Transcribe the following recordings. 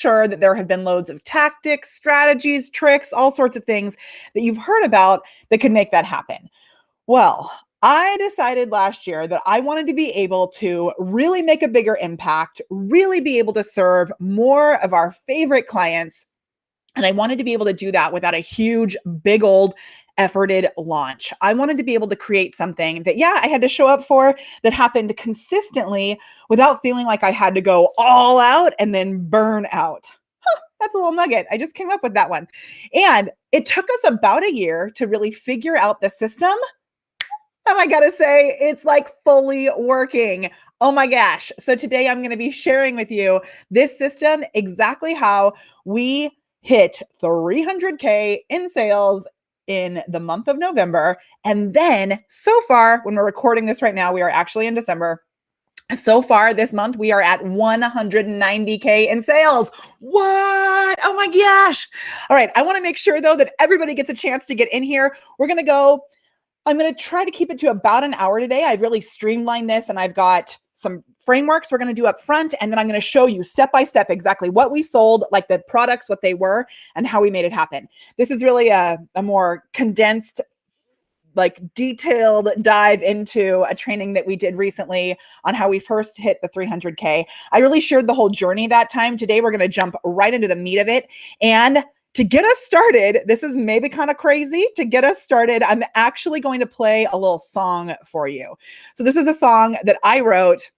sure that there have been loads of tactics, strategies, tricks, all sorts of things that you've heard about that could make that happen. Well, I decided last year that I wanted to be able to really make a bigger impact, really be able to serve more of our favorite clients. And I wanted to be able to do that without a huge, big old efforted launch. I wanted to be able to create something that, I had to show up for, that happened consistently without feeling like I had to go all out and then burn out. That's a little nugget. I just came up with that one. And it took us about a year to really figure out the system. And I gotta say, it's like fully working. Oh my gosh. So today I'm going to be sharing with you this system, exactly how we hit 300K in sales in the month of November. And then so far, when we're recording this right now, we are actually in December. So far this month, we are at 190K in sales. What? Oh my gosh. All right. I want to make sure though that everybody gets a chance to get in here. I'm going to try to keep it to about an hour today. I've really streamlined this and I've got some frameworks we're going to do up front. And then I'm going to show you step by step exactly what we sold, like the products, what they were, and how we made it happen. This is really a more condensed, like detailed dive into a training that we did recently on how we first hit the 300K. I really shared the whole journey that time. Today, we're going to jump right into the meat of it. And to get us started, this is maybe kind of crazy. To get us started, I'm actually going to play a little song for you. So this is a song that I wrote.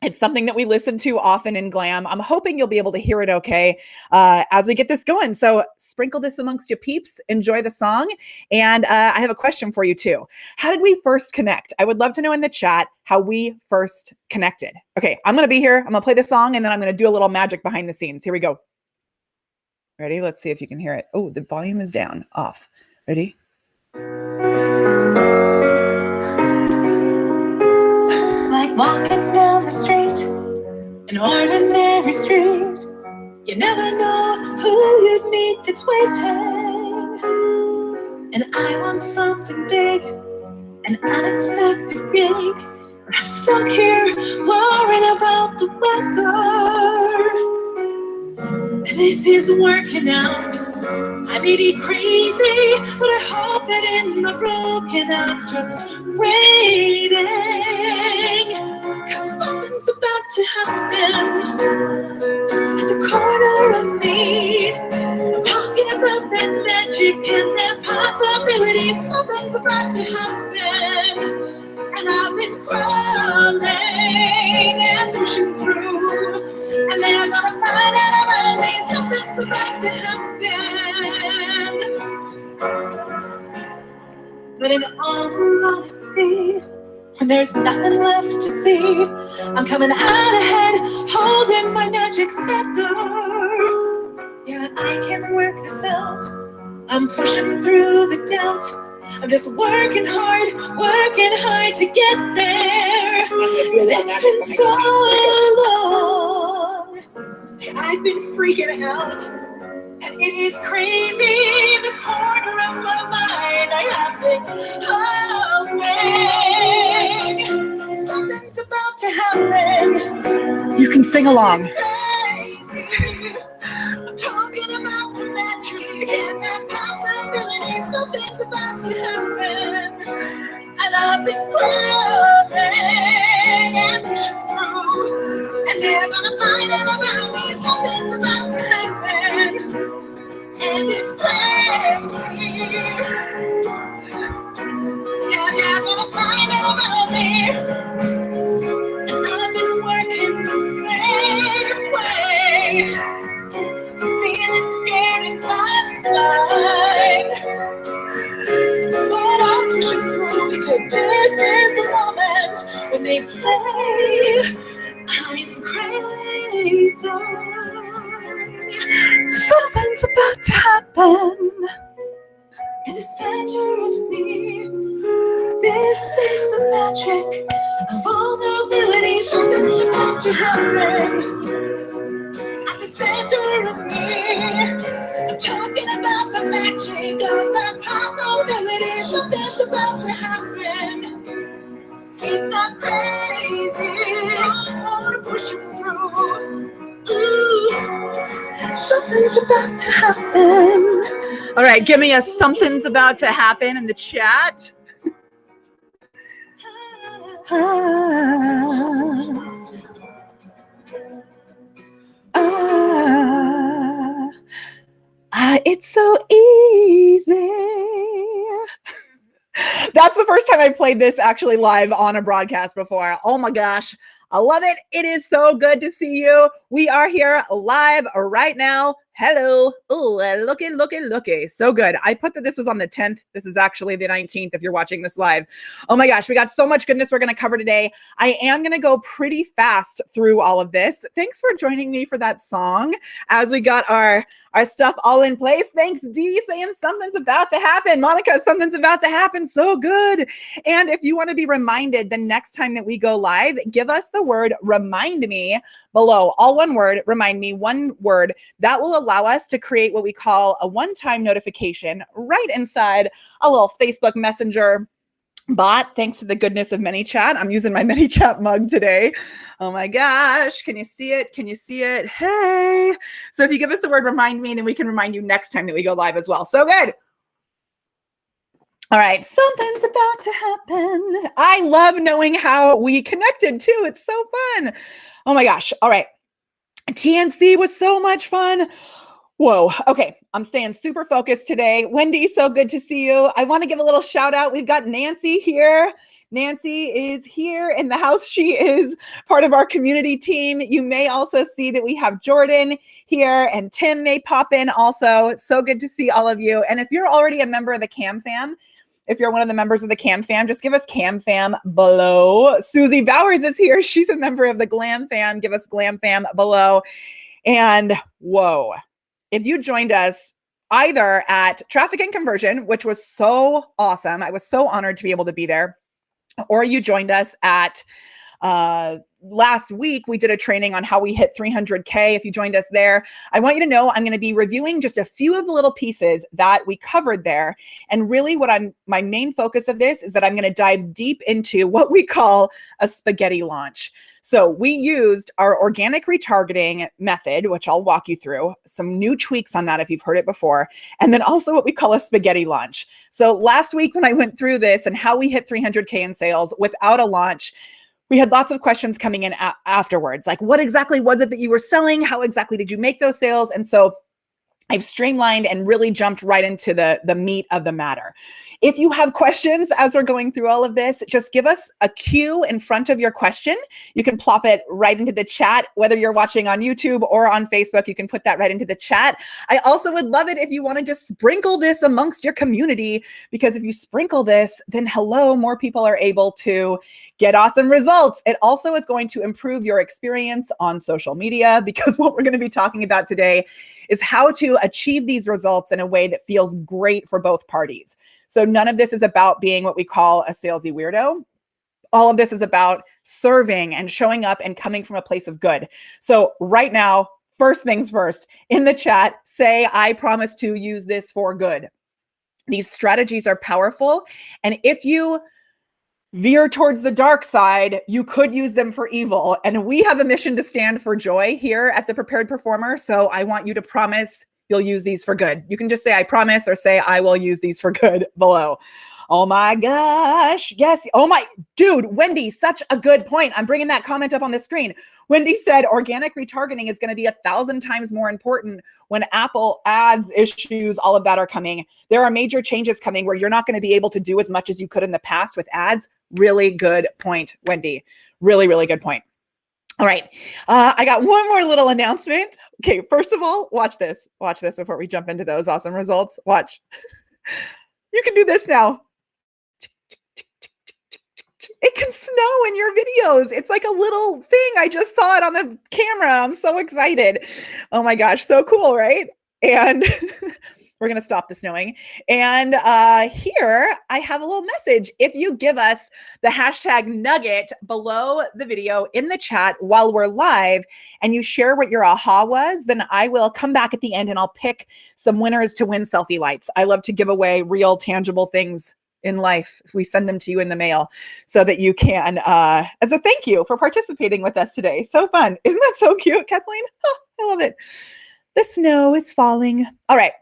It's something that we listen to often in Glam. I'm hoping you'll be able to hear it okay as we get this going. So sprinkle this amongst your peeps, enjoy the song. And I have a question for you too. How did we first connect? I would love to know in the chat how we first connected. Okay, I'm gonna be here. I'm gonna play the song and then I'm gonna do a little magic behind the scenes. Here we go. Ready? Let's see if you can hear it. Oh, the volume is down, off. Ready? Like walking down the street, an ordinary street. You never know who you'd meet that's waiting. And I want something big, an unexpected gig. I'm stuck here worrying about the weather. This is working out. I may be crazy, but I hope that in my broken I'm just waiting. Cause something's about to happen at the corner of me. I'm talking about that magic and that possibility. Something's about to happen. And I've been crawling and pushing through. And they're gonna find out about me. Something's about to happen. But in all honesty, when there's nothing left to see, I'm coming out ahead, holding my magic feather. Yeah, I can work this out. I'm pushing through the doubt. I'm just working hard to get there. It's been so long. I've been freaking out. And it is crazy, the corner of my mind. I have this whole thing. Something's about to happen. You can sing along. I'm talking about the magic and that possibility. Something's about to happen. And I've been crawling and pushing through. And they're gonna find out about me. Something's about to happen. And it's crazy. Yeah, they're gonna find out about me. And I've been working the same way. Feeling scared in my mind. But I'm pushing through because this is the moment when they say I'm crazy. Something's about to happen in the center of me. This is the magic of vulnerability. Something's about to happen at the center of me. I'm talking about the magic of the possibility. Something's about to happen. It's not crazy. I'm pushing through. Ooh. Something's about to happen. All right, give me a something's about to happen in the chat. It's so easy. That's the first time I played this actually live on a broadcast before. Oh my gosh, I love it. It is so good to see you. We are here live right now. Hello. Oh, looky. So good. I put that this was on the 10th. This is actually the 19th if you're watching this live. Oh my gosh, we got so much goodness we're going to cover today. I am going to go pretty fast through all of this. Thanks for joining me for that song as we got our stuff all in place. Thanks, Dee, saying something's about to happen. Monica, something's about to happen. So good. And if you want to be reminded the next time that we go live, give us the word remind me below. All one word, remind me, one word. That will allow us to create what we call a one-time notification right inside a little Facebook Messenger bot, thanks to the goodness of ManyChat. I'm using my ManyChat mug today. Oh my gosh. Can you see it? Can you see it? Hey. So if you give us the word remind me, then we can remind you next time that we go live as well. So good. All right. Something's about to happen. I love knowing how we connected too. It's so fun. Oh my gosh. All right. TNC was so much fun. Whoa. Okay. I'm staying super focused today. Wendy, so good to see you. I want to give a little shout out. We've got Nancy here. Nancy is here in the house. She is part of our community team. You may also see that we have Jordan here and Tim may pop in also. So good to see all of you. And if you're already a member of the Cam Fam, if you're one of the members of the Cam Fam, just give us Cam Fam below. Susie Bowers is here. She's a member of the Glam Fam. Give us Glam Fam below. And whoa. If you joined us either at Traffic and Conversion, which was so awesome, I was so honored to be able to be there, or you joined us at last week, we did a training on how we hit 300K. If you joined us there, I want you to know I'm going to be reviewing just a few of the little pieces that we covered there. And really my main focus of this is that I'm going to dive deep into what we call a spaghetti launch. So we used our organic retargeting method, which I'll walk you through, some new tweaks on that if you've heard it before, and then also what we call a spaghetti launch. So last week when I went through this and how we hit 300K in sales without a launch, we had lots of questions coming in afterwards, like what exactly was it that you were selling? How exactly did you make those sales? And so I've streamlined and really jumped right into the meat of the matter. If you have questions as we're going through all of this, just give us a cue in front of your question. You can plop it right into the chat, whether you're watching on YouTube or on Facebook, you can put that right into the chat. I also would love it if you want to just sprinkle this amongst your community, because if you sprinkle this, then hello, more people are able to get awesome results. It also is going to improve your experience on social media, because what we're going to be talking about today is how to achieve these results in a way that feels great for both parties. So none of this is about being what we call a salesy weirdo. All of this is about serving and showing up and coming from a place of good. So right now, first things first, in the chat, say, I promise to use this for good. These strategies are powerful. And if you veer towards the dark side, you could use them for evil. And we have a mission to stand for joy here at The Prepared Performer. So I want you to promise you'll use these for good. You can just say, I promise, or say, I will use these for good below. Oh my gosh. Yes. Oh my, dude, Wendy, such a good point. I'm bringing that comment up on the screen. Wendy said organic retargeting is going to be 1,000 times more important when Apple ads issues, all of that are coming. There are major changes coming where you're not going to be able to do as much as you could in the past with ads. Really good point, Wendy. Really, really good point. All right. I got one more little announcement. Okay. First of all, watch this. Watch this before we jump into those awesome results. Watch. You can do this now. It can snow in your videos. It's like a little thing. I just saw it on the camera. I'm so excited. Oh my gosh. So cool, right? And we're going to stop the snowing. And here I have a little message. If you give us the hashtag nugget below the video in the chat while we're live and you share what your aha was, then I will come back at the end and I'll pick some winners to win selfie lights. I love to give away real tangible things in life. We send them to you in the mail so that you can, as a thank you for participating with us today. So fun. Isn't that so cute, Kathleen? Oh, I love it. The snow is falling. All right,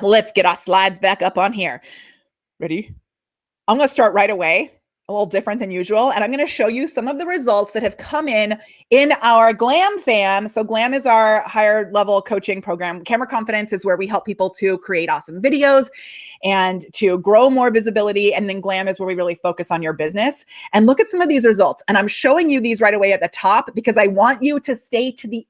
let's get our slides back up on here. Ready? I'm going to start right away, a little different than usual. And I'm going to show you some of the results that have come in our Glam fam. So Glam is our higher level coaching program. Camera Confidence is where we help people to create awesome videos and to grow more visibility. And then Glam is where we really focus on your business. And look at some of these results. And I'm showing you these right away at the top because I want you to stay to the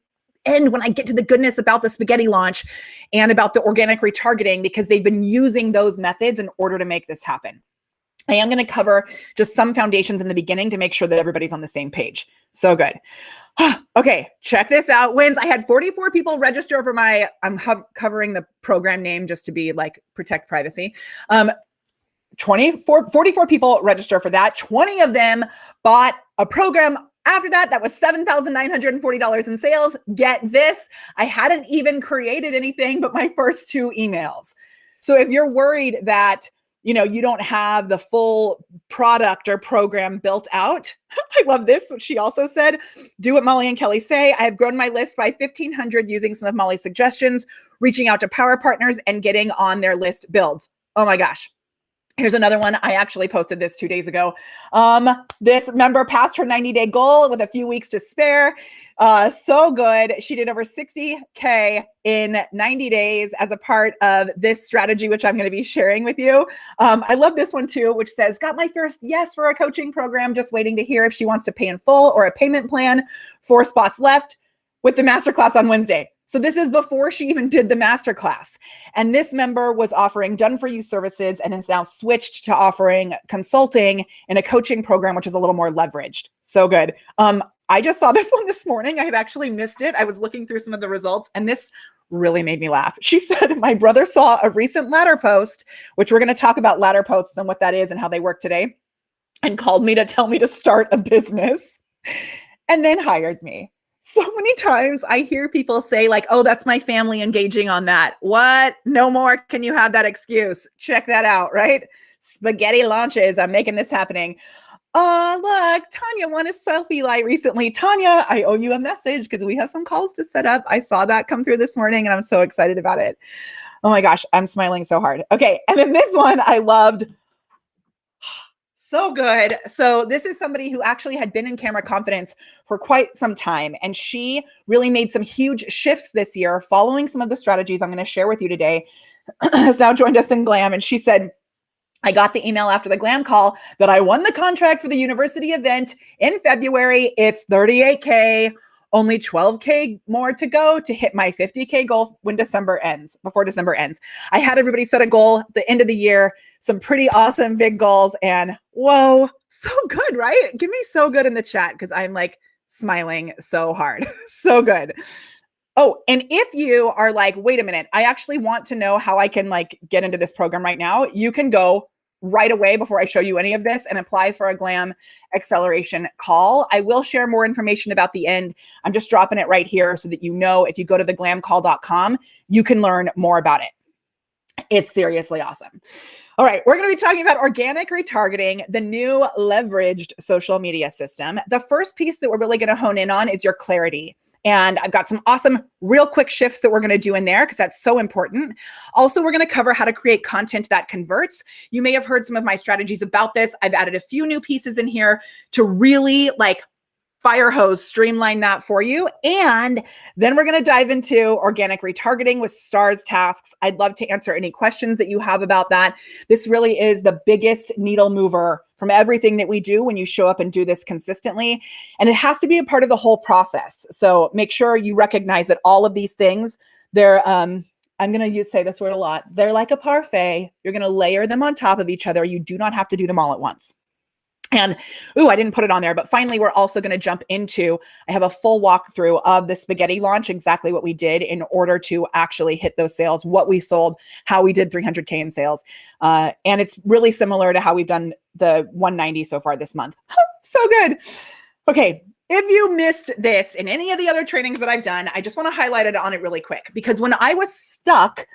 end when I get to the goodness about the spaghetti launch and about the organic retargeting, because they've been using those methods in order to make this happen. I am going to cover just some foundations in the beginning to make sure that everybody's on the same page. So good. Okay, check this out. Wins. I had 44 people register for my, I'm covering the program name just to be like protect privacy. 44 people register for that. 20 of them bought a program after that. That was $7,940 in sales. Get this. I hadn't even created anything but my first 2 emails. So if you're worried that you don't have the full product or program built out. I love this, what she also said. Do what Molly and Kelly say. I have grown my list by 1,500 using some of Molly's suggestions, reaching out to power partners and getting on their list build. Oh my gosh. Here's another one. I actually posted this 2 days ago. This member passed her 90-day goal with a few weeks to spare. So good. She did over 60K in 90 days as a part of this strategy, which I'm going to be sharing with you. I love this one too, which says, got my first yes for a coaching program, just waiting to hear if she wants to pay in full or a payment plan. 4 spots left with the masterclass on Wednesday. So this is before she even did the masterclass. And this member was offering done-for-you services and has now switched to offering consulting in a coaching program, which is a little more leveraged. So good. I just saw this one this morning. I had actually missed it. I was looking through some of the results, and this really made me laugh. She said, my brother saw a recent ladder post, which we're going to talk about ladder posts and what that is and how they work today, and called me to tell me to start a business and then hired me. So many times I hear people say like, oh, that's my family engaging on that. What? No more can you have that excuse. Check that out, right? Spaghetti launches. I'm making this happening. Oh, look, Tanya won a selfie light recently. Tanya, I owe you a message because we have some calls to set up. I saw that come through this morning and I'm so excited about it. Oh my gosh, I'm smiling so hard. Okay, and then this one I loved. So good. So this is somebody who actually had been in Camera Confidence for quite some time. And she really made some huge shifts this year following some of the strategies I'm going to share with you today. Has now joined us in Glam. And she said, I got the email after the Glam call that I won the contract for the university event in February. It's 38K. Only 12K more to go to hit my 50K goal when December ends, before December ends. I had everybody set a goal at the end of the year, some pretty awesome big goals, and whoa, so good, right? Give me so good in the chat because I'm like smiling so hard. So good. Oh, and if you are like, wait a minute, I actually want to know how I can like get into this program right now, you can go right away before I show you any of this and apply for a Glam acceleration call. I will share more information about the end. I'm just dropping it right here so that if you go to theglamcall.com, you can learn more about it. It's seriously awesome. All right, we're going to be talking about organic retargeting, the new leveraged social media system. The first piece that we're really going to hone in on is your clarity. And I've got some awesome real quick shifts that we're going to do in there because that's so important. Also, we're going to cover how to create content that converts. You may have heard some of my strategies about this. I've added a few new pieces in here to really like fire hose, streamline that for you. And then we're going to dive into organic retargeting with S.T.A.R.S tasks. I'd love to answer any questions that you have about that. This really is the biggest needle mover from everything that we do when you show up and do this consistently. And it has to be a part of the whole process. So make sure you recognize that all of these things, they're, I'm going to say this word a lot. They're like a parfait. You're going to layer them on top of each other. You do not have to do them all at once. And, I didn't put it on there, but finally, we're also going to jump into, I have a full walkthrough of the spaghetti launch, exactly what we did in order to actually hit those sales, what we sold, how we did 300K in sales. And it's really similar to how we've done the 190 so far this month. So good. Okay. If you missed this in any of the other trainings that I've done, I just want to highlight it on it really quick, because when I was stuck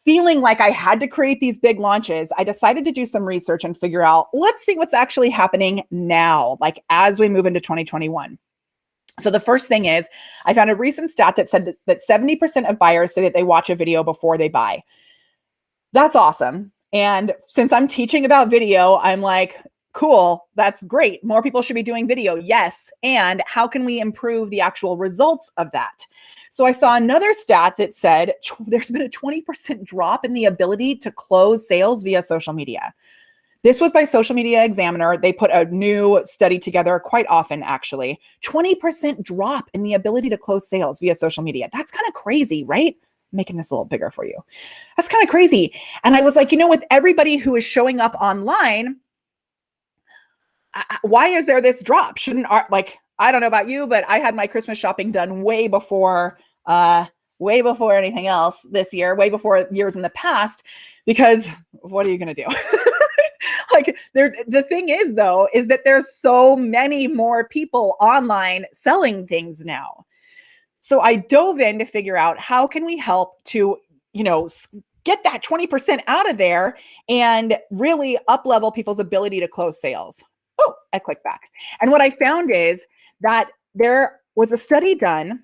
feeling like I had to create these big launches, I decided to do some research and figure out, let's see what's actually happening now, like as we move into 2021. So the first thing is, I found a recent stat that said that 70% of buyers say that they watch a video before they buy. That's awesome. And since I'm teaching about video, I'm like, cool, that's great. More people should be doing video. Yes. And how can we improve the actual results of that? So I saw another stat that said there's been a 20% drop in the ability to close sales via social media. This was by Social Media Examiner. They put a new study together quite often, actually. 20% drop in the ability to close sales via social media. That's kind of crazy, right? I'm making this a little bigger for you. That's kind of crazy. And I was like, with everybody who is showing up online, why is there this drop? Shouldn't I don't know about you, but I had my Christmas shopping done way before anything else this year, way before years in the past, because what are you going to do? The thing is, though, is that there's so many more people online selling things now. So I dove in to figure out how can we help to, get that 20% out of there and really up-level people's ability to close sales. Oh, I clicked back. And what I found is that there was a study done.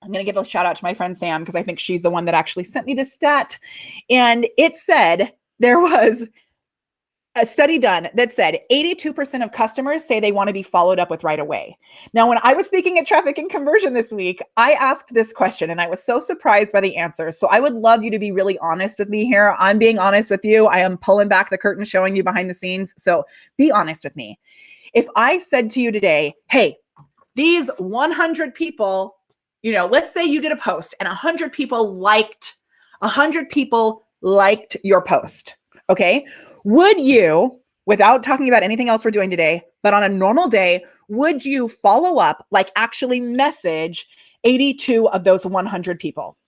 I'm going to give a shout out to my friend Sam, because I think she's the one that actually sent me this stat. And it said there was a study done that said 82% of customers say they want to be followed up with right away. Now, when I was speaking at Traffic and Conversion this week, I asked this question and I was so surprised by the answers. So I would love you to be really honest with me here. I'm being honest with you. I am pulling back the curtain, showing you behind the scenes. So be honest with me. If I said to you today, hey, these 100 people, let's say you did a post and 100 people liked your post. Okay. Would you, without talking about anything else we're doing today, but on a normal day, would you follow up, actually message 82 of those 100 people?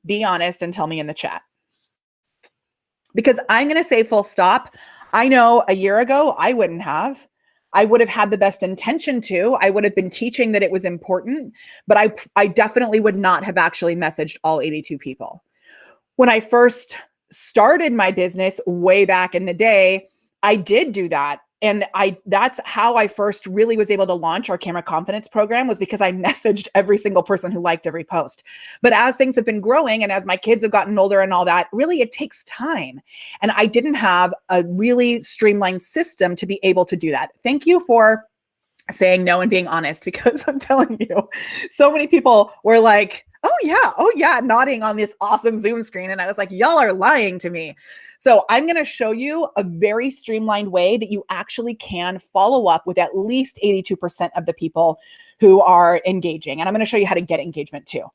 Be honest and tell me in the chat. Because I'm going to say full stop. I know a year ago, I wouldn't have. I would have had the best intention to. I would have been teaching that it was important, but I definitely would not have actually messaged all 82 people. When I first started my business way back in the day, I did do that. And that's how I first really was able to launch our Camera Confidence program, was because I messaged every single person who liked every post. But as things have been growing and as my kids have gotten older and all that, really it takes time. And I didn't have a really streamlined system to be able to do that. Thank you for saying no and being honest, because I'm telling you, so many people were like, oh yeah, nodding on this awesome Zoom screen. And I was like, y'all are lying to me. So I'm going to show you a very streamlined way that you actually can follow up with at least 82% of the people who are engaging. And I'm going to show you how to get engagement too.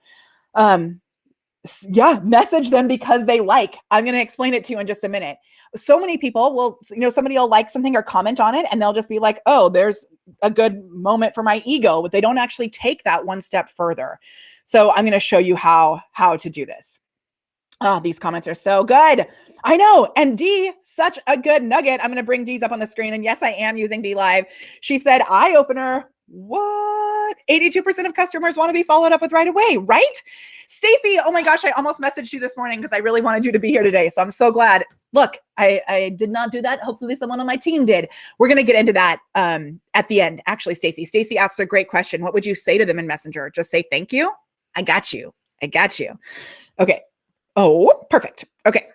Message them because they like. I'm going to explain it to you in just a minute. So many people will, somebody will like something or comment on it and they'll just be like, oh, there's a good moment for my ego, but they don't actually take that one step further. So I'm going to show you how to do this. Oh, these comments are so good. I know. And Dee, such a good nugget. I'm going to bring Dee's up on the screen. And yes, I am using Dee Live. She said, eye opener. What? 82% of customers want to be followed up with right away, right? Stacy, oh my gosh, I almost messaged you this morning because I really wanted you to be here today. So I'm so glad. Look, I did not do that. Hopefully someone on my team did. We're going to get into that at the end. Actually, Stacy asked a great question. What would you say to them in Messenger? Just say, thank you. I got you. Okay. Oh, perfect. Okay.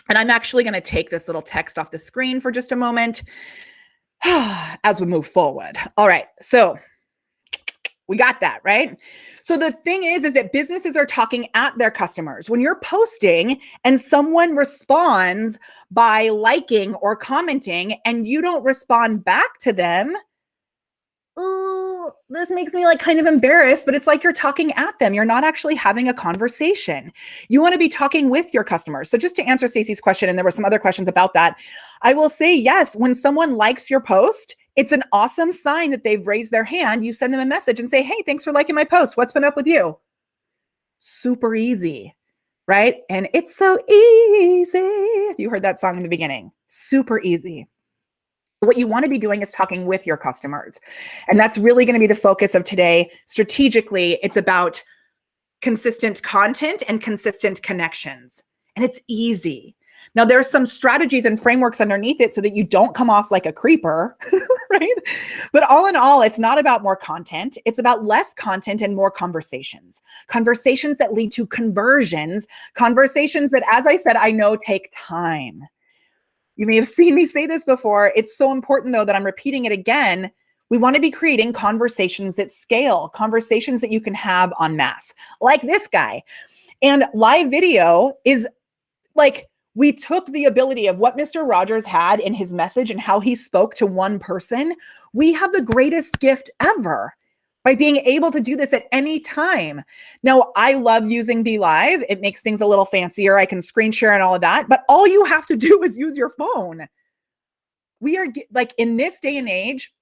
And I'm actually going to take this little text off the screen for just a moment as we move forward. All right. So we got that, right? So the thing is that businesses are talking at their customers. When you're posting and someone responds by liking or commenting and you don't respond back to them, ooh, this makes me kind of embarrassed, but it's like you're talking at them. You're not actually having a conversation. You want to be talking with your customers. So just to answer Stacey's question, and there were some other questions about that, I will say, yes, when someone likes your post, it's an awesome sign that they've raised their hand. You send them a message and say, hey, thanks for liking my post. What's been up with you? Super easy, right? And it's so easy. You heard that song in the beginning. Super easy. What you want to be doing is talking with your customers. And that's really going to be the focus of today. Strategically, it's about consistent content and consistent connections. And it's easy. Now, there's some strategies and frameworks underneath it so that you don't come off like a creeper, right? But all in all, it's not about more content. It's about less content and more conversations. Conversations that lead to conversions, conversations that, as I said, I know take time. You may have seen me say this before. It's so important, though, that I'm repeating it again. We want to be creating conversations that scale, conversations that you can have en masse, like this guy. And live video is like, we took the ability of what Mr. Rogers had in his message and how he spoke to one person. We have the greatest gift ever by being able to do this at any time. Now, I love using Be Live. It makes things a little fancier. I can screen share and all of that, but all you have to do is use your phone. We are like, in this day and age,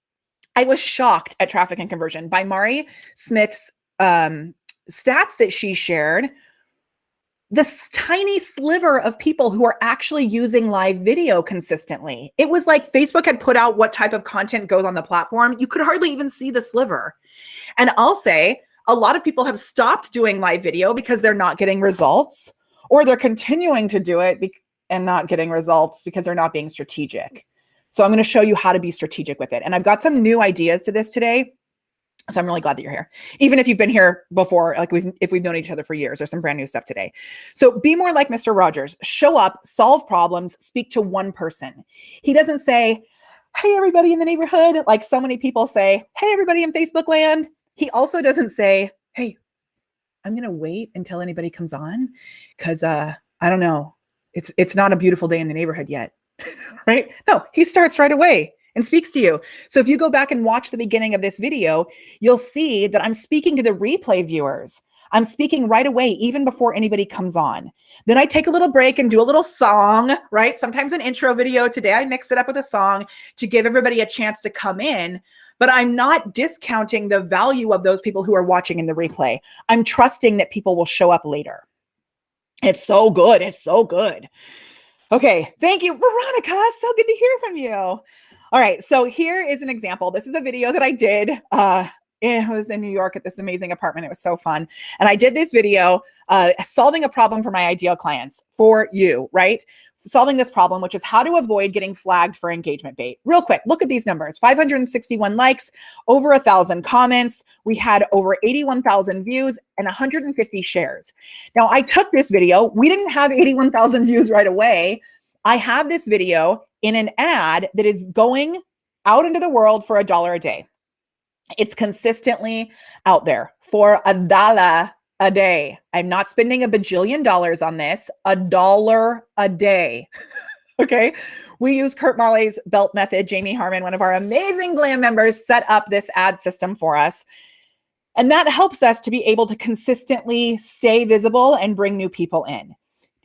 I was shocked at traffic and conversion by Mari Smith's stats that she shared. This tiny sliver of people who are actually using live video consistently. It was like Facebook had put out what type of content goes on the platform. You could hardly even see the sliver. And I'll say a lot of people have stopped doing live video because they're not getting results, or they're continuing to do it and not getting results because they're not being strategic. So I'm going to show you how to be strategic with it. And I've got some new ideas to this today. So I'm really glad that you're here. Even if you've been here before, like if we've known each other for years, there's some brand new stuff today. So be more like Mr. Rogers. Show up, solve problems, speak to one person. He doesn't say, hey, everybody in the neighborhood, like so many people say, hey, everybody in Facebook land. He also doesn't say, hey, I'm going to wait until anybody comes on because I don't know. It's not a beautiful day in the neighborhood yet, right? No, he starts right away and speaks to you. So if you go back and watch the beginning of this video, you'll see that I'm speaking to the replay viewers. I'm speaking right away, even before anybody comes on. Then I take a little break and do a little song, right? Sometimes an intro video. Today I mixed it up with a song to give everybody a chance to come in, but I'm not discounting the value of those people who are watching in the replay. I'm trusting that people will show up later. It's so good. It's so good. Okay. Thank you, Veronica. So good to hear from you. All right. So here is an example. This is a video that I did. It was in New York at this amazing apartment. It was so fun. And I did this video solving a problem for my ideal clients, for you, right? Solving this problem, which is how to avoid getting flagged for engagement bait. Real quick, look at these numbers. 561 likes, over 1,000 comments. We had over 81,000 views and 150 shares. Now, I took this video. We didn't have 81,000 views right away. I have this video in an ad that is going out into the world for $1 a day. It's consistently out there for $1 a day. I'm not spending $1 bajillion on this. $1 a day. Okay. We use Kurt Marley's belt method. Jamie Harmon, one of our amazing Glam members, set up this ad system for us. And that helps us to be able to consistently stay visible and bring new people in.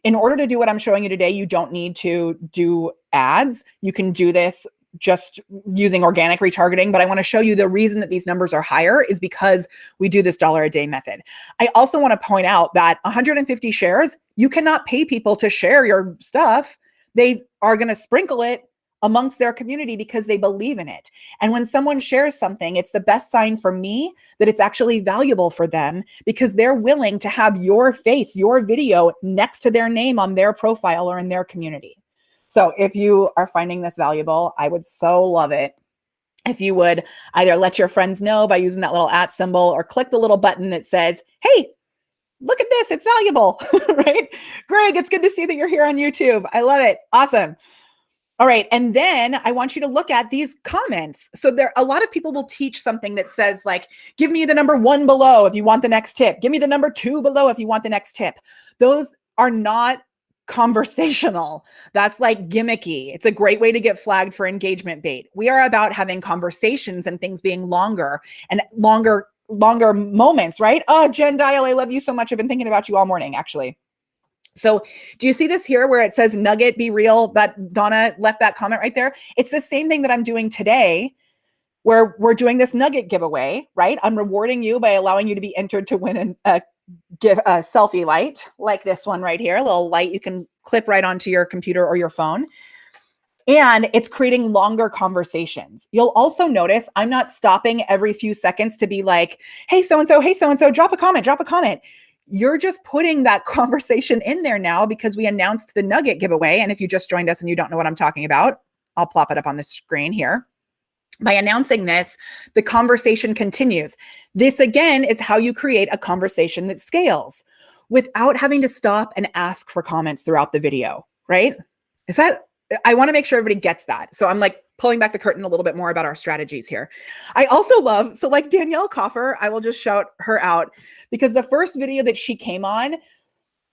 In order to do what I'm showing you today, you don't need to do ads. You can do this just using organic retargeting, but I want to show you the reason that these numbers are higher is because we do this $1 a day method. I also want to point out that 150 shares, you cannot pay people to share your stuff. They are going to sprinkle it amongst their community because they believe in it. And when someone shares something, it's the best sign for me that it's actually valuable for them because they're willing to have your face, your video next to their name on their profile or in their community. So if you are finding this valuable, I would so love it if you would either let your friends know by using that little @ symbol or click the little button that says, hey, look at this, it's valuable, right? Greg, it's good to see that you're here on YouTube. I love it. Awesome. All right. And then I want you to look at these comments. So a lot of people will teach something that says like, give me the number 1 below if you want the next tip. Give me the number 2 below if you want the next tip. Those are not conversational. That's like gimmicky. It's a great way to get flagged for engagement bait. We are about having conversations and things being longer and longer moments, right? Oh, Jen Dial, I love you so much. I've been thinking about you all morning, actually. So do you see this here where it says nugget, be real? That Donna left that comment right there. It's the same thing that I'm doing today where we're doing this nugget giveaway, right? I'm rewarding you by allowing you to be entered to win give a selfie light like this one right here, a little light you can clip right onto your computer or your phone. And it's creating longer conversations. You'll also notice I'm not stopping every few seconds to be like, hey, so-and-so, drop a comment. You're just putting that conversation in there now because we announced the nugget giveaway. And if you just joined us and you don't know what I'm talking about, I'll plop it up on the screen here. By announcing this, the conversation continues. This again is how you create a conversation that scales without having to stop and ask for comments throughout the video, right? I want to make sure everybody gets that. So I'm like pulling back the curtain a little bit more about our strategies here. I also love, so like Danielle Coffer, I will just shout her out because the first video that she came on,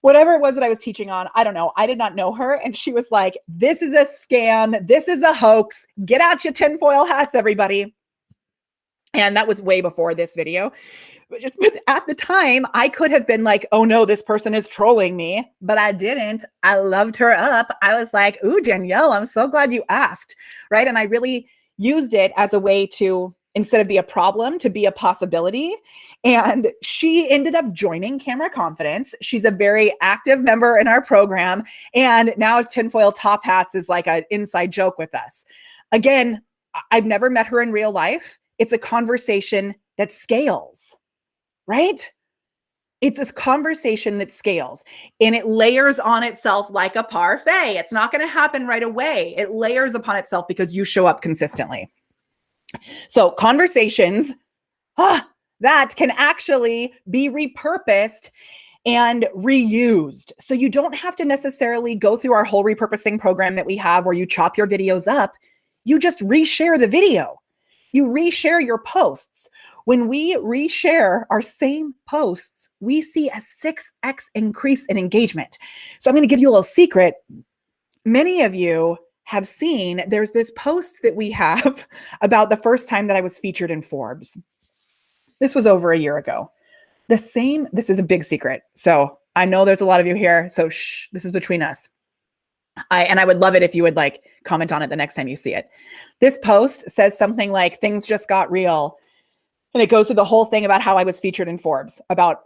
whatever it was that I was teaching on, I don't know. I did not know her. And she was like, this is a scam. This is a hoax. Get out your tinfoil hats, everybody. And that was way before this video. But at the time, I could have been like, oh no, this person is trolling me. But I didn't. I loved her up. I was like, ooh, Danielle, I'm so glad you asked. Right. And I really used it as a way to, instead of be a problem, to be a possibility. And she ended up joining Camera Confidence. She's a very active member in our program. And now tinfoil top hats is like an inside joke with us. Again, I've never met her in real life. It's a conversation that scales, right? It's a conversation that scales and it layers on itself like a parfait. It's not going to happen right away. It layers upon itself because you show up consistently. So conversations that can actually be repurposed and reused. So you don't have to necessarily go through our whole repurposing program that we have where you chop your videos up. You just reshare the video. You reshare your posts. When we reshare our same posts, we see a 6x increase in engagement. So I'm going to give you a little secret. Many of you have seen there's this post that we have about the first time that I was featured in Forbes. This was over a year ago. This is a big secret. So I know there's a lot of you here. So this is between us. I would love it if you would like comment on it the next time you see it. This post says something like things just got real. And it goes through the whole thing about how I was featured in Forbes about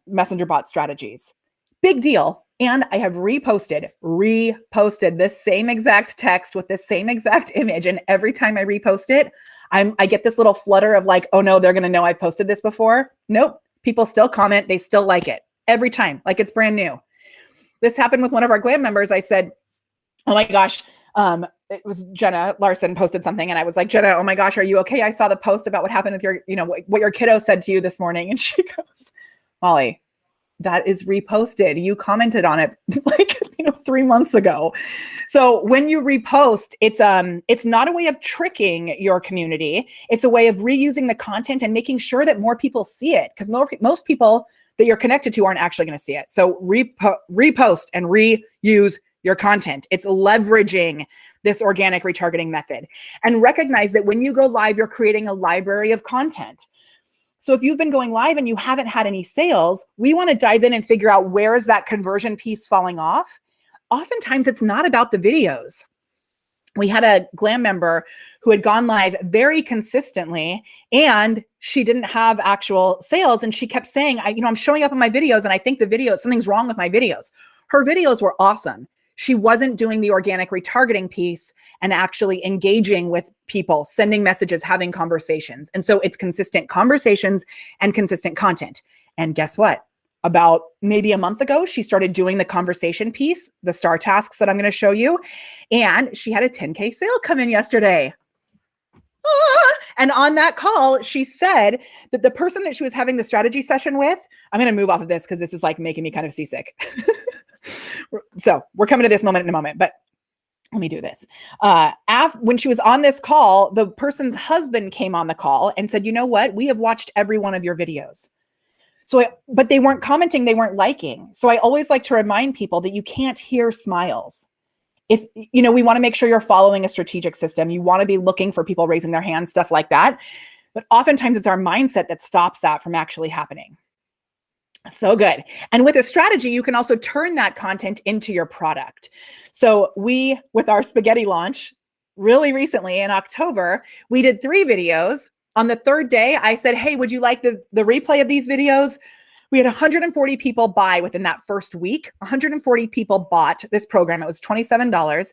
messenger bot strategies. Big deal. And I have reposted this same exact text with the same exact image. And every time I repost it, I get this little flutter of like, oh no, they're going to know I've posted this before. Nope. People still comment. They still like it every time. Like it's brand new. This happened with one of our glam members. I said, oh my gosh, it was Jenna Larson posted something. And I was like, Jenna, oh my gosh, are you okay? I saw the post about what happened with your, what your kiddo said to you this morning. And she goes, Molly, that is reposted. You commented on it like, 3 months ago. So when you repost, it's not a way of tricking your community. It's a way of reusing the content and making sure that more people see it. Because most people that you're connected to aren't actually going to see it. So repost and reuse your content. It's leveraging this organic retargeting method. And recognize that when you go live, you're creating a library of content. So if you've been going live and you haven't had any sales, we want to dive in and figure out where is that conversion piece falling off. Oftentimes it's not about the videos. We had a glam member who had gone live very consistently and she didn't have actual sales. And she kept saying, I'm showing up in my videos and I think something's wrong with my videos. Her videos were awesome. She wasn't doing the organic retargeting piece and actually engaging with people, sending messages, having conversations. And so it's consistent conversations and consistent content. And guess what? About maybe a month ago, she started doing the conversation piece, the STAR tasks that I'm going to show you. And she had a 10K sale come in yesterday. And on that call, she said that the person that she was having the strategy session with, I'm going to move off of this because this is like making me kind of seasick. So we're coming to this moment in a moment, but let me do this. When she was on this call, the person's husband came on the call and said, you know what? We have watched every one of your videos. But they weren't commenting, they weren't liking. So I always like to remind people that you can't hear smiles. If, we want to make sure you're following a strategic system. You want to be looking for people raising their hands, stuff like that. But oftentimes it's our mindset that stops that from actually happening. So good. And with a strategy, you can also turn that content into your product. So with our spaghetti launch really recently in October, we did 3 videos. On the 3rd day, I said, hey, would you like the replay of these videos? We had 140 people buy within that first week. 140 people bought this program. It was $27.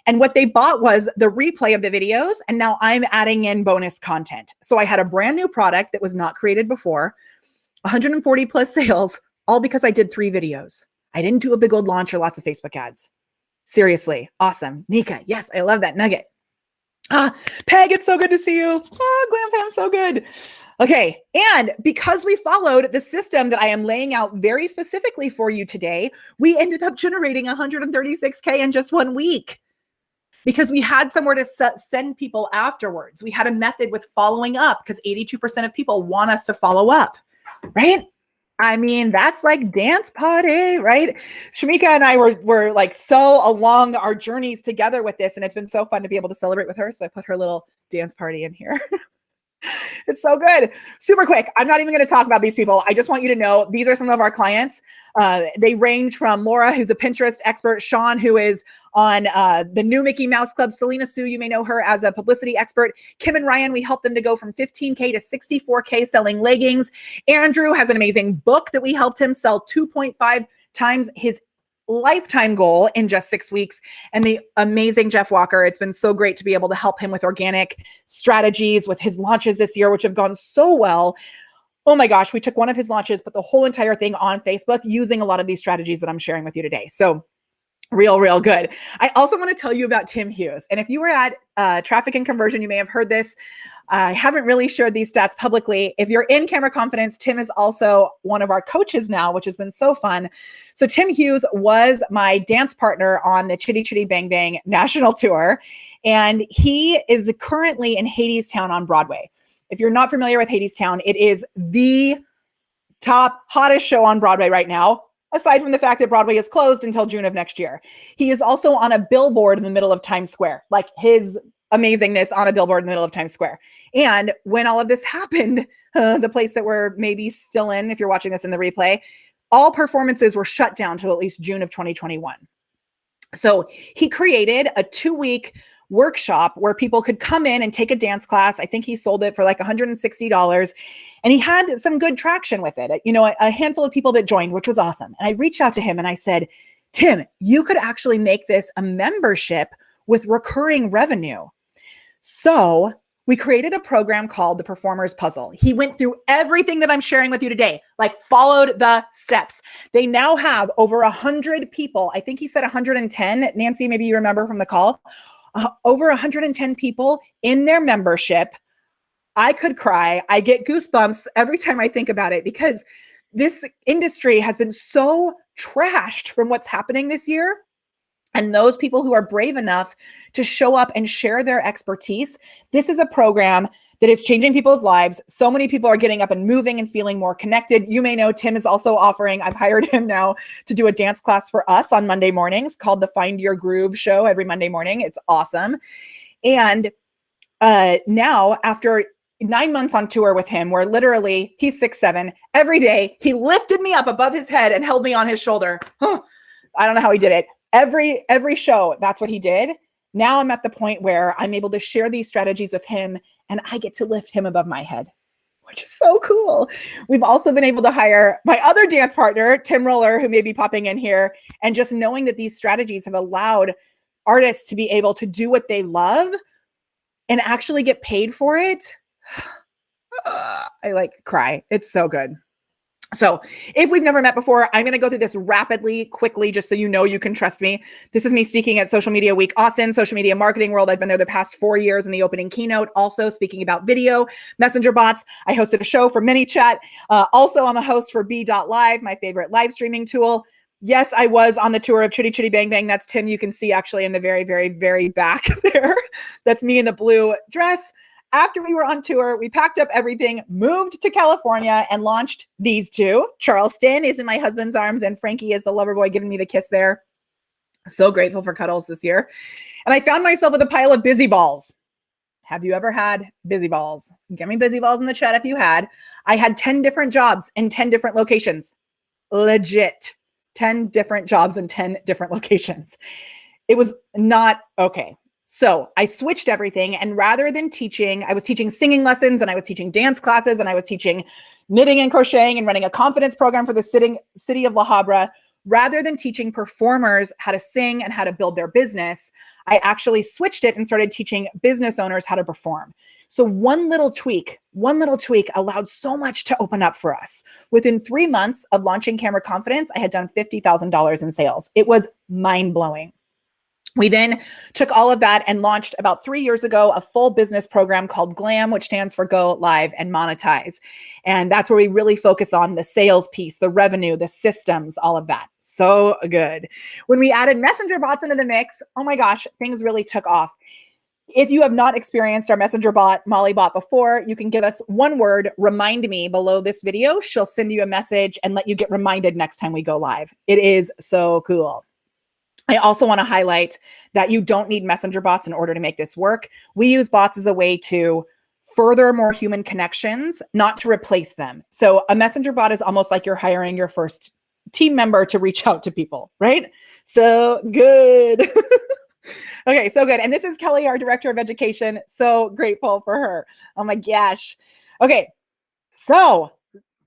And what they bought was the replay of the videos. And now I'm adding in bonus content. So I had a brand new product that was not created before, 140 plus sales, all because I did 3 videos. I didn't do a big old launch or lots of Facebook ads. Seriously, awesome. Nika, yes, I love that nugget. Peg, it's so good to see you. Glam Fam, so good. Okay. And because we followed the system that I am laying out very specifically for you today, we ended up generating 136K in just 1 week because we had somewhere to send people afterwards. We had a method with following up because 82% of people want us to follow up, right? I mean, that's like dance party, right? Shamika and I were like so along our journeys together with this, and it's been so fun to be able to celebrate with her. So I put her little dance party in here. It's so good. Super quick. I'm not even going to talk about these people. I just want you to know these are some of our clients. They range from Laura, who's a Pinterest expert, Sean, who is on the new Mickey Mouse Club, Selena Sue, you may know her as a publicity expert. Kim and Ryan, we helped them to go from 15K to 64K selling leggings. Andrew has an amazing book that we helped him sell 2.5 times his lifetime goal in just 6 weeks. And the amazing Jeff Walker, it's been so great to be able to help him with organic strategies with his launches this year, which have gone so well. Oh my gosh, we took one of his launches, put the whole entire thing on Facebook using a lot of these strategies that I'm sharing with you today. So real good. I also want to tell you about Tim Hughes. And if you were at Traffic and Conversion, you may have heard this. I haven't really shared these stats publicly. If you're in Camera Confidence, Tim is also one of our coaches now, which has been so fun. So Tim Hughes was my dance partner on the Chitty Chitty Bang Bang national tour. And he is currently in Hadestown on Broadway. If you're not familiar with Hadestown, it is the top hottest show on Broadway right now, aside from the fact that Broadway is closed until June of next year. He is also on a billboard in the middle of Times Square, like his amazingness on a billboard in the middle of Times Square. And when all of this happened, the place that we're maybe still in, if you're watching this in the replay, all performances were shut down till at least June of 2021. So he created a 2-week workshop where people could come in and take a dance class. I think he sold it for like $160, and he had some good traction with it. You know, a handful of people that joined, which was awesome. And I reached out to him and I said, Tim, you could actually make this a membership with recurring revenue. So we created a program called the Performer's Puzzle. He went through everything that I'm sharing with you today, like followed the steps. They now have over 100 people. I think he said 110. Nancy, maybe you remember from the call. Over 110 people in their membership. I could cry. I get goosebumps every time I think about it because this industry has been so trashed from what's happening this year. And those people who are brave enough to show up and share their expertise, this is a program that is changing people's lives. So many people are getting up and moving and feeling more connected. You may know Tim is also offering, I've hired him now to do a dance class for us on Monday mornings called the Find Your Groove show every Monday morning. It's awesome. And now after 9 months on tour with him, where literally he's 6'7", every day he lifted me up above his head and held me on his shoulder. I don't know how he did it. Every show, that's what he did. Now I'm at the point where I'm able to share these strategies with him and I get to lift him above my head, which is so cool. We've also been able to hire my other dance partner, Tim Roller, who may be popping in here. And just knowing that these strategies have allowed artists to be able to do what they love and actually get paid for it. I like cry. It's so good. So if we've never met before, I'm going to go through this rapidly, quickly, just so you know you can trust me. This is me speaking at Social Media Week Austin, Social Media Marketing World. I've been there the past 4 years in the opening keynote, also speaking about video, messenger bots. I hosted a show for ManyChat. Also, I'm a host for B.Live, my favorite live streaming tool. Yes, I was on the tour of Chitty Chitty Bang Bang. That's Tim. You can see actually in the very, very, very back there. That's me in the blue dress. After we were on tour, we packed up everything, moved to California, and launched these two. Charleston is in my husband's arms, and Frankie is the lover boy giving me the kiss there. So grateful for cuddles this year. And I found myself with a pile of busy balls. Have you ever had busy balls? Give me busy balls in the chat if you had. I had 10 different jobs in 10 different locations. Legit. 10 different jobs in 10 different locations. It was not okay. So I switched everything, and rather than teaching, I was teaching singing lessons and I was teaching dance classes and I was teaching knitting and crocheting and running a confidence program for the city of La Habra. Rather than teaching performers how to sing and how to build their business, I actually switched it and started teaching business owners how to perform. So one little tweak allowed so much to open up for us. Within 3 months of launching Camera Confidence, I had done $50,000 in sales. It was mind-blowing. We then took all of that and launched about 3 years ago a full business program called GLAM, which stands for Go Live and Monetize. And that's where we really focus on the sales piece, the revenue, the systems, all of that. So good. When we added messenger bots into the mix, oh my gosh, things really took off. If you have not experienced our messenger bot, Molly bot, before, you can give us one word, remind me, below this video. She'll send you a message and let you get reminded next time we go live. It is so cool. I also want to highlight that you don't need messenger bots in order to make this work. We use bots as a way to further more human connections, not to replace them. So a messenger bot is almost like you're hiring your first team member to reach out to people, right? So good. Okay, so good. And this is Kelly, our director of education. So grateful for her. Oh my gosh. Okay, so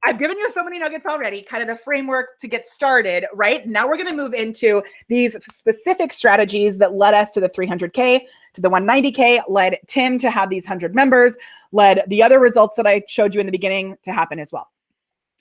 I've given you so many nuggets already, kind of the framework to get started, right? Now we're going to move into these specific strategies that led us to the 300K, to the 190K, led Tim to have these 100 members, led the other results that I showed you in the beginning to happen as well.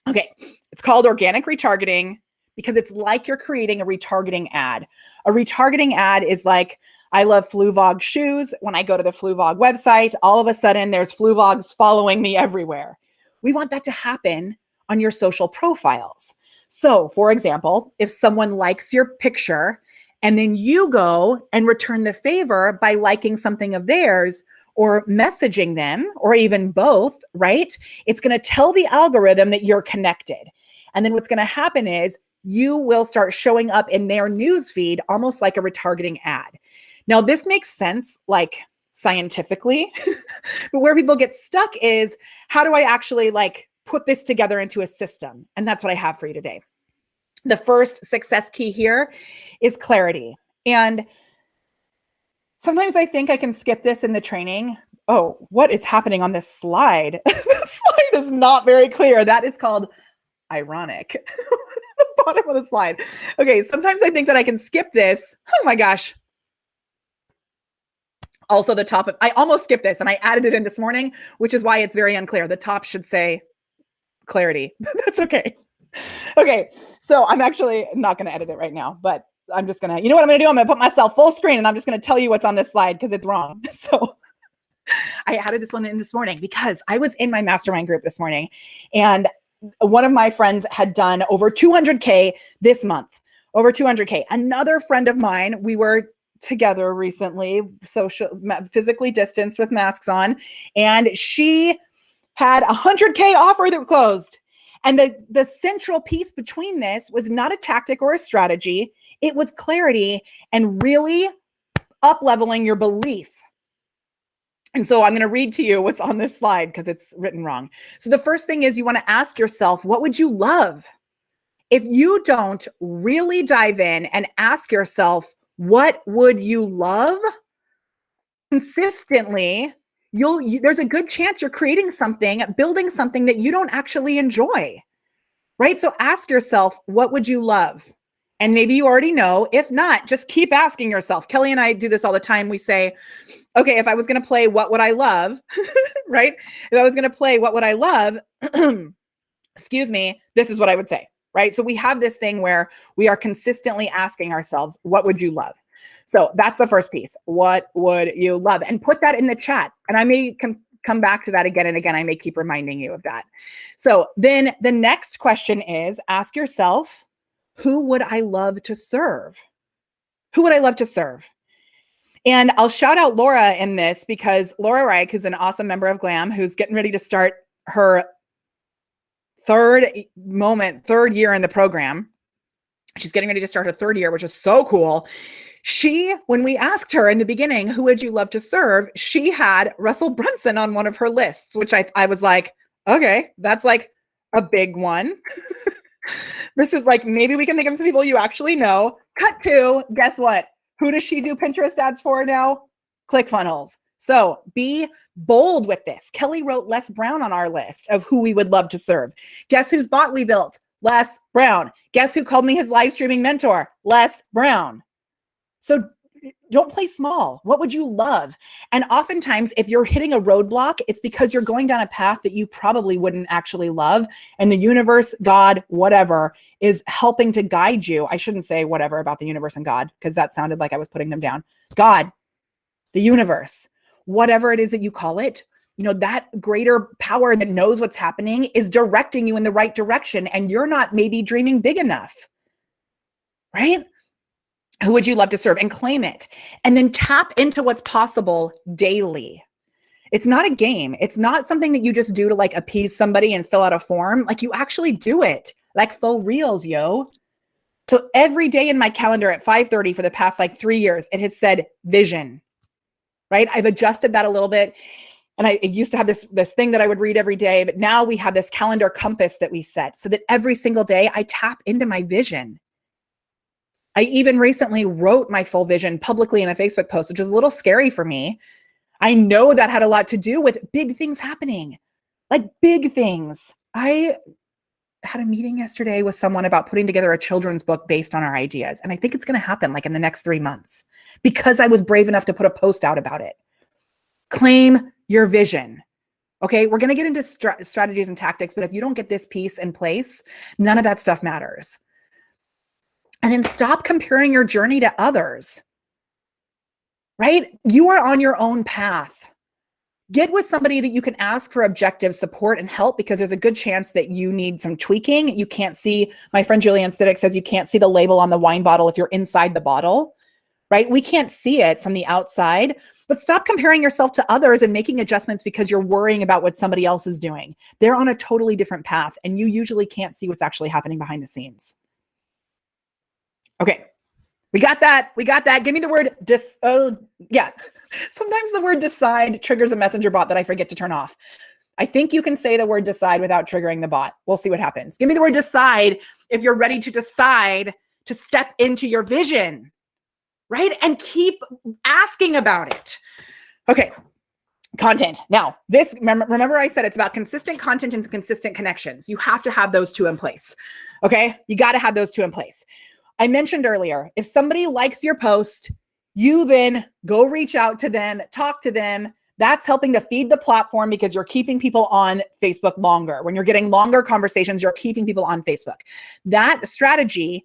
Okay, it's called organic retargeting because it's like you're creating a retargeting ad. A retargeting ad is like, I love Fluvog shoes. When I go to the Fluvog website, all of a sudden there's Fluvogs following me everywhere. We want that to happen on your social profiles. So for example, if someone likes your picture and then you go and return the favor by liking something of theirs or messaging them or even both, right? It's going to tell the algorithm that you're connected. And then what's going to happen is you will start showing up in their newsfeed almost like a retargeting ad. Now this makes sense, like scientifically, but where people get stuck is, how do I actually like put this together into a system? And that's what I have for you today. The first success key here is clarity. And sometimes I think I can skip this in the training. Oh, what is happening on this slide? That slide is not very clear. That is called ironic. The bottom of the slide. Okay, sometimes I think that I can skip this. Oh my gosh. Also the top, I almost skipped this and I added it in this morning, which is why it's very unclear. The top should say clarity. That's okay. Okay, so I'm actually not going to edit it right now, but I'm just going to, you know what I'm going to do? I'm going to put myself full screen and I'm just going to tell you what's on this slide because it's wrong. So I added this one in this morning because I was in my mastermind group this morning and one of my friends had done over 200K this month, over 200K. Another friend of mine, we were together recently, physically distanced with masks on, and she had a 100K offer that closed. And the central piece between this was not a tactic or a strategy. It was clarity and really up-leveling your belief. And so I'm going to read to you what's on this slide because it's written wrong. So the first thing is you want to ask yourself, what would you love? If you don't really dive in and ask yourself, what would you love? Consistently, there's a good chance you're creating something, building something that you don't actually enjoy, right? So ask yourself, what would you love? And maybe you already know. If not, just keep asking yourself. Kelly and I do this all the time. We say, okay, if I was going to play, what would I love? Right? If I was going to play, what would I love? Excuse me, this is what I would say. Right? So we have this thing where we are consistently asking ourselves, what would you love? So that's the first piece. What would you love? And put that in the chat. And I may come back to that again and again. I may keep reminding you of that. So then the next question is, ask yourself, who would I love to serve? Who would I love to serve? And I'll shout out Laura in this because Laura Reich, who's an awesome member of GLAM, who's getting ready to start her third year in the program. She's getting ready to start her third year, which is so cool. When we asked her in the beginning, who would you love to serve? She had Russell Brunson on one of her lists, which I was like, okay, that's like a big one. This is like, maybe we can think of some people you actually know. Cut to, guess what? Who does she do Pinterest ads for now? ClickFunnels. So be bold with this. Kelly wrote Les Brown on our list of who we would love to serve. Guess whose bot we built? Les Brown. Guess who called me his live streaming mentor? Les Brown. So Don't play small. What would you love? And oftentimes, if you're hitting a roadblock, it's because you're going down a path that you probably wouldn't actually love. And the universe, God, whatever, is helping to guide you. I shouldn't say whatever about the universe and God, because that sounded like I was putting them down. God, the universe, whatever it is that you call it, that greater power that knows what's happening is directing you in the right direction. And you're not maybe dreaming big enough, right? Who would you love to serve? And claim it. And then tap into what's possible daily. It's not a game. It's not something that you just do to like appease somebody and fill out a form. Like you actually do it, like faux reals, yo. So every day in my calendar at 5:30 for the past like 3 years, it has said vision, right? I've adjusted that a little bit. And I used to have this thing that I would read every day, but now we have this calendar compass that we set so that every single day I tap into my vision. I even recently wrote my full vision publicly in a Facebook post, which is a little scary for me. I know that had a lot to do with big things happening, like big things. I had a meeting yesterday with someone about putting together a children's book based on our ideas. And I think it's going to happen like in the next 3 months because I was brave enough to put a post out about it. Claim your vision. Okay. We're going to get into strategies and tactics, but if you don't get this piece in place, none of that stuff matters. And then stop comparing your journey to others, right? You are on your own path. Get with somebody that you can ask for objective support and help because there's a good chance that you need some tweaking. You can't see, my friend Julianne Stiddick says you can't see the label on the wine bottle if you're inside the bottle, right? We can't see it from the outside, but stop comparing yourself to others and making adjustments because you're worrying about what somebody else is doing. They're on a totally different path and you usually can't see what's actually happening behind the scenes. Okay, we got that. We got that. Give me the word yeah. Sometimes the word decide triggers a messenger bot that I forget to turn off. I think you can say the word decide without triggering the bot. We'll see what happens. Give me the word decide if you're ready to decide to step into your vision, right? And keep asking about it. Okay, content. Now, this, remember I said it's about consistent content and consistent connections. You have to have those two in place, okay? You got to have those two in place. I mentioned earlier, if somebody likes your post, you then go reach out to them, talk to them. That's helping to feed the platform because you're keeping people on Facebook longer. When you're getting longer conversations, you're keeping people on Facebook. That strategy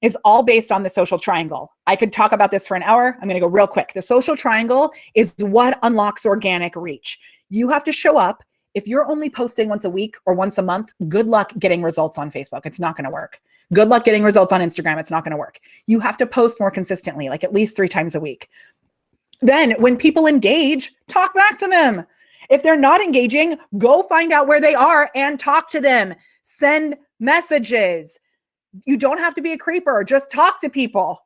is all based on the social triangle. I could talk about this for an hour. I'm going to go real quick. The social triangle is what unlocks organic reach. You have to show up. If you're only posting once a week or once a month, good luck getting results on Facebook. It's not going to work. Good luck getting results on Instagram. It's not going to work. You have to post more consistently, like at least 3 times a week. Then when people engage, talk back to them. If they're not engaging, go find out where they are and talk to them. Send messages. You don't have to be a creeper. Just talk to people.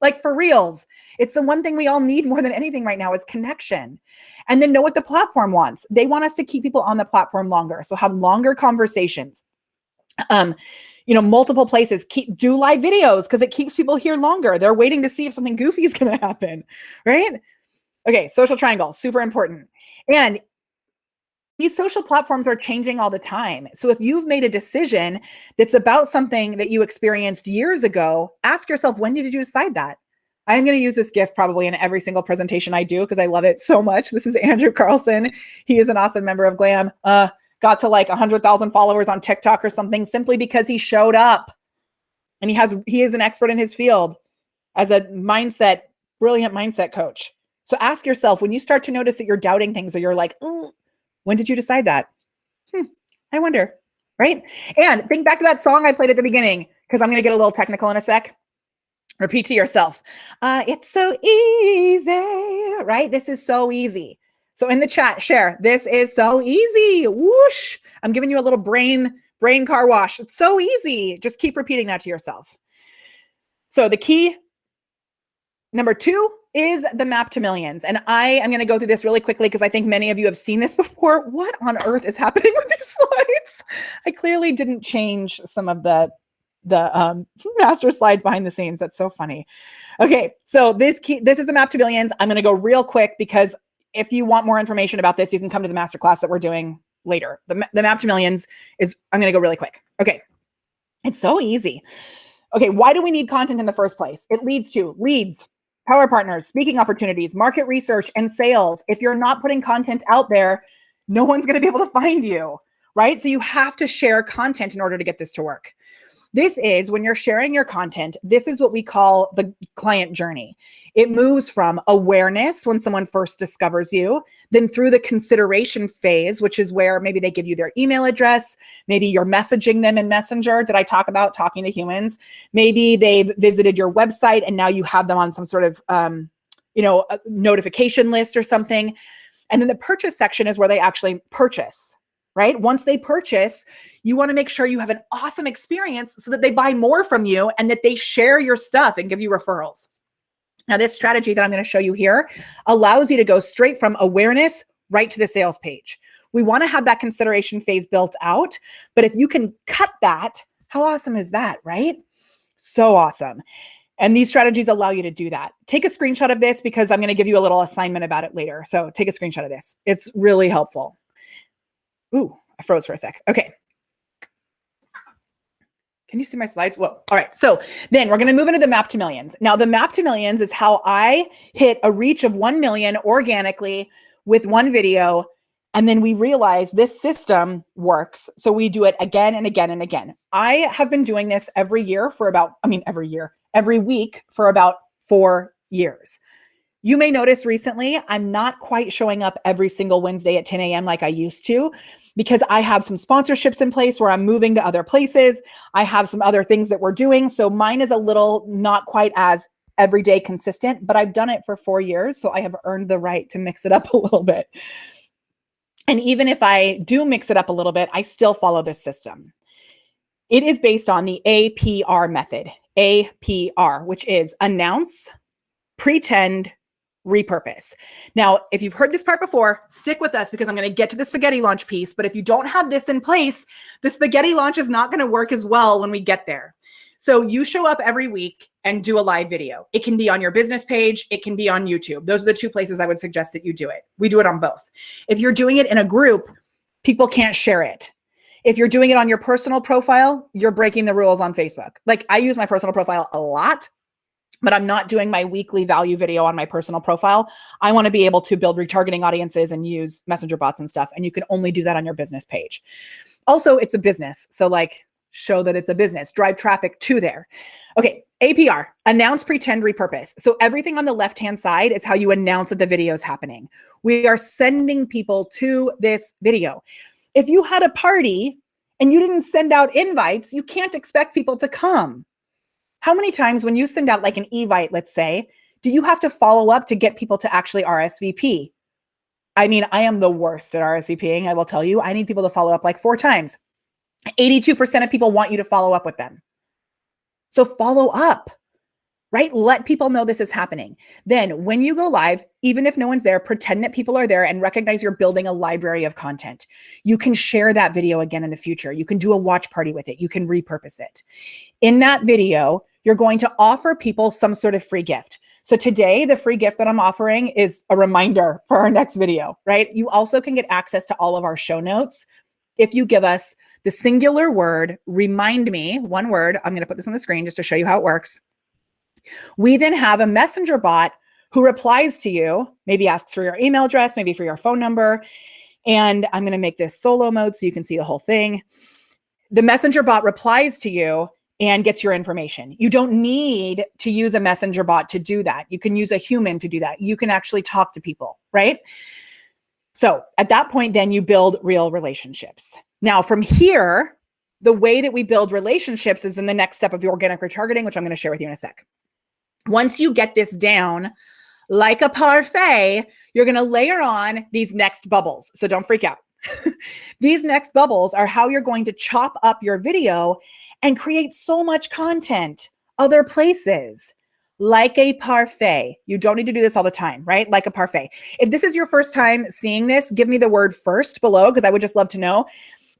Like for reals. It's the one thing we all need more than anything right now is connection. And then know what the platform wants. They want us to keep people on the platform longer. So have longer conversations. Multiple places. Do live videos because it keeps people here longer. They're waiting to see if something goofy is going to happen, right? Okay, social triangle, super important. And these social platforms are changing all the time. So if you've made a decision that's about something that you experienced years ago, ask yourself, when did you decide that? I'm going to use this GIF probably in every single presentation I do because I love it so much. This is Andrew Carlson. He is an awesome member of Glam. Got to like 100,000 followers on TikTok or something simply because he showed up and he is an expert in his field as a brilliant mindset coach. So ask yourself, when you start to notice that you're doubting things or you're like, ooh, when did you decide that? I wonder, right? And think back to that song I played at the beginning because I'm going to get a little technical in a sec. Repeat to yourself. It's so easy, right? This is so easy. So in the chat, share, this is so easy. Whoosh. I'm giving you a little brain car wash. It's so easy. Just keep repeating that to yourself. So the key number 2 is the map to millions. And I am going to go through this really quickly because I think many of you have seen this before. What on earth is happening with these slides? I clearly didn't change some of the master slides behind the scenes. That's so funny. Okay. So this is the map to millions. I'm going to go real quick because if you want more information about this, you can come to the masterclass that we're doing later. The map to millions is, I'm going to go really quick. Okay. It's so easy. Okay. Why do we need content in the first place? It leads to leads, power partners, speaking opportunities, market research, and sales. If you're not putting content out there, no one's going to be able to find you, right? So you have to share content in order to get this to work. This is when you're sharing your content, this is what we call the client journey. It moves from awareness when someone first discovers you, then through the consideration phase, which is where maybe they give you their email address, maybe you're messaging them in Messenger. Did I talk about talking to humans? Maybe they've visited your website and now you have them on some sort of a notification list or something. And then the purchase section is where they actually purchase, right? Once they purchase, you want to make sure you have an awesome experience so that they buy more from you and that they share your stuff and give you referrals. Now, this strategy that I'm going to show you here allows you to go straight from awareness right to the sales page. We want to have that consideration phase built out, but if you can cut that, how awesome is that, right? So awesome. And these strategies allow you to do that. Take a screenshot of this because I'm going to give you a little assignment about it later. So take a screenshot of this. It's really helpful. Ooh, I froze for a sec. Okay. Can you see my slides? Whoa. All right. So then we're going to move into the map to millions. Now the map to millions is how I hit a reach of 1 million organically with one video. And then we realize this system works. So we do it again and again and again. I have been doing this every week for about 4 years. You may notice recently, I'm not quite showing up every single Wednesday at 10 a.m. like I used to, because I have some sponsorships in place where I'm moving to other places. I have some other things that we're doing. So mine is a little not quite as everyday consistent, but I've done it for 4 years. So I have earned the right to mix it up a little bit. And even if I do mix it up a little bit, I still follow this system. It is based on the APR method, APR, which is announce, pretend, repurpose. Now, if you've heard this part before, stick with us because I'm going to get to the spaghetti launch piece. But if you don't have this in place, the spaghetti launch is not going to work as well when we get there. So you show up every week and do a live video. It can be on your business page. It can be on YouTube. Those are the two places I would suggest that you do it. We do it on both. If you're doing it in a group, people can't share it. If you're doing it on your personal profile, you're breaking the rules on Facebook. Like I use my personal profile a lot, but I'm not doing my weekly value video on my personal profile. I want to be able to build retargeting audiences and use messenger bots and stuff. And you can only do that on your business page. Also, it's a business. So like show that it's a business, drive traffic to there. Okay. APR, announce, pretend, repurpose. So everything on the left-hand side is how you announce that the video is happening. We are sending people to this video. If you had a party and you didn't send out invites, you can't expect people to come. How many times when you send out like an evite, let's say, do you have to follow up to get people to actually RSVP? I mean, I am the worst at RSVPing. I will tell you, I need people to follow up like 4 times. 82% of people want you to follow up with them. So follow up, right? Let people know this is happening. Then when you go live, even if no one's there, pretend that people are there and recognize you're building a library of content. You can share that video again in the future. You can do a watch party with it. You can repurpose it. In that video, you're going to offer people some sort of free gift. So today, the free gift that I'm offering is a reminder for our next video, right? You also can get access to all of our show notes if you give us the singular word, remind me, one word. I'm going to put this on the screen just to show you how it works. We then have a messenger bot who replies to you, maybe asks for your email address, maybe for your phone number. And I'm going to make this solo mode so you can see the whole thing. The messenger bot replies to you and gets your information. You don't need to use a messenger bot to do that. You can use a human to do that. You can actually talk to people, right? So at that point, then you build real relationships. Now from here, the way that we build relationships is in the next step of the organic retargeting, which I'm going to share with you in a sec. Once you get this down like a parfait, you're going to layer on these next bubbles. So don't freak out. These next bubbles are how you're going to chop up your video and create so much content other places. Like a parfait. You don't need to do this all the time, right? Like a parfait. If this is your first time seeing this, give me the word first below, because I would just love to know.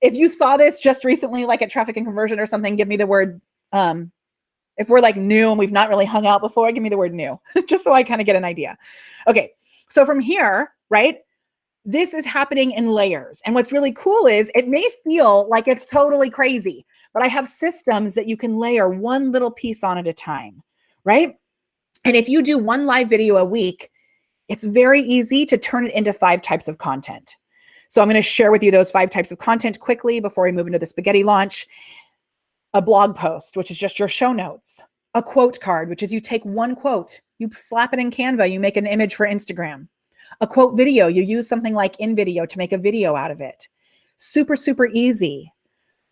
If you saw this just recently, like at Traffic and Conversion or something, give me the word, if we're like new and we've not really hung out before, give me the word new, just so I kind of get an idea. Okay, so from here, right, this is happening in layers. And what's really cool is it may feel like it's totally crazy, but I have systems that you can layer one little piece on at a time, right? And if you do one live video a week, it's very easy to turn it into 5 types of content. So I'm going to share with you those 5 types of content quickly before we move into the spaghetti launch. A blog post, which is just your show notes. A quote card, which is you take one quote, you slap it in Canva, you make an image for Instagram. A quote video, you use something like InVideo to make a video out of it. Super, super easy,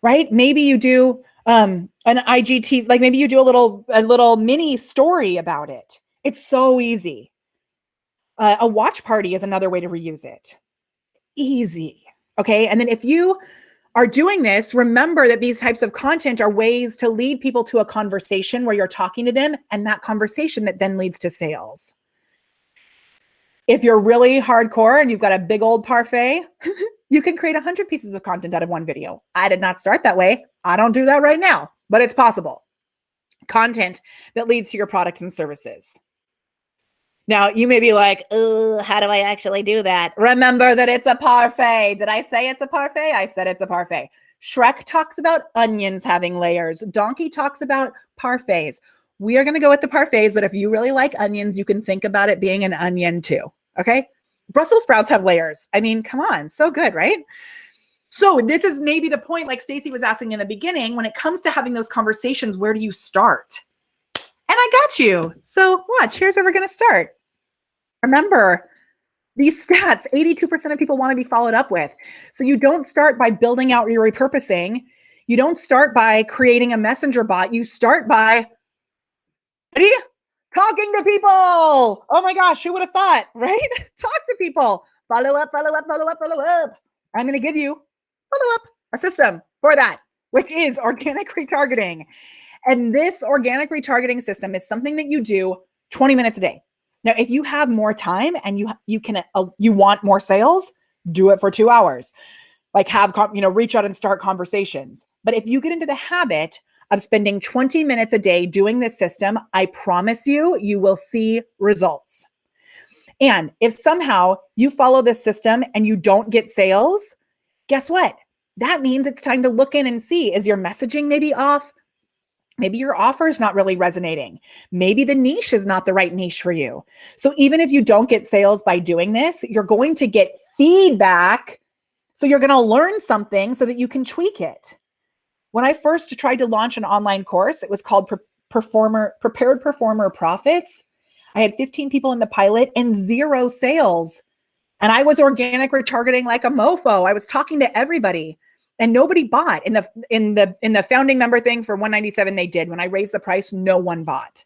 right? Maybe you do an IGTV, like maybe you do a little mini story about it. It's so easy. A watch party is another way to reuse it. Easy. Okay. And then if you are doing this, remember that these types of content are ways to lead people to a conversation where you're talking to them, and that conversation that then leads to sales. If you're really hardcore and you've got a big old parfait, you can create 100 pieces of content out of one video. I did not start that way. I don't do that right now, but it's possible. Content that leads to your products and services. Now, you may be like, oh, how do I actually do that? Remember that it's a parfait. Did I say it's a parfait? I said it's a parfait. Shrek talks about onions having layers. Donkey talks about parfaits. We are going to go with the parfaits, but if you really like onions, you can think about it being an onion too. Okay? Brussels sprouts have layers. I mean, come on. So good, right? So this is maybe the point, like Stacy was asking in the beginning, when it comes to having those conversations, where do you start? And I got you. So watch, here's where we're going to start. Remember, these stats, 82% of people want to be followed up with. So you don't start by building out your repurposing. You don't start by creating a messenger bot. You start by talking to people. Oh my gosh, who would have thought, right? Talk to people. Follow up, follow up, follow up, follow up. I'm going to give you follow up, a system for that, which is organic retargeting. And this organic retargeting system is something that you do 20 minutes a day. Now, if you have more time and you want more sales, do it for 2 hours. Like reach out and start conversations. But if you get into the habit of spending 20 minutes a day doing this system, I promise you, you will see results. And if somehow you follow this system and you don't get sales, guess what? That means it's time to look in and see, is your messaging maybe off? Maybe your offer is not really resonating. Maybe the niche is not the right niche for you. So even if you don't get sales by doing this, you're going to get feedback. So you're going to learn something so that you can tweak it. When I first tried to launch an online course, it was called Prepared Performer Profits. I had 15 people in the pilot and 0 sales. And I was organic retargeting like a mofo. I was talking to everybody. And nobody bought. In the founding member thing for $197, they did. When I raised the price, no one bought.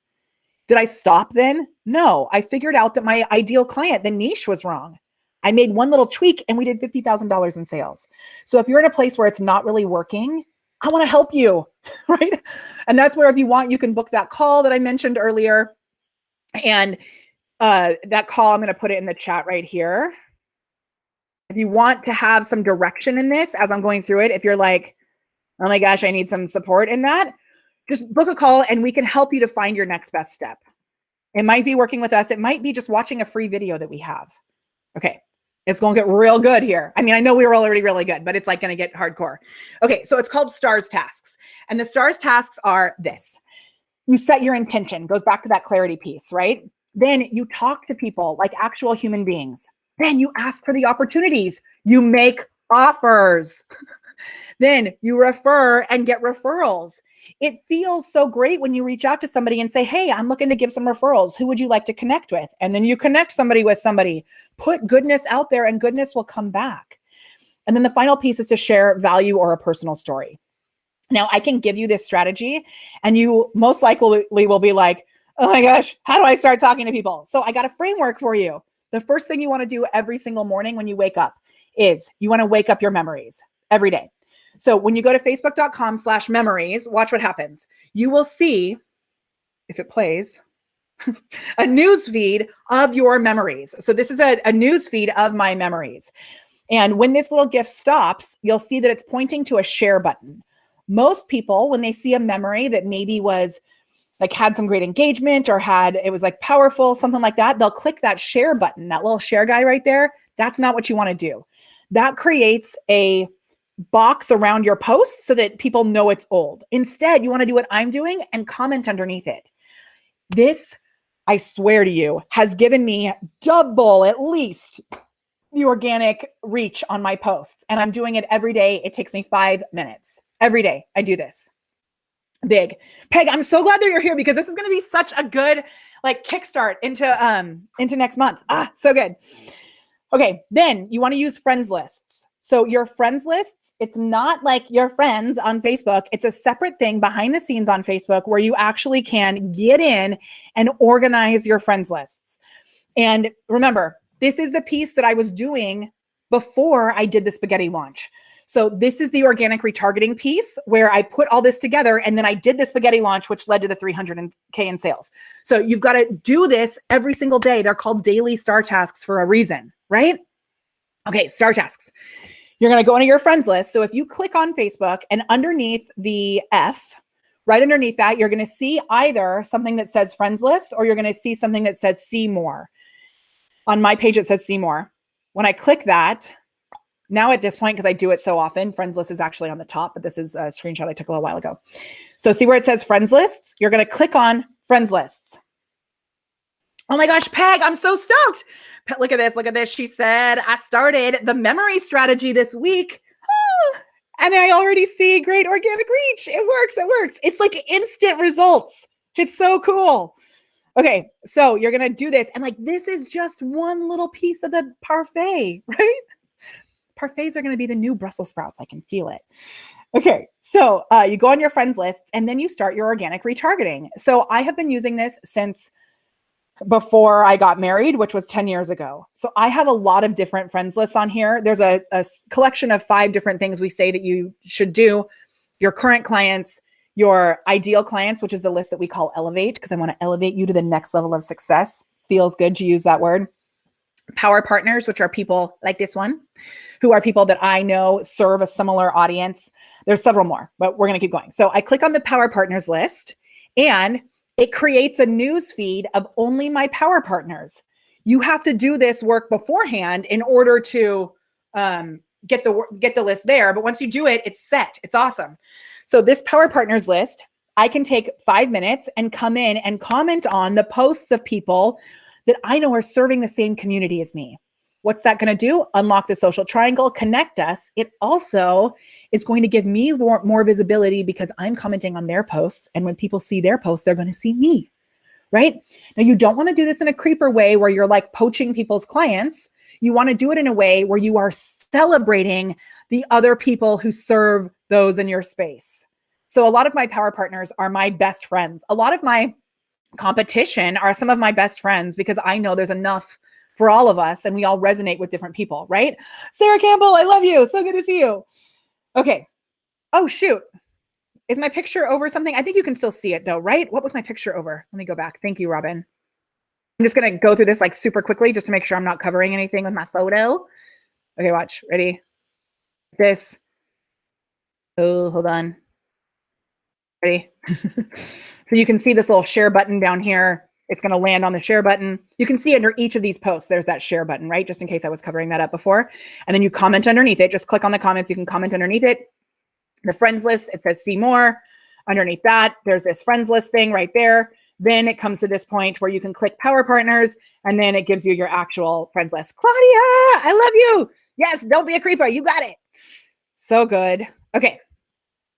Did I stop then? No. I figured out that my ideal client, the niche, was wrong. I made one little tweak and we did $50,000 in sales. So if you're in a place where it's not really working, I want to help you, right? And that's where, if you want, you can book that call that I mentioned earlier. And that call, I'm going to put it in the chat right here. If you want to have some direction in this as I'm going through it, if you're like, oh my gosh, I need some support in that, just book a call and we can help you to find your next best step. It might be working with us. It might be just watching a free video that we have. Okay. It's going to get real good here. I mean, I know we were already really good, but it's like going to get hardcore. Okay. So it's called S.T.A.R.S tasks. And the S.T.A.R.S tasks are this. You set your intention, goes back to that clarity piece, right? Then you talk to people like actual human beings. Then you ask for the opportunities. You make offers. Then you refer and get referrals. It feels so great when you reach out to somebody and say, hey, I'm looking to give some referrals. Who would you like to connect with? And then you connect somebody with somebody. Put goodness out there and goodness will come back. And then the final piece is to share value or a personal story. Now, I can give you this strategy and you most likely will be like, oh my gosh, how do I start talking to people? So I got a framework for you. The first thing you want to do every single morning when you wake up is you want to wake up your memories every day. So when you go to facebook.com/memories, watch what happens. You will see, if it plays, a news feed of your memories. So this is a news feed of my memories. And when this little GIF stops, you'll see that it's pointing to a share button. Most people, when they see a memory that maybe was like had some great engagement or it was like powerful, something like that, they'll click that share button, that little share guy right there. That's not what you want to do. That creates a box around your post so that people know it's old. Instead, you want to do what I'm doing and comment underneath it. This I swear to you, has given me double at least the organic reach on my posts. And I'm doing it every day. It takes me 5 minutes. Every day I do this. Big. Peg, I'm so glad that you're here because this is going to be such a good like kickstart into next month. So good. Okay, then you want to use friends lists. So your friends lists, it's not like your friends on Facebook. It's a separate thing behind the scenes on Facebook where you actually can get in and organize your friends lists. And remember, this is the piece that I was doing before I did the spaghetti launch. So this is the organic retargeting piece where I put all this together and then I did the spaghetti launch, which led to the 300K in sales. So you've got to do this every single day. They're called daily STAR tasks for a reason, right? Okay, STAR tasks. You're going to go into your friends list. So if you click on Facebook and underneath the F, right underneath that, you're going to see either something that says friends list or you're going to see something that says see more. On my page, it says see more. When I click that, now at this point, because I do it so often, friends list is actually on the top, but this is a screenshot I took a little while ago. So see where it says friends lists? You're going to click on friends lists. Oh my gosh, Peg, I'm so stoked. Look at this. Look at this. She said, I started the memory strategy this week. And I already see great organic reach. It works. It works. It's like instant results. It's so cool. Okay, so you're going to do this. And like, this is just one little piece of the parfait, right? Parfaits are going to be the new Brussels sprouts. I can feel it. Okay, so you go on your friends lists and then you start your organic retargeting. So I have been using this since before I got married, which was 10 years ago. So I have a lot of different friends lists on here. There's a collection of 5 different things we say that you should do. Your current clients, your ideal clients, which is the list that we call elevate, because I want to elevate you to the next level of success. Feels good to use that word. Power partners, which are people like this one, who are people that I know serve a similar audience. There's several more, but we're going to keep going. So I click on the power partners list and it creates a news feed of only my power partners. You have to do this work beforehand in order to get the list there. But once you do it, it's set. It's awesome. So this power partners list, I can take 5 minutes and come in and comment on the posts of people that I know are serving the same community as me. What's that going to do? Unlock the social triangle, connect us. It also is going to give me more visibility because I'm commenting on their posts. And when people see their posts, they're going to see me, right? Now, you don't want to do this in a creeper way where you're like poaching people's clients. You want to do it in a way where you are celebrating the other people who serve those in your space. So a lot of my power partners are my best friends. A lot of my competition are some of my best friends because I know there's enough for all of us and we all resonate with different people, right? Sarah Campbell, I love you. So good to see you. Okay. Oh, shoot. Is my picture over something? I think you can still see it though, right? What was my picture over? Let me go back. Thank you, Robin. I'm just going to go through this like super quickly just to make sure I'm not covering anything with my photo. Okay, watch. Ready? This. Oh, hold on. Ready? So you can see this little share button down here. It's going to land on the share button. You can see under each of these posts, there's that share button, right? Just in case I was covering that up before. And then you comment underneath it. Just click on the comments. You can comment underneath it. The friends list, it says see more. Underneath that, there's this friends list thing right there. Then it comes to this point where you can click power partners and then it gives you your actual friends list. Claudia, I love you. Yes, don't be a creeper. You got it. So good. Okay.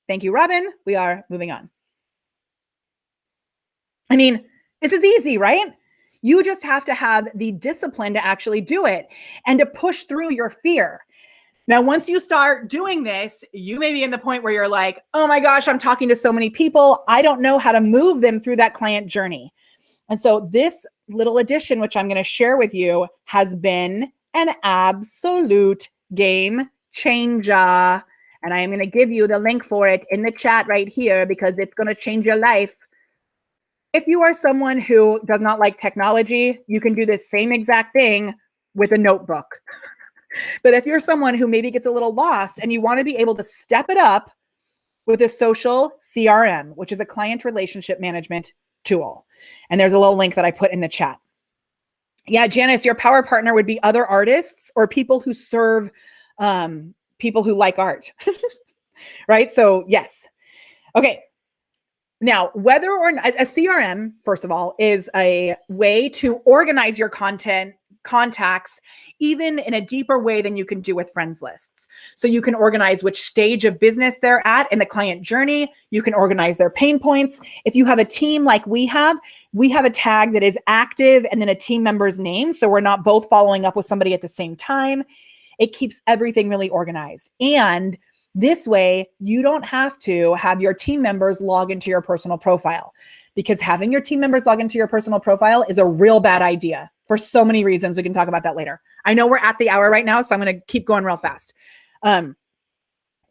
Thank you, Robin. We are moving on. I mean, this is easy, right? You just have to have the discipline to actually do it and to push through your fear. Now, once you start doing this, you may be in the point where you're like, oh my gosh, I'm talking to so many people. I don't know how to move them through that client journey. And so this little addition, which I'm going to share with you, has been an absolute game changer. And I am going to give you the link for it in the chat right here because it's going to change your life. If you are someone who does not like technology, you can do this same exact thing with a notebook. But if you're someone who maybe gets a little lost and you want to be able to step it up with a social CRM, which is a client relationship management tool. And there's a little link that I put in the chat. Yeah, Janice, your power partner would be other artists or people who serve people who like art, right? So yes. Okay. Now, whether or not a CRM, first of all, is a way to organize your contacts, even in a deeper way than you can do with friends lists. So you can organize which stage of business they're at in the client journey. You can organize their pain points. If you have a team like we have a tag that is active and then a team member's name. So we're not both following up with somebody at the same time. It keeps everything really organized. And this way, you don't have to have your team members log into your personal profile, because having your team members log into your personal profile is a real bad idea for so many reasons. We can talk about that later. I know we're at the hour right now, so I'm going to keep going real fast.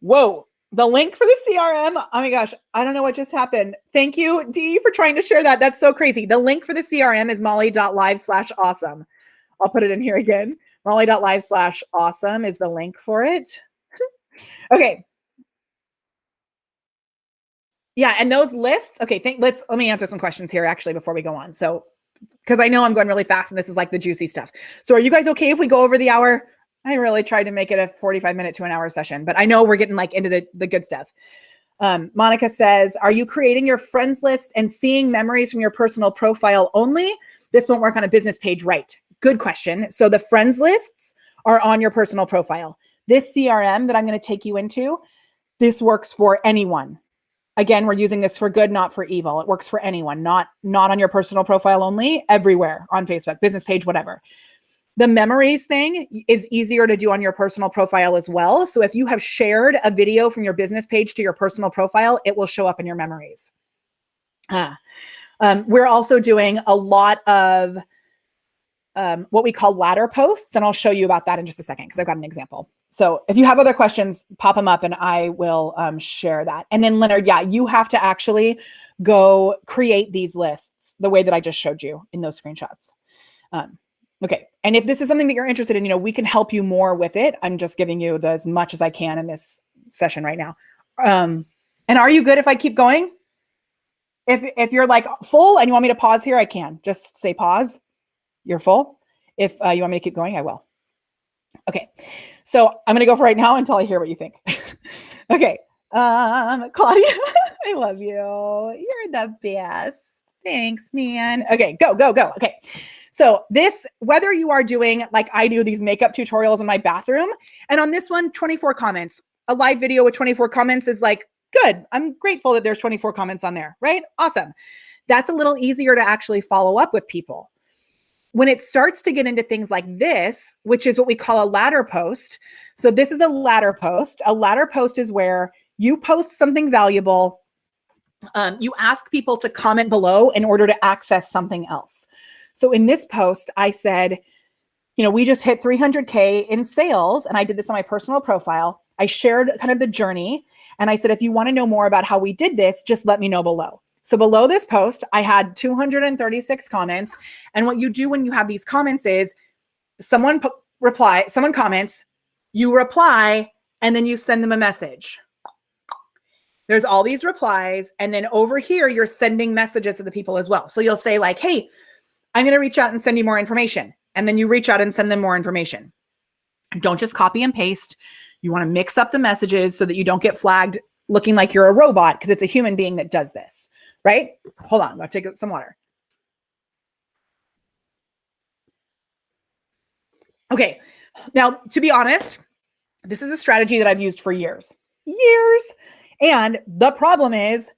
Whoa, the link for the CRM. Oh my gosh, I don't know what just happened. Thank you, Dee, for trying to share that. That's so crazy. The link for the CRM is molly.live/awesome. I'll put it in here again. molly.live/awesome is the link for it. Okay. Yeah, and those lists. Okay, let me answer some questions here actually before we go on. So, because I know I'm going really fast and this is like the juicy stuff. So, are you guys okay if we go over the hour? I really tried to make it a 45-minute to an hour session, but I know we're getting like into the good stuff. Monica says, "Are you creating your friends list and seeing memories from your personal profile only? This won't work on a business page, right?" Good question. So the friends lists are on your personal profile. This CRM that I'm going to take you into, this works for anyone. Again, we're using this for good, not for evil. It works for anyone, not on your personal profile only, everywhere on Facebook, business page, whatever. The memories thing is easier to do on your personal profile as well. So if you have shared a video from your business page to your personal profile, it will show up in your memories. We're also doing a lot of what we call ladder posts, and I'll show you about that in just a second because I've got an example. So if you have other questions, pop them up and I will share that. And then Leonard, yeah, you have to actually go create these lists the way that I just showed you in those screenshots. Okay. And if this is something that you're interested in, we can help you more with it. I'm just giving you as much as I can in this session right now. And are you good if I keep going? If you're like full and you want me to pause here, I can just say pause. You're full. If you want me to keep going, I will. Okay. So I'm going to go for right now until I hear what you think. Okay. Claudia, I love you. You're the best. Thanks, man. Okay. Go. Okay. So whether you are doing like I do these makeup tutorials in my bathroom, and on this one, 24 comments, a live video with 24 comments is like, good. I'm grateful that there's 24 comments on there, right? Awesome. That's a little easier to actually follow up with people. When it starts to get into things like this, which is what we call a ladder post. So this is a ladder post. A ladder post is where you post something valuable. You ask people to comment below in order to access something else. So in this post, I said, we just hit 300K in sales. And I did this on my personal profile. I shared kind of the journey. And I said, if you want to know more about how we did this, just let me know below. So below this post, I had 236 comments. And what you do when you have these comments is someone comments, you reply, and then you send them a message. There's all these replies. And then over here, you're sending messages to the people as well. So you'll say like, hey, I'm going to reach out and send you more information. And then you reach out and send them more information. Don't just copy and paste. You want to mix up the messages so that you don't get flagged looking like you're a robot, because it's a human being that does this. Right? Hold on. I'm going to take some water. Okay. Now, to be honest, this is a strategy that I've used for years. And the problem is,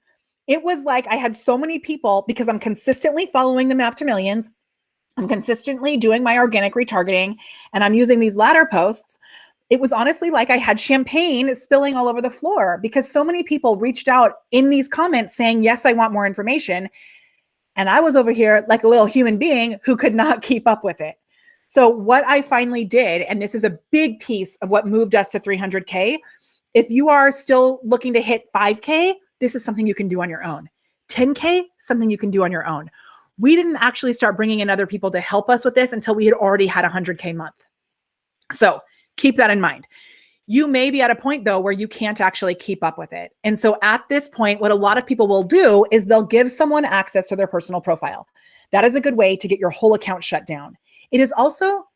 it was like I had so many people, because I'm consistently following the Map to Millions. I'm consistently doing my organic retargeting, and I'm using these ladder posts. It was honestly like I had champagne spilling all over the floor, because so many people reached out in these comments saying, yes, I want more information. And I was over here like a little human being who could not keep up with it. So what I finally did, and this is a big piece of what moved us to 300K. If you are still looking to hit 5K, this is something you can do on your own. 10K, something you can do on your own. We didn't actually start bringing in other people to help us with this until we had already had 100K month. So keep that in mind. You may be at a point though, where you can't actually keep up with it. And so at this point, what a lot of people will do is they'll give someone access to their personal profile. That is a good way to get your whole account shut down. It is also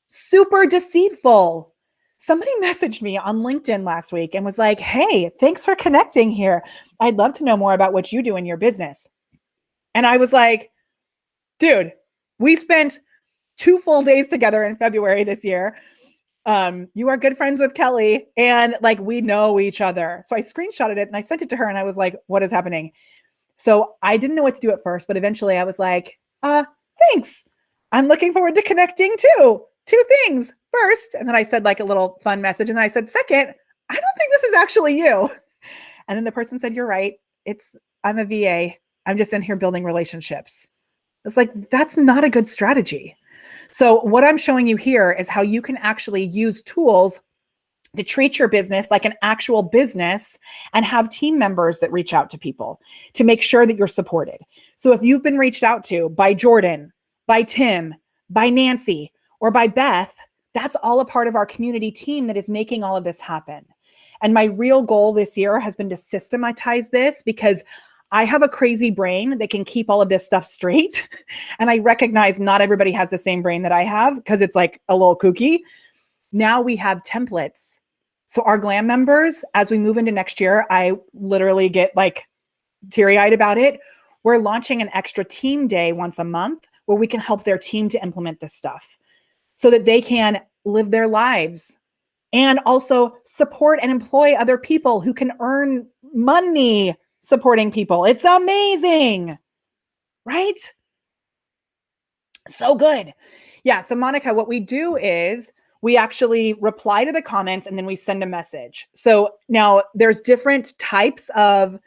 super deceitful. Somebody messaged me on LinkedIn last week and was like, hey, thanks for connecting here. I'd love to know more about what you do in your business. And I was like, dude, we spent 2 full days together in February this year. You are good friends with Kelly and like, we know each other. So I screenshotted it and I sent it to her and I was like, what is happening? So I didn't know what to do at first, but eventually I was like, thanks. I'm looking forward to connecting too. 2 things. First, and then I said like a little fun message. And then I said, second, I don't think this is actually you. And then the person said, you're right. I'm a VA. I'm just in here building relationships. It's like, that's not a good strategy. So what I'm showing you here is how you can actually use tools to treat your business like an actual business and have team members that reach out to people to make sure that you're supported. So if you've been reached out to by Jordan, by Tim, by Nancy, or by Beth, that's all a part of our community team that is making all of this happen. And my real goal this year has been to systematize this because I have a crazy brain that can keep all of this stuff straight. And I recognize not everybody has the same brain that I have because it's like a little kooky. Now we have templates. So our glam members, as we move into next year, I literally get like teary-eyed about it. We're launching an extra team day once a month where we can help their team to implement this stuff so that they can live their lives and also support and employ other people who can earn money supporting people. It's amazing, right? So good. Yeah. So Monica, what we do is we actually reply to the comments and then we send a message. So now there's different types of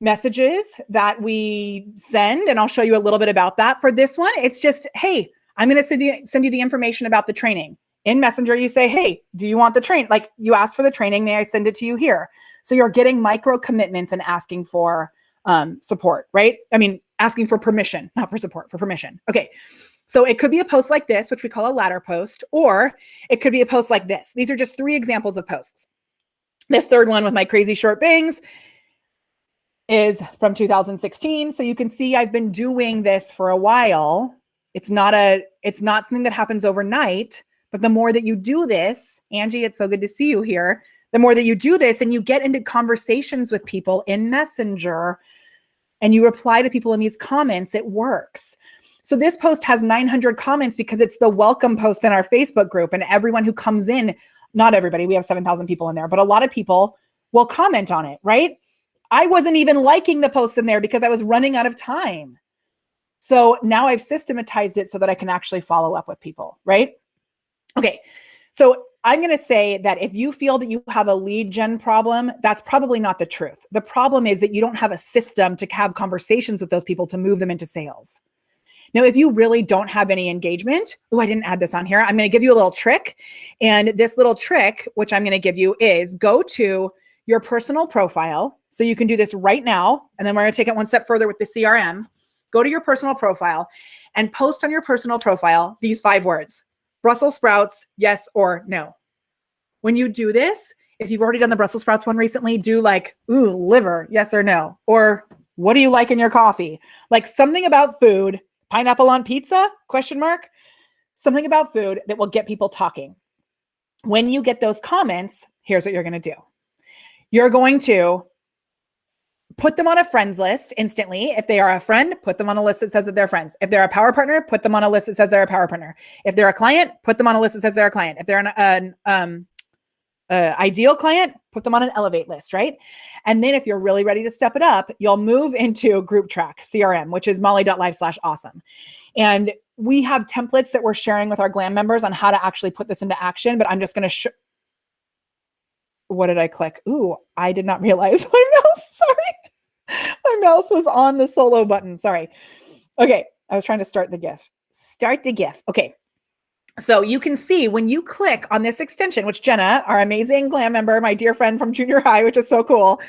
messages that we send, and I'll show you a little bit about that. For this one, it's just, hey, I'm going to send you the information about the training. In Messenger, you say, hey, do you want the train? Like you asked for the training, may I send it to you here? So you're getting micro commitments and asking for support, right? I mean, asking for permission, not for support, for permission. Okay. So it could be a post like this, which we call a ladder post, or it could be a post like this. These are just 3 examples of posts. This third one with my crazy short bangs is from 2016. So you can see I've been doing this for a while. It's not something that happens overnight, but the more that you do this, Angie, it's so good to see you here. The more that you do this and you get into conversations with people in Messenger and you reply to people in these comments, it works. So this post has 900 comments because it's the welcome post in our Facebook group, and everyone who comes in, not everybody, we have 7,000 people in there, but a lot of people will comment on it, right? I wasn't even liking the posts in there because I was running out of time. So now I've systematized it so that I can actually follow up with people, right? Okay. So I'm going to say that if you feel that you have a lead gen problem, that's probably not the truth. The problem is that you don't have a system to have conversations with those people to move them into sales. Now, if you really don't have any engagement, I didn't add this on here. I'm going to give you a little trick. And this little trick, which I'm going to give you, is go to your personal profile. So you can do this right now. And then we're going to take it one step further with the CRM. Go to your personal profile and post on your personal profile these 5 words: Brussels sprouts, yes or no. When you do this, if you've already done the Brussels sprouts one recently, do like, ooh, liver, yes or no. Or what do you like in your coffee? Like something about food. Pineapple on pizza? Question mark. Something about food that will get people talking. When you get those comments, here's what you're going to do. You're going to put them on a friends list instantly. If they are a friend, put them on a list that says that they're friends. If they're a power partner, put them on a list that says they're a power partner. If they're a client, put them on a list that says they're a client. If they're an ideal client, put them on an elevate list, right? And then if you're really ready to step it up, you'll move into group track CRM, which is molly.live/awesome. And we have templates that we're sharing with our glam members on how to actually put this into action, but I'm just going to what did I click? Ooh, I did not realize my mouse, sorry. My mouse was on the solo button, sorry. Okay, I was trying to start the GIF. Start the GIF, okay. So you can see when you click on this extension, which Jenna, our amazing glam member, my dear friend from junior high, which is so cool,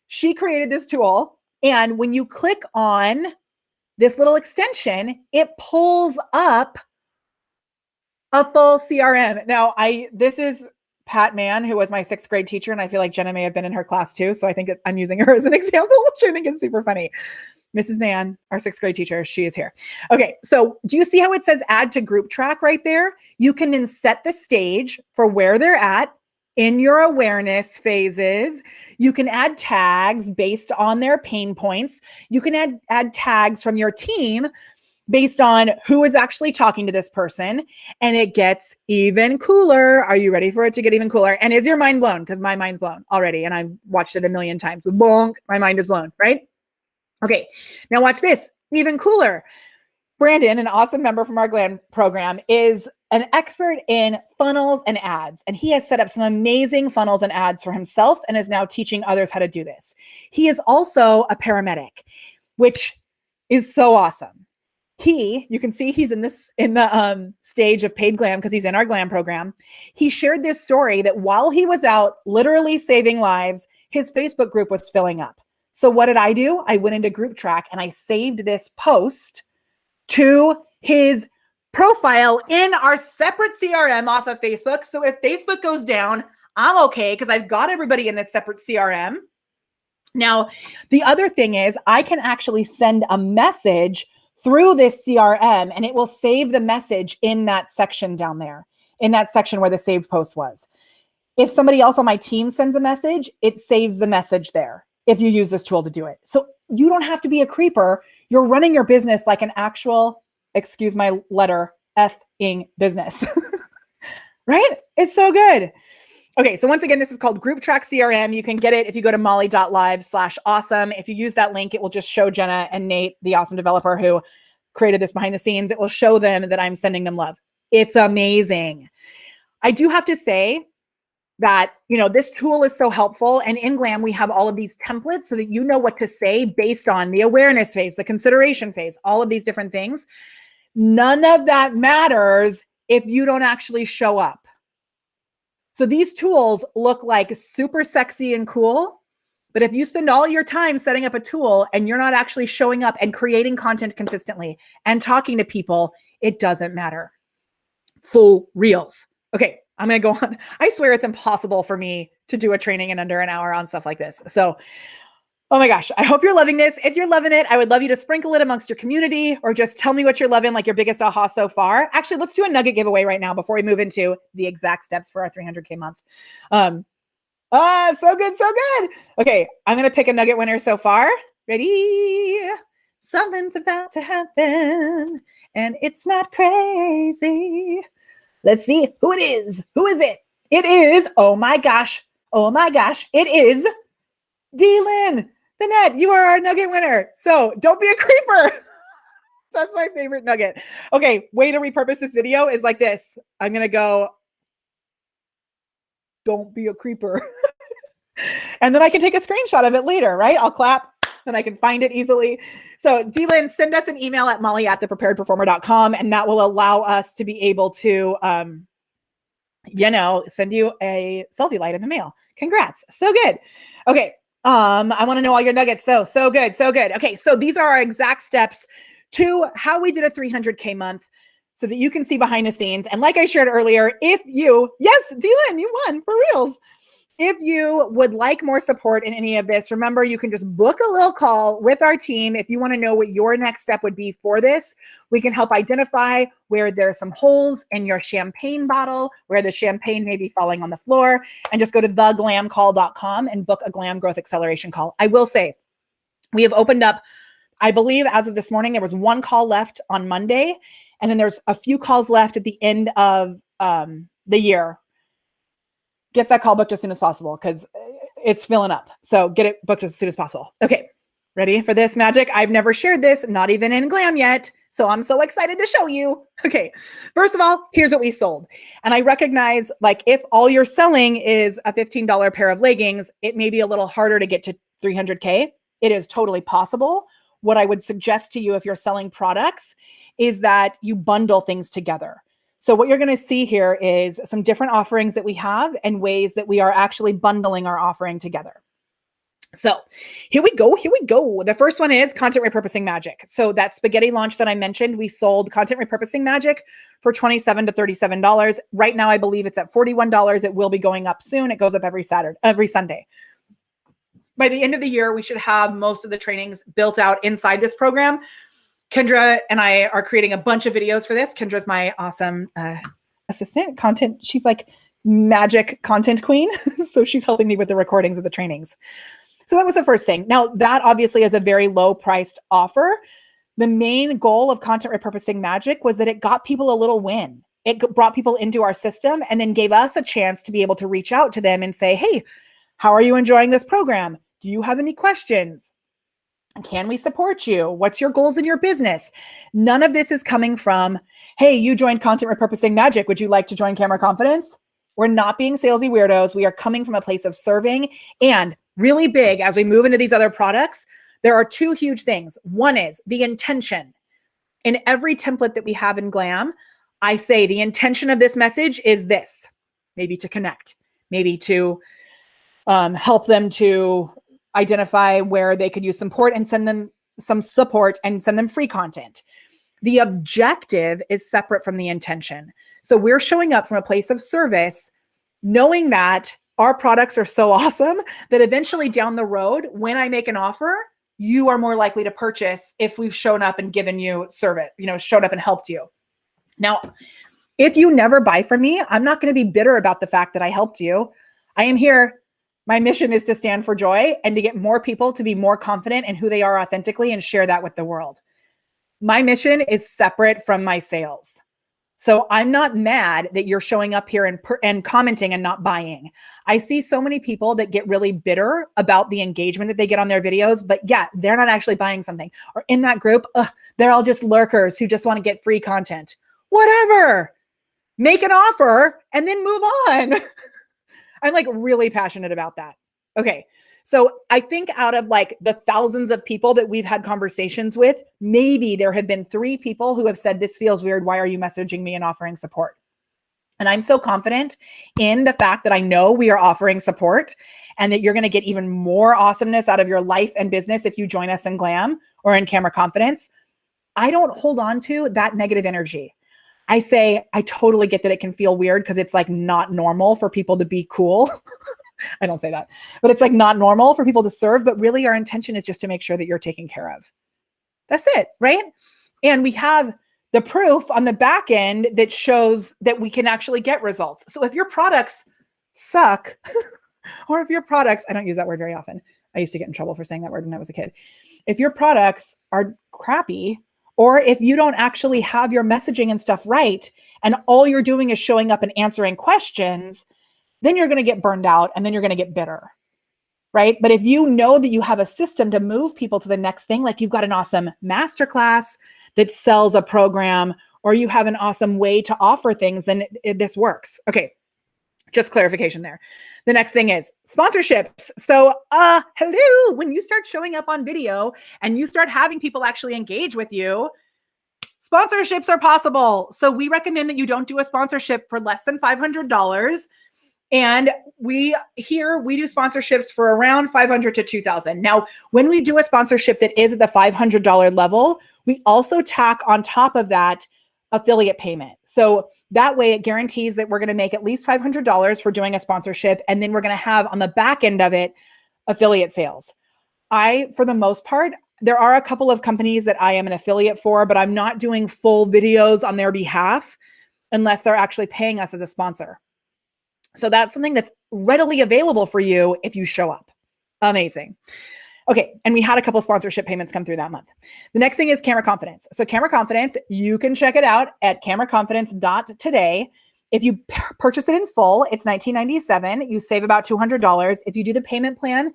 she created this tool. And when you click on this little extension, it pulls up a full CRM. Now, this is Pat Mann, who was my 6th grade teacher, and I feel like Jenna may have been in her class too. So I think I'm using her as an example, which I think is super funny. Mrs. Mann, our 6th grade teacher, she is here. Okay, so do you see how it says add to group track right there? You can then set the stage for where they're at in your awareness phases. You can add tags based on their pain points. You can add tags from your team based on who is actually talking to this person. And it gets even cooler. Are you ready for it to get even cooler? And is your mind blown? Because my mind's blown already. And I've watched it a million times. Bonk, my mind is blown, right? Okay, now watch this. Even cooler. Brandon, an awesome member from our Glam program, is an expert in funnels and ads. And he has set up some amazing funnels and ads for himself and is now teaching others how to do this. He is also a paramedic, which is so awesome. You can see he's in the stage of paid glam because he's in our glam program. He shared this story that while he was out literally saving lives, his Facebook group was filling up. So what did I do? I went into group track and I saved this post to his profile in our separate CRM off of Facebook. So if Facebook goes down, I'm okay because I've got everybody in this separate CRM. Now, the other thing is I can actually send a message through this CRM and it will save the message in that section down there, in that section where the saved post was. If somebody else on my team sends a message, it saves the message there if you use this tool to do it. So you don't have to be a creeper. You're running your business like an actual, excuse my letter, F-ing business, right? It's so good. Okay, so once again, this is called Group Track CRM. You can get it if you go to molly.live/awesome. If you use that link, it will just show Jenna and Nate, the awesome developer who created this behind the scenes. It will show them that I'm sending them love. It's amazing. I do have to say that, this tool is so helpful. And in Glam, we have all of these templates so that you know what to say based on the awareness phase, the consideration phase, all of these different things. None of that matters if you don't actually show up. So these tools look like super sexy and cool, but if you spend all your time setting up a tool and you're not actually showing up and creating content consistently and talking to people, it doesn't matter. Full reals. Okay, I'm going to go on. I swear it's impossible for me to do a training in under an hour on stuff like this. So, oh my gosh, I hope you're loving this. If you're loving it, I would love you to sprinkle it amongst your community or just tell me what you're loving, like your biggest aha so far. Actually, let's do a nugget giveaway right now before we move into the exact steps for our 300K month. So good, so good. Okay, I'm going to pick a nugget winner so far. Ready? Something's about to happen and it's not crazy. Let's see who it is. Who is it? It is, oh my gosh, it is D-Lynn. Danette, you are our nugget winner. So don't be a creeper. That's my favorite nugget. Okay, way to repurpose this video is like this. I'm going to go, don't be a creeper. And then I can take a screenshot of it later, right? I'll clap and I can find it easily. So D-Lynn, send us an email at molly@thepreparedperformer.com and that will allow us to be able to, send you a selfie light in the mail. Congrats. So good. Okay. I want to know all your nuggets. So good. So good. Okay. So these are our exact steps to how we did a 300K month so that you can see behind the scenes. And like I shared earlier, yes, D-Lynn, you won for reals. If you would like more support in any of this, remember, you can just book a little call with our team. If you want to know what your next step would be for this, we can help identify where there are some holes in your champagne bottle, where the champagne may be falling on the floor, and just go to theglamcall.com and book a Glam Growth Acceleration call. I will say, we have opened up, I believe as of this morning, there was one call left on Monday, and then there's a few calls left at the end of the year. Get that call booked as soon as possible because it's filling up. So get it booked as soon as possible. Okay, ready for this magic? I've never shared this, not even in Glam yet. So I'm so excited to show you. Okay, first of all, here's what we sold. And I recognize, like, if all you're selling is a $15 pair of leggings, it may be a little harder to get to 300K. It is totally possible. What I would suggest to you if you're selling products is that you bundle things together. So what you're going to see here is some different offerings that we have and ways that we are actually bundling our offering together. So here we go. Here we go. The first one is content repurposing magic. So that spaghetti launch that I mentioned, we sold content repurposing magic for $27 to $37. Right now, I believe it's at $41. It will be going up soon. It goes up every Sunday. By the end of the year, we should have most of the trainings built out inside this program. Kendra and I are creating a bunch of videos for this. Kendra's my awesome assistant content. She's like magic content queen. So she's helping me with the recordings of the trainings. So that was the first thing. Now, that obviously is a very low priced offer. The main goal of content repurposing magic was that it got people a little win. It brought people into our system and then gave us a chance to be able to reach out to them and say, hey, how are you enjoying this program? Do you have any questions? Can we support you? What's your goals in your business? None of this is coming from, hey, you joined content repurposing magic. Would you like to join Camera Confidence? We're not being salesy weirdos. We are coming from a place of serving. And really big, as we move into these other products, there are two huge things. One is the intention. In every template that we have in Glam, I say the intention of this message is this, maybe to connect, maybe to help them to identify where they could use support and send them some support and send them free content. The objective is separate from the intention. So we're showing up from a place of service, knowing that our products are so awesome that eventually down the road, when I make an offer, you are more likely to purchase if we've shown up and given you service, showed up and helped you. Now, if you never buy from me, I'm not going to be bitter about the fact that I helped you. I am here. My mission is to stand for joy and to get more people to be more confident in who they are authentically and share that with the world. My mission is separate from my sales. So I'm not mad that you're showing up here and commenting and not buying. I see so many people that get really bitter about the engagement that they get on their videos, but yeah, they're not actually buying something. Or in that group, they're all just lurkers who just want to get free content. Whatever. Make an offer and then move on. I'm like really passionate about that. Okay. So I think out of like the thousands of people that we've had conversations with, maybe there have been 3 people who have said, this feels weird. Why are you messaging me and offering support? And I'm so confident in the fact that I know we are offering support and that you're going to get even more awesomeness out of your life and business if you join us in Glam or in Camera Confidence. I don't hold on to that negative energy. I say, I totally get that it can feel weird because it's like not normal for people to be cool. I don't say that, but it's like not normal for people to serve, but really our intention is just to make sure that you're taken care of. That's it, right? And we have the proof on the back end that shows that we can actually get results. So if your products suck, or if your products, I don't use that word very often. I used to get in trouble for saying that word when I was a kid. If your products are crappy, or if you don't actually have your messaging and stuff right, and all you're doing is showing up and answering questions, then you're going to get burned out and then you're going to get bitter, right? But if you know that you have a system to move people to the next thing, like you've got an awesome masterclass that sells a program, or you have an awesome way to offer things, then this works. Okay. Just clarification there. The next thing is sponsorships. So, hello, when you start showing up on video and you start having people actually engage with you, sponsorships are possible. So we recommend that you don't do a sponsorship for less than $500. And we do sponsorships for around $500 to $2,000. Now, when we do a sponsorship that is at the $500 level, we also tack on top of that affiliate payment. So that way it guarantees that we're going to make at least $500 for doing a sponsorship. And then we're going to have on the back end of it, affiliate sales. For the most part, there are a couple of companies that I am an affiliate for, but I'm not doing full videos on their behalf unless they're actually paying us as a sponsor. So that's something that's readily available for you if you show up. Amazing. Okay. And we had a couple of sponsorship payments come through that month. The next thing is Camera Confidence. So Camera Confidence, you can check it out at cameraconfidence.today. If you purchase it in full, it's $19.97. You save about $200. If you do the payment plan,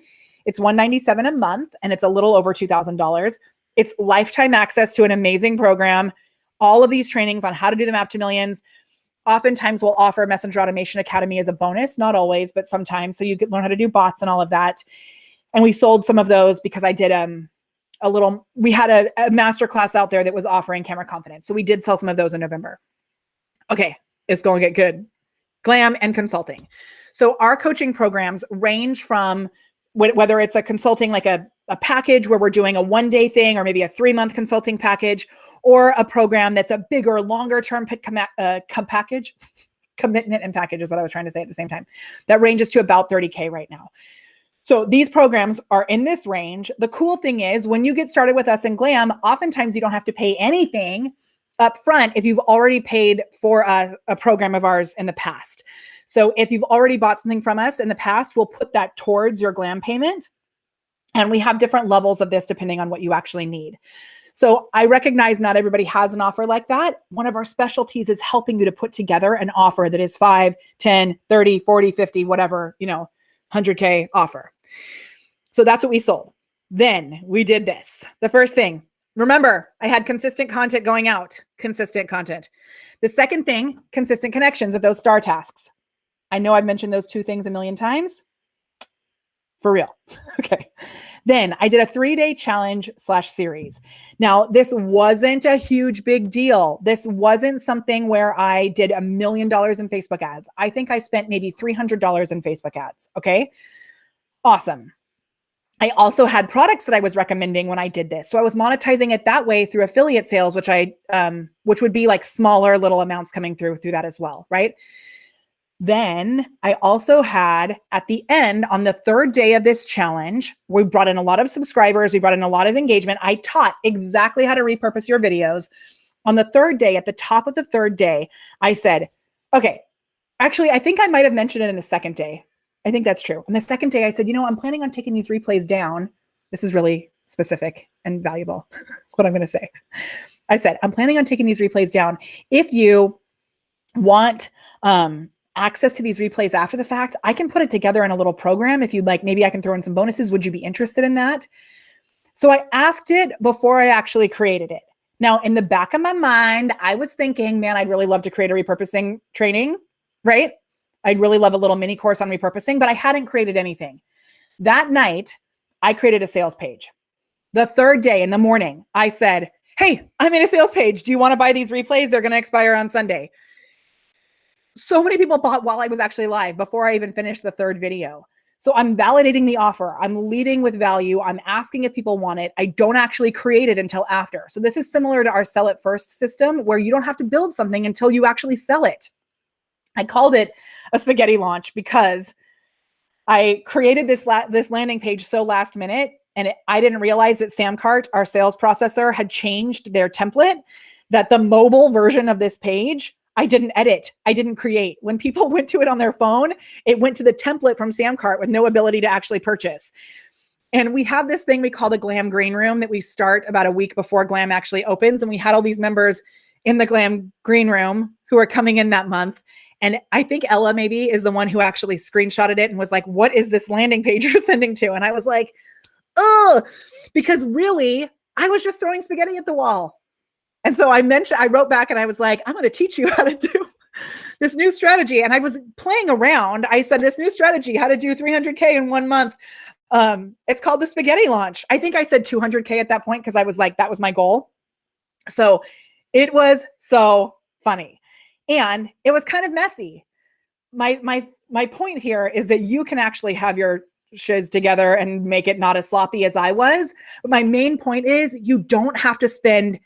it's $197 a month, and it's a little over $2,000. It's lifetime access to an amazing program. All of these trainings on how to do the map to millions. Oftentimes we'll offer Messenger Automation Academy as a bonus, not always, but sometimes. So you can learn how to do bots and all of that. And we sold some of those because I did we had a masterclass out there that was offering Camera Confidence. So we did sell some of those in November. Okay, it's going to get good. Glam and consulting. So our coaching programs range from whether it's a consulting, like a package where we're doing a 1-day thing, or maybe a 3-month consulting package, or a program that's a bigger, longer term package. Commitment and package is what I was trying to say at the same time. That ranges to about 30K right now. So these programs are in this range. The cool thing is, when you get started with us in Glam, oftentimes you don't have to pay anything up front if you've already paid for a program of ours in the past. So if you've already bought something from us in the past, we'll put that towards your Glam payment. And we have different levels of this depending on what you actually need. So I recognize not everybody has an offer like that. One of our specialties is helping you to put together an offer that is 5, 10, 30, 40, 50, whatever, 100K offer. So that's what we sold. Then we did this. The first thing, remember, I had consistent content going out, consistent content. The second thing, consistent connections with those STAR tasks. I know I've mentioned those 2 things a million times. For real. Okay. Then I did a 3-day challenge/series. Now, this wasn't a huge big deal. This wasn't something where I did $1 million in Facebook ads. I think I spent maybe $300 in Facebook ads. Okay. Awesome. I also had products that I was recommending when I did this. So I was monetizing it that way through affiliate sales, which would be like smaller little amounts coming through that as well. Right. Then I also had, at the end, on the 3rd day of this challenge, we brought in a lot of subscribers. We brought in a lot of engagement. I taught exactly how to repurpose your videos. On the 3rd day, at the top of the 3rd day, I said, okay, actually, I think I might have mentioned it in the 2nd day. I think that's true. On the 2nd day, I said, I'm planning on taking these replays down. This is really specific and valuable, what I'm going to say. I said, I'm planning on taking these replays down. If you want, access to these replays after the fact, I can put it together in a little program. If you'd like, maybe I can throw in some bonuses. Would you be interested in that? So I asked it before I actually created it. Now, in the back of my mind, I was thinking, man, I'd really love to create a repurposing training, right? I'd really love a little mini course on repurposing, but I hadn't created anything. That night, I created a sales page. The 3rd day in the morning, I said, hey, I made a sales page. Do you want to buy these replays? They're going to expire on Sunday. So many people bought while I was actually live, before I even finished the 3rd video. So I'm validating the offer. I'm leading with value. I'm asking if people want it. I don't actually create it until after. So this is similar to our sell it first system, where you don't have to build something until you actually sell it. I called it a spaghetti launch because I created this landing page so last minute, and I didn't realize that Samcart, our sales processor, had changed their template, that the mobile version of this page, I didn't edit. I didn't create. When people went to it on their phone, it went to the template from Samcart with no ability to actually purchase. And we have this thing we call the Glam Green Room that we start about a week before Glam actually opens. And we had all these members in the Glam Green Room who are coming in that month. And I think Ella maybe is the one who actually screenshotted it and was like, what is this landing page you're sending to? And I was like, oh, because really, I was just throwing spaghetti at the wall. And so I wrote back and I was like, I'm going to teach you how to do this new strategy. And I was playing around. I said, this new strategy, how to do 300K in 1 month. It's called the spaghetti launch. I think I said 200K at that point, because I was like, that was my goal. So it was so funny. And it was kind of messy. My point here is that you can actually have your shiz together and make it not as sloppy as I was. But my main point is, you don't have to spend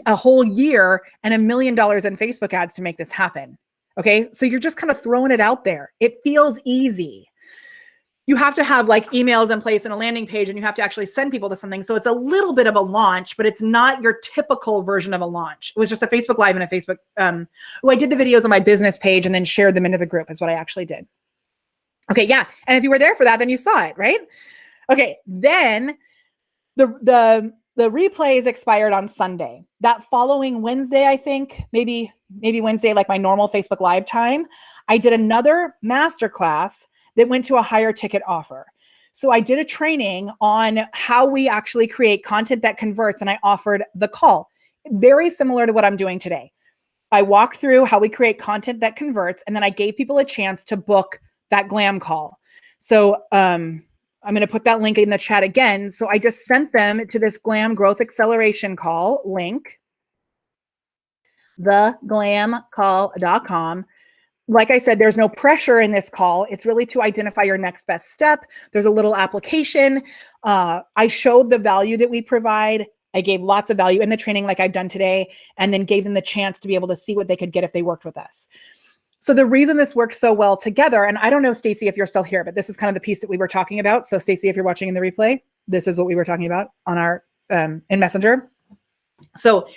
a whole year and $1 million in Facebook ads to make this happen. Okay. So you're just kind of throwing it out there. It feels easy. You have to have like emails in place and a landing page, and you have to actually send people to something. So it's a little bit of a launch, but it's not your typical version of a launch. It was just a Facebook Live and a Facebook. I did the videos on my business page and then shared them into the group is what I actually did. Okay. Yeah. And if you were there for that, then you saw it, right? Okay. Then the replays expired on Sunday. That following Wednesday, I think, maybe Wednesday, like my normal Facebook Live time, I did another masterclass that went to a higher ticket offer. So I did a training on how we actually create content that converts, and I offered the call. Very similar to what I'm doing today. I walked through how we create content that converts, and then I gave people a chance to book that Glam call. So I'm going to put that link in the chat again. So I just sent them to this Glam Growth Acceleration call link, theglamcall.com. like I said, there's no pressure in this call. It's really to identify your next best step. There's a little application. I showed the value that we provide. I gave lots of value in the training like I've done today, and then gave them the chance to be able to see what they could get if they worked with us. So the reason this works so well together, and I don't know, Stacy, if you're still here, but this is kind of the piece that we were talking about. So Stacy, if you're watching in the replay, this is what we were talking about on our in Messenger. So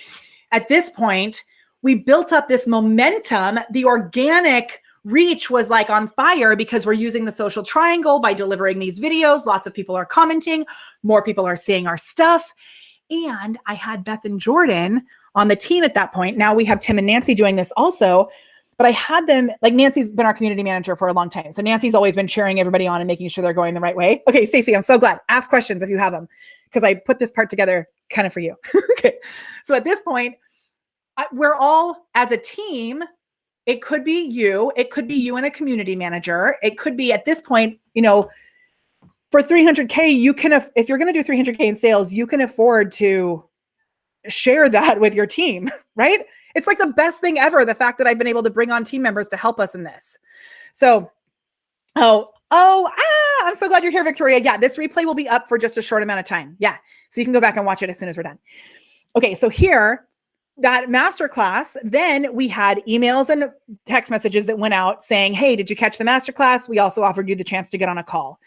at this point, we built up this momentum. The organic reach was like on fire because we're using the social triangle by delivering these videos. Lots of people are commenting. More people are seeing our stuff. And I had Beth and Jordan on the team at that point. Now we have Tim and Nancy doing this also. But I had them, like Nancy's been our community manager for a long time. So Nancy's always been cheering everybody on and making sure they're going the right way. Okay, Stacey, I'm so glad. Ask questions if you have them, because I put this part together kind of for you. Okay, so at this point, we're all as a team. It could be you. It could be you and a community manager. It could be at this point, you know, for 300K, you can, if you're going to do 300K in sales, you can afford to share that with your team, right? It's like the best thing ever, the fact that I've been able to bring on team members to help us in this. So, I'm so glad you're here, Victoria. Yeah, this replay will be up for just a short amount of time. Yeah, so you can go back and watch it as soon as we're done. Okay, so here, that masterclass, then we had emails and text messages that went out saying, hey, did you catch the masterclass? We also offered you the chance to get on a call.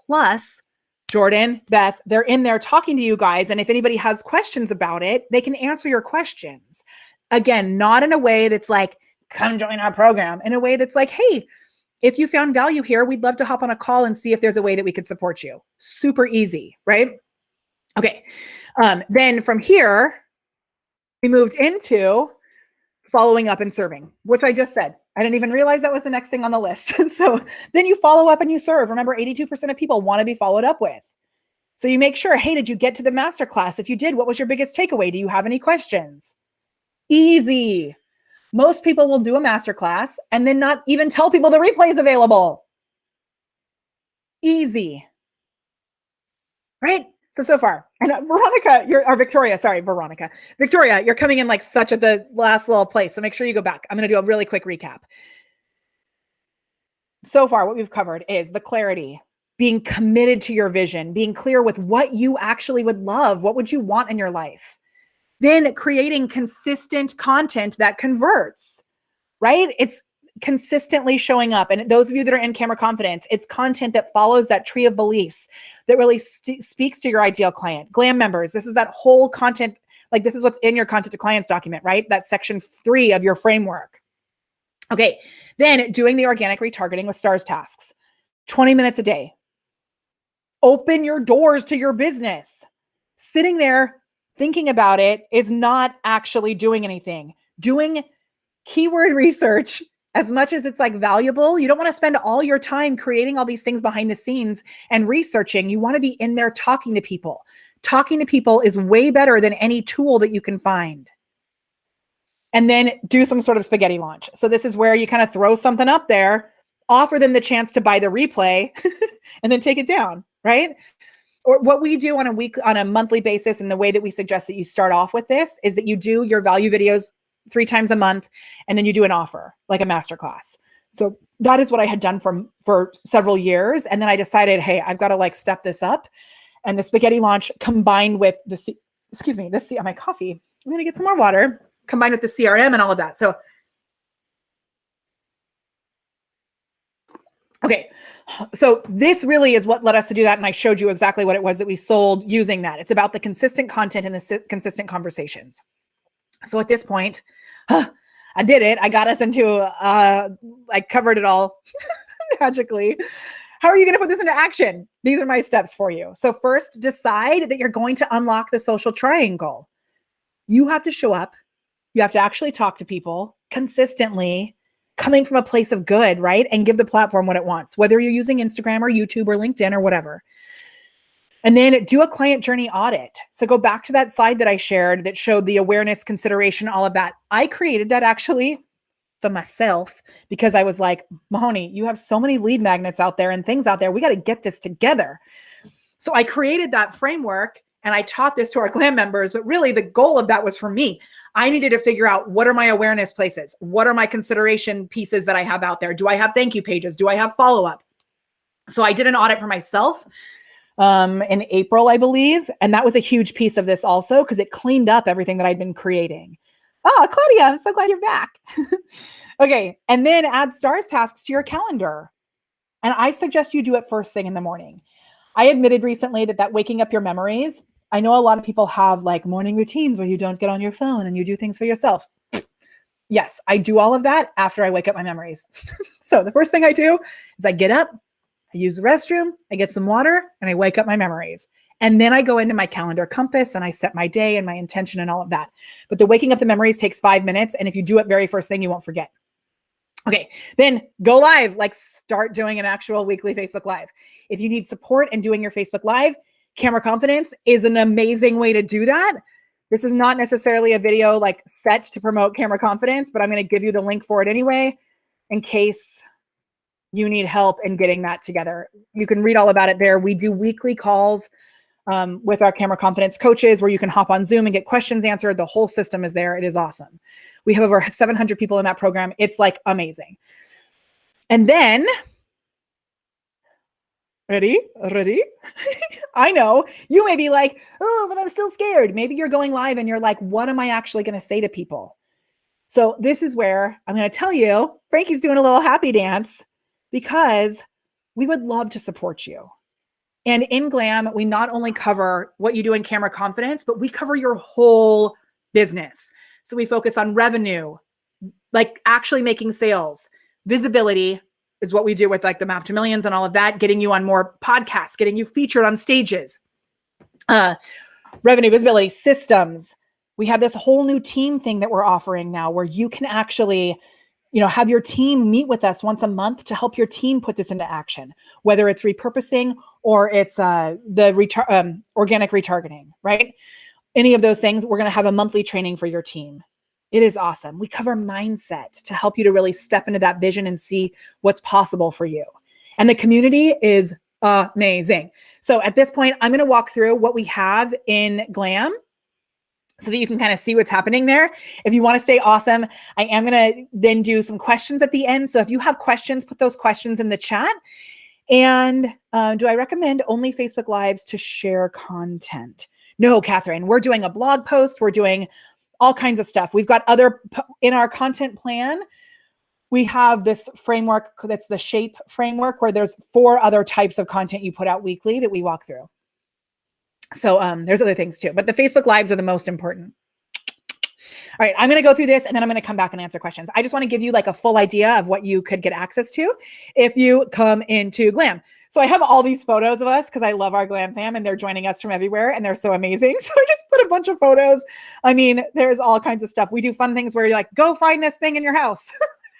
Plus, Jordan, Beth, they're in there talking to you guys. And if anybody has questions about it, they can answer your questions. Again, not in a way that's like, come join our program. In a way that's like, hey, if you found value here, we'd love to hop on a call and see if there's a way that we could support you. Super easy, right? Okay. Then from here, we moved into following up and serving, which I just said. I didn't even realize that was the next thing on the list. So then you follow up and you serve. Remember, 82% of people want to be followed up with. So you make sure, hey, did you get to the masterclass? If you did, what was your biggest takeaway? Do you have any questions? Easy. Most people will do a masterclass and then not even tell people the replay is available. Easy. Right? So far. And Veronica, Victoria, you're coming in like such at the last little place. So make sure you go back. I'm going to do a really quick recap. So far, what we've covered is the clarity, being committed to your vision, being clear with what you actually would love. What would you want in your life? Then creating consistent content that converts, right? It's consistently showing up. And those of you that are in camera confidence, it's content that follows that tree of beliefs that really speaks to your ideal client. Glam members, this is that whole content, like this is what's in your content to clients document, right? That's section 3 of your framework. Okay, then doing the organic retargeting with S.T.A.R.S tasks, 20 minutes a day. Open your doors to your business. Sitting there thinking about it is not actually doing anything. Doing keyword research, as much as it's like valuable, you don't want to spend all your time creating all these things behind the scenes and researching. You want to be in there talking to people. Talking to people is way better than any tool that you can find. And then do some sort of spaghetti launch. So this is where you kind of throw something up there, offer them the chance to buy the replay and then take it down, right? Or what we do on a monthly basis, and the way that we suggest that you start off with this is that you do your value videos 3 times a month, and then you do an offer, like a masterclass. So that is what I had done for several years. And then I decided, hey, I've got to like step this up. And the spaghetti launch combined with my coffee. I'm going to get some more water, combined with the CRM and all of that. So, okay. So this really is what led us to do that. And I showed you exactly what it was that we sold using that. It's about the consistent content and the consistent conversations. So at this point, I did it. I got us into, I covered it all magically. How are you going to put this into action? These are my steps for you. So first, decide that you're going to unlock the social triangle. You have to show up. You have to actually talk to people consistently, coming from a place of good, right? And give the platform what it wants, whether you're using Instagram or YouTube or LinkedIn or whatever. And then do a client journey audit. So go back to that slide that I shared that showed the awareness, consideration, all of that. I created that actually for myself because I was like, Mahoney, you have so many lead magnets out there and things out there. We got to get this together. So I created that framework and I taught this to our glam members, but really the goal of that was for me. I needed to figure out, what are my awareness places? What are my consideration pieces that I have out there? Do I have thank you pages? Do I have follow-up? So I did an audit for myself in April, I believe. And that was a huge piece of this also, because it cleaned up everything that I'd been creating. Oh, Claudia, I'm so glad you're back. Okay. And then add S.T.A.R.S tasks to your calendar. And I suggest you do it first thing in the morning. I admitted recently that waking up your memories, I know a lot of people have like morning routines where you don't get on your phone and you do things for yourself. Yes, I do all of that after I wake up my memories. So the first thing I do is I get up, I use the restroom, I get some water, and I wake up my memories. And then I go into my calendar compass and I set my day and my intention and all of that. But the waking up the memories takes 5 minutes. And if you do it very first thing, you won't forget. Okay, then go live, like start doing an actual weekly Facebook Live. If you need support in doing your Facebook Live, Camera Confidence is an amazing way to do that. This is not necessarily a video like set to promote Camera Confidence, but I'm going to give you the link for it anyway, in case you need help in getting that together. You can read all about it there. We do weekly calls with our Camera Confidence coaches where you can hop on Zoom and get questions answered. The whole system is there. It is awesome. We have over 700 people in that program. It's like amazing. And then, ready? I know you may be like, oh, but I'm still scared. Maybe you're going live and you're like, what am I actually going to say to people? So this is where I'm going to tell you, Frankie's doing a little happy dance, because we would love to support you. And in Glam, we not only cover what you do in Camera Confidence, but we cover your whole business. So we focus on revenue, like actually making sales. Visibility is what we do with like the Map to Millions and all of that, getting you on more podcasts, getting you featured on stages. Revenue, visibility, systems. We have this whole new team thing that we're offering now where you can actually, have your team meet with us once a month to help your team put this into action, whether it's repurposing or it's the organic retargeting, right? Any of those things, we're going to have a monthly training for your team. It is awesome. We cover mindset to help you to really step into that vision and see what's possible for you. And the community is amazing. So at this point, I'm going to walk through what we have in Glam so that you can kind of see what's happening there. If you want to stay awesome, I am going to then do some questions at the end. So if you have questions, put those questions in the chat. And do I recommend only Facebook Lives to share content? No, Catherine, we're doing a blog post. We're doing all kinds of stuff. We've got in our content plan, we have this framework that's the SHAPE framework, where there's 4 other types of content you put out weekly that we walk through. So there's other things too, but the Facebook Lives are the most important. All right, I'm going to go through this and then I'm going to come back and answer questions. I just want to give you like a full idea of what you could get access to if you come into Glam. So I have all these photos of us because I love our Glam fam and they're joining us from everywhere and they're so amazing. So I just put a bunch of photos. I mean, there's all kinds of stuff. We do fun things where you're like, go find this thing in your house.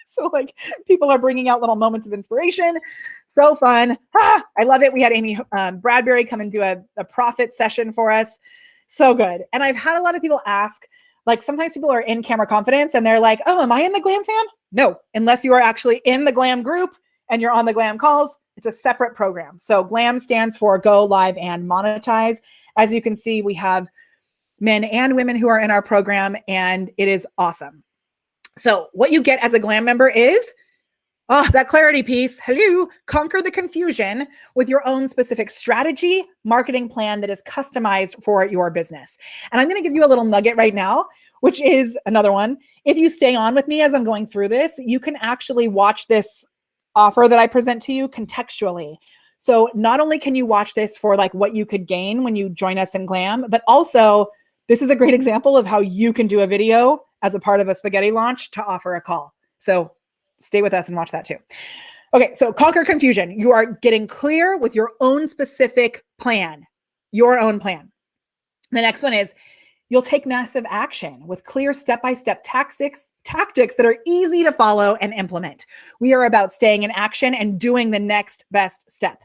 So like people are bringing out little moments of inspiration. So fun. I love it. We had Amy Bradbury come and do a profit session for us. So good. And I've had a lot of people ask, like sometimes people are in Camera Confidence and they're like, oh, am I in the Glam fam? No, unless you are actually in the Glam group and you're on the Glam calls, it's a separate program. So Glam stands for Go Live and Monetize. As you can see, we have men and women who are in our program and it is awesome. So what you get as a Glam member is, that clarity piece. Hello, conquer the confusion with your own specific strategy, marketing plan that is customized for your business. And I'm going to give you a little nugget right now, which is another one. If you stay on with me as I'm going through this, you can actually watch this offer that I present to you contextually. So not only can you watch this for like what you could gain when you join us in Glam, but also this is a great example of how you can do a video as a part of a spaghetti launch to offer a call. So stay with us and watch that too. Okay, so conquer confusion. You are getting clear with your own specific plan, your own plan. The next one is you'll take massive action with clear step-by-step tactics that are easy to follow and implement. We are about staying in action and doing the next best step.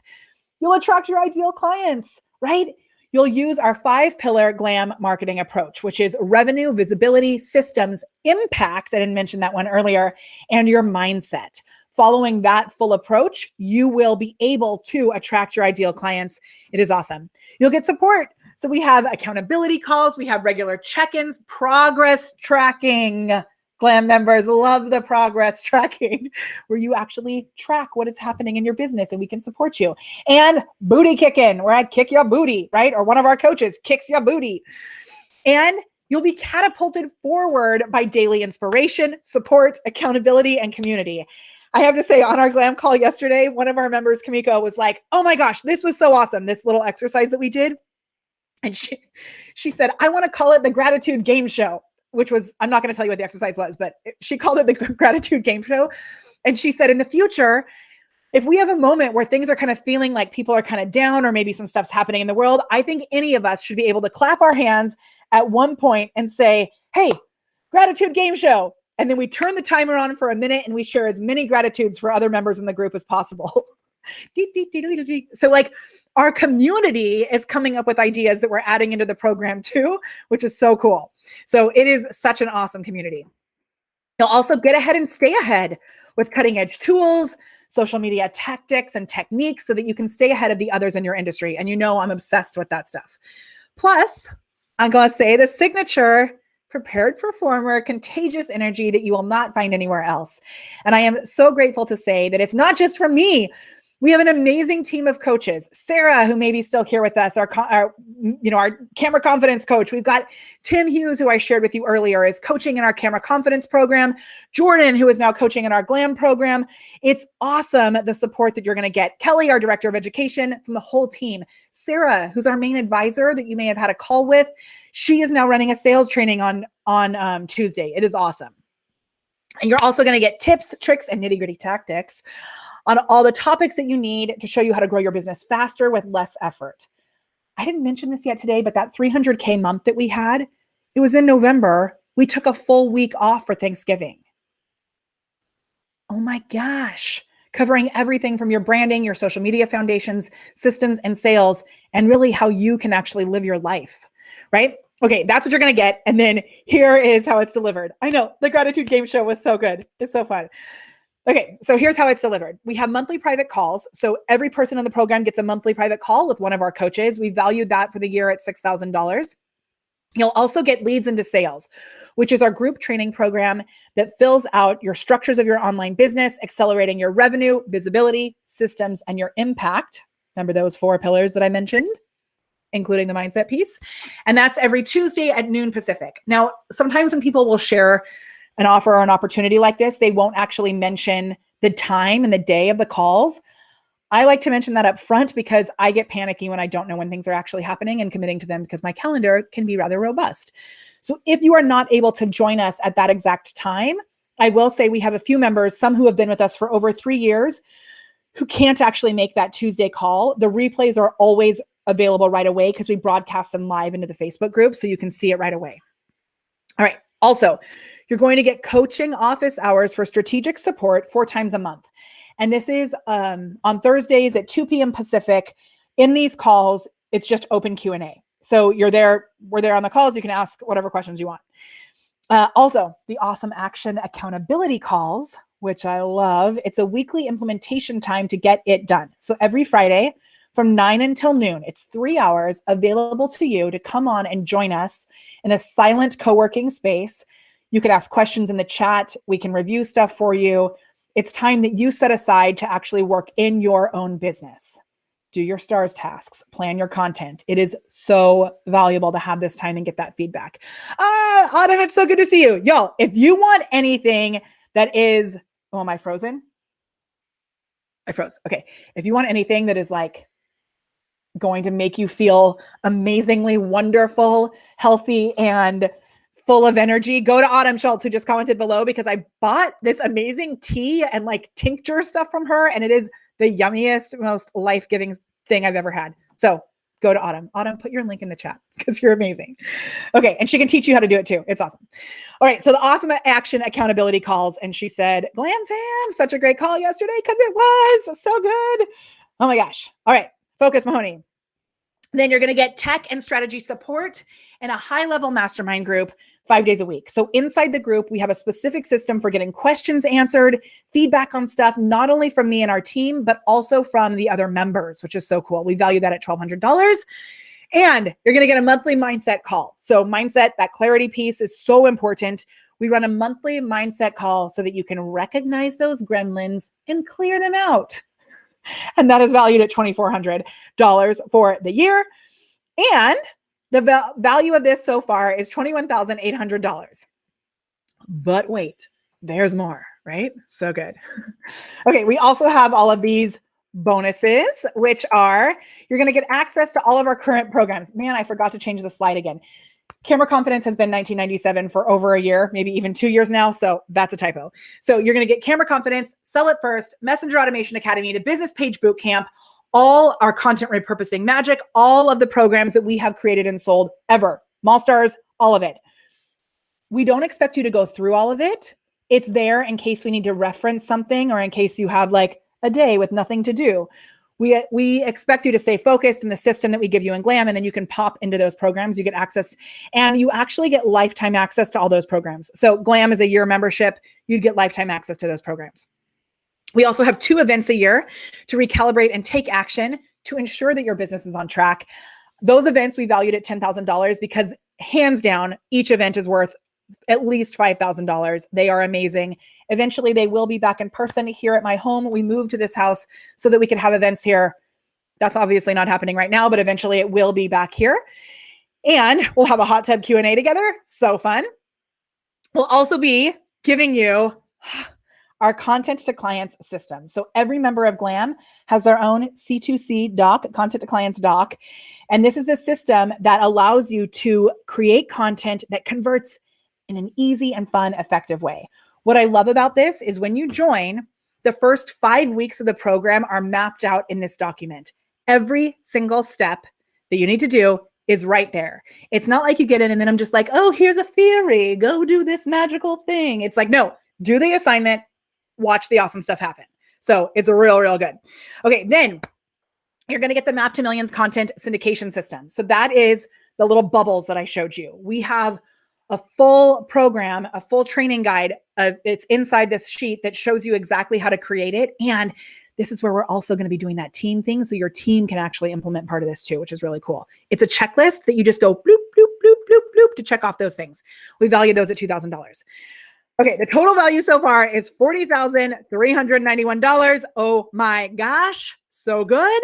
You'll attract your ideal clients, right? You'll use our 5-pillar Glam marketing approach, which is revenue, visibility, systems, impact. I didn't mention that one earlier, and your mindset. Following that full approach, you will be able to attract your ideal clients. It is awesome. You'll get support. So we have accountability calls, we have regular check-ins, progress tracking. Glam members love the progress tracking, where you actually track what is happening in your business and we can support you. And booty kicking, where I kick your booty, right? Or one of our coaches kicks your booty. And you'll be catapulted forward by daily inspiration, support, accountability, and community. I have to say, on our Glam call yesterday, one of our members, Kamiko, was like, oh my gosh, this was so awesome, this little exercise that we did. And she said, I want to call it the gratitude game show, which was, I'm not going to tell you what the exercise was, but she called it the gratitude game show. And she said, in the future, if we have a moment where things are kind of feeling like people are kind of down, or maybe some stuff's happening in the world, I think any of us should be able to clap our hands at one point and say, hey, gratitude game show. And then we turn the timer on for a minute and we share as many gratitudes for other members in the group as possible. So like our community is coming up with ideas that we're adding into the program too, which is so cool. So it is such an awesome community. You'll also get ahead and stay ahead with cutting edge tools, social media tactics and techniques so that you can stay ahead of the others in your industry. And you know, I'm obsessed with that stuff. Plus, I'm going to say the signature prepared performer, contagious energy that you will not find anywhere else. And I am so grateful to say that it's not just from me. We have an amazing team of coaches. Sarah, who may be still here with us, our camera confidence coach. We've got Tim Hughes, who I shared with you earlier, is coaching in our camera confidence program. Jordan, who is now coaching in our Glam program. It's awesome, the support that you're going to get. Kelly, our director of education, from the whole team. Sarah, who's our main advisor that you may have had a call with. She is now running a sales training on Tuesday. It is awesome. And you're also going to get tips, tricks, and nitty-gritty tactics on all the topics that you need to show you how to grow your business faster with less effort. I didn't mention this yet today, but that 300K month that we had, it was in November. We took a full week off for Thanksgiving. Oh my gosh. Covering everything from your branding, your social media foundations, systems, and sales, and really how you can actually live your life, right? Okay, that's what you're going to get. And then here is how it's delivered. I know the gratitude game show was so good. It's so fun. Okay, so here's how it's delivered. We have monthly private calls. So every person in the program gets a monthly private call with one of our coaches. We valued that for the year at $6,000. You'll also get leads into sales, which is our group training program that fills out your structures of your online business, accelerating your revenue, visibility, systems, and your impact. Remember those 4 pillars that I mentioned, including the mindset piece. And that's every Tuesday at noon Pacific. Now, sometimes when people will share an offer or an opportunity like this, they won't actually mention the time and the day of the calls. I like to mention that up front because I get panicky when I don't know when things are actually happening and committing to them, because my calendar can be rather robust. So if you are not able to join us at that exact time, I will say we have a few members, some who have been with us for over 3 years, who can't actually make that Tuesday call. The replays are always available right away because we broadcast them live into the Facebook group, so you can see it right away. All right. Also, you're going to get coaching office hours for strategic support 4 times a month. And this is on Thursdays at 2 p.m. Pacific. In these calls, it's just open Q&A. So you're there, we're there on the calls. You can ask whatever questions you want. Also, the awesome action accountability calls, which I love. It's a weekly implementation time to get it done. So every Friday from 9 until noon, it's 3 hours available to you to come on and join us in a silent co-working space. You could ask questions in the chat. We can review stuff for you. It's time that you set aside to actually work in your own business. Do your S.T.A.R.S tasks, plan your content. It is so valuable to have this time and get that feedback. Autumn, it's so good to see you. Y'all, if you want anything that is, oh, am I frozen? I froze. Okay. If you want anything that is like going to make you feel amazingly wonderful, healthy, and full of energy, go to Autumn Schultz, who just commented below, because I bought this amazing tea and like tincture stuff from her, and it is the yummiest, most life-giving thing I've ever had. So go to Autumn. Autumn, put your link in the chat because you're amazing. Okay. And she can teach you how to do it too. It's awesome. All right. So the awesome action accountability calls. And she said, Glam fam, such a great call yesterday because it was so good. Oh my gosh. All right. Focus, Mahoney. Then you're going to get tech and strategy support in a high-level mastermind group 5 days a week. So inside the group, we have a specific system for getting questions answered, feedback on stuff, not only from me and our team, but also from the other members, which is so cool. We value that at $1,200. And you're going to get a monthly mindset call. So mindset, that clarity piece is so important. We run a monthly mindset call so that you can recognize those gremlins and clear them out. And that is valued at $2,400 for the year. And the value of this so far is $21,800. But wait, there's more, right? So good. Okay, we also have all of these bonuses, which are, you're going to get access to all of our current programs. Man, I forgot to change the slide again. Camera Confidence has been 1997 for over a year, maybe even 2 years now. So that's a typo. So you're going to get Camera Confidence, Sell It First, Messenger Automation Academy, the Business Page Bootcamp, all our content repurposing magic, all of the programs that we have created and sold ever, Stars, all of it. We don't expect you to go through all of it. It's there in case we need to reference something or in case you have like a day with nothing to do. We expect you to stay focused in the system that we give you in Glam, and then you can pop into those programs. You get access, and you actually get lifetime access to all those programs. So Glam is a year membership. You'd get lifetime access to those programs. We also have 2 events a year to recalibrate and take action to ensure that your business is on track. Those events we valued at $10,000 because hands down, each event is worth at least $5,000. They are amazing. Eventually, they will be back in person here at my home. We moved to this house so that we can have events here. That's obviously not happening right now, but eventually it will be back here. And we'll have a hot tub Q&A together. So fun. We'll also be giving you our content to clients system. So every member of Glam has their own C2C doc, content to clients doc. And this is a system that allows you to create content that converts in an easy and fun, effective way. What I love about this is when you join, the first 5 weeks of the program are mapped out in this document. Every single step that you need to do is right there. It's not like you get in and then I'm just like, oh, here's a theory, go do this magical thing. It's like, no, do the assignment, watch the awesome stuff happen. So it's real good. Okay, then you're going to get the Map to Millions content syndication system. So that is the little bubbles that I showed you. We have a full program, a full training guide. It's inside this sheet that shows you exactly how to create it. And this is where we're also going to be doing that team thing. So your team can actually implement part of this too, which is really cool. It's a checklist that you just go bloop, bloop, bloop, bloop, bloop to check off those things. We value those at $2,000. Okay, the total value so far is $40,391. Oh my gosh, so good.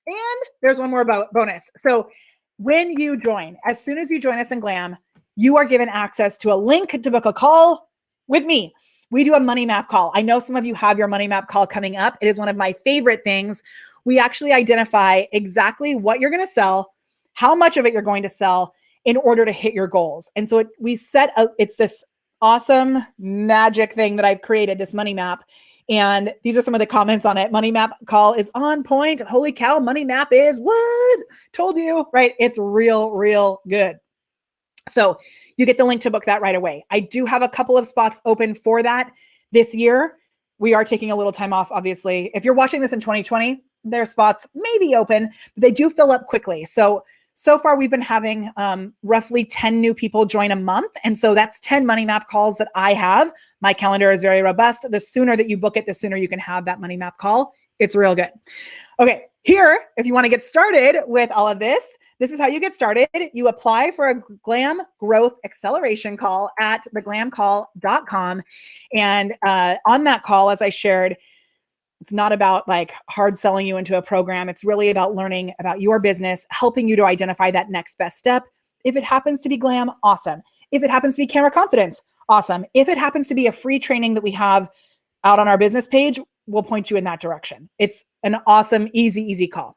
And there's one more bonus. So when you join, as soon as you join us in Glam, you are given access to a link to book a call with me. We do a money map call. I know some of you have your money map call coming up. It is one of my favorite things. We actually identify exactly what you're going to sell, how much of it you're going to sell in order to hit your goals. And so it's this awesome magic thing that I've created, this money map. And these are some of the comments on it. Money map call is on point. Holy cow, money map is what? Told you, right? It's real good. So you get the link to book that right away. I do have a couple of spots open for that this year. We are taking a little time off, obviously. If you're watching this in 2020, their spots may be open, but they do fill up quickly. So far we've been having roughly 10 new people join a month. And so that's 10 money map calls that I have. My calendar is very robust. The sooner that you book it, the sooner you can have that money map call. It's real good. Okay, here, if you want to get started with all of this, this is how you get started. You apply for a Glam Growth Acceleration call at theglamcall.com. And on that call, as I shared, it's not about like hard selling you into a program. It's really about learning about your business, helping you to identify that next best step. If it happens to be Glam, awesome. If it happens to be Camera Confidence, awesome. If it happens to be a free training that we have out on our business page, we'll point you in that direction. It's an awesome, easy call.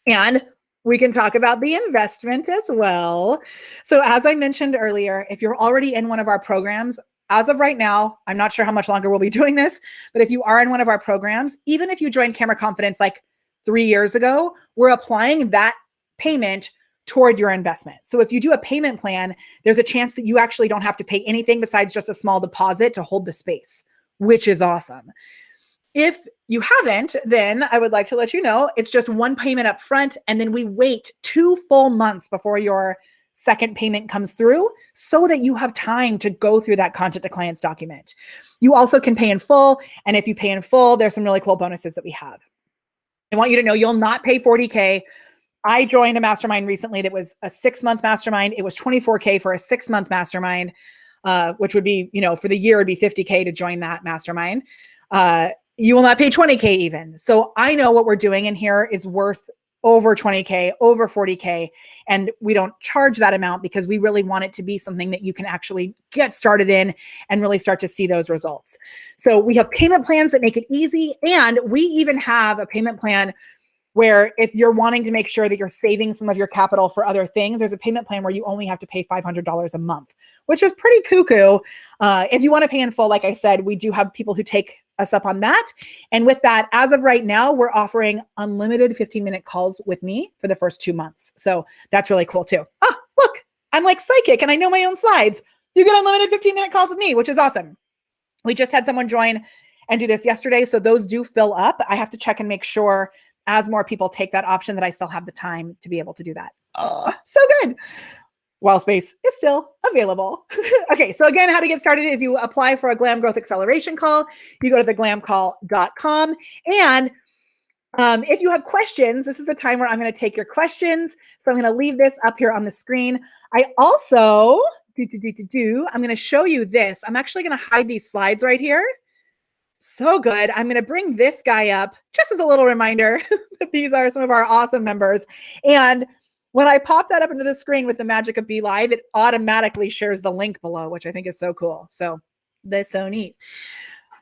And we can talk about the investment as well. So as I mentioned earlier, if you're already in one of our programs, as of right now, I'm not sure how much longer we'll be doing this, but if you are in one of our programs, even if you joined Camera Confidence like 3 years ago, we're applying that payment toward your investment. So if you do a payment plan, there's a chance that you actually don't have to pay anything besides just a small deposit to hold the space, which is awesome. If you haven't, then I would like to let you know it's just one payment up front, and then we wait 2 full months before your second payment comes through so that you have time to go through that content to clients document. You also can pay in full, and if you pay in full, there's some really cool bonuses that we have. I want you to know you'll not pay $40K I joined a mastermind recently that was a 6-month mastermind. It was $24K for a 6-month mastermind, which would be, for the year, it'd be $50K to join that mastermind. You will not pay $20K even. So I know what we're doing in here is worth over $20K, over $40K. And we don't charge that amount because we really want it to be something that you can actually get started in and really start to see those results. So we have payment plans that make it easy. And we even have a payment plan where if you're wanting to make sure that you're saving some of your capital for other things, there's a payment plan where you only have to pay $500 a month, which is pretty cuckoo. If you want to pay in full, like I said, we do have people who take us up on that. And with that, as of right now, we're offering unlimited 15-minute calls with me for the first 2 months. So that's really cool too. Oh, look, I'm like psychic and I know my own slides. You get unlimited 15-minute calls with me, which is awesome. We just had someone join and do this yesterday. So those do fill up. I have to check and make sure as more people take that option that I still have the time to be able to do that. Oh, so good. While space is still available. Okay, so again, how to get started is you apply for a Glam Growth Acceleration call. You go to theglamcall.com. And if you have questions, this is the time where I'm going to take your questions. So I'm going to leave this up here on the screen. I also, I'm going to show you this. I'm actually going to hide these slides right here. So good. I'm going to bring this guy up just as a little reminder that these are some of our awesome members. And when I pop that up into the screen with the magic of Be Live, it automatically shares the link below, which I think is so cool. So that's so neat.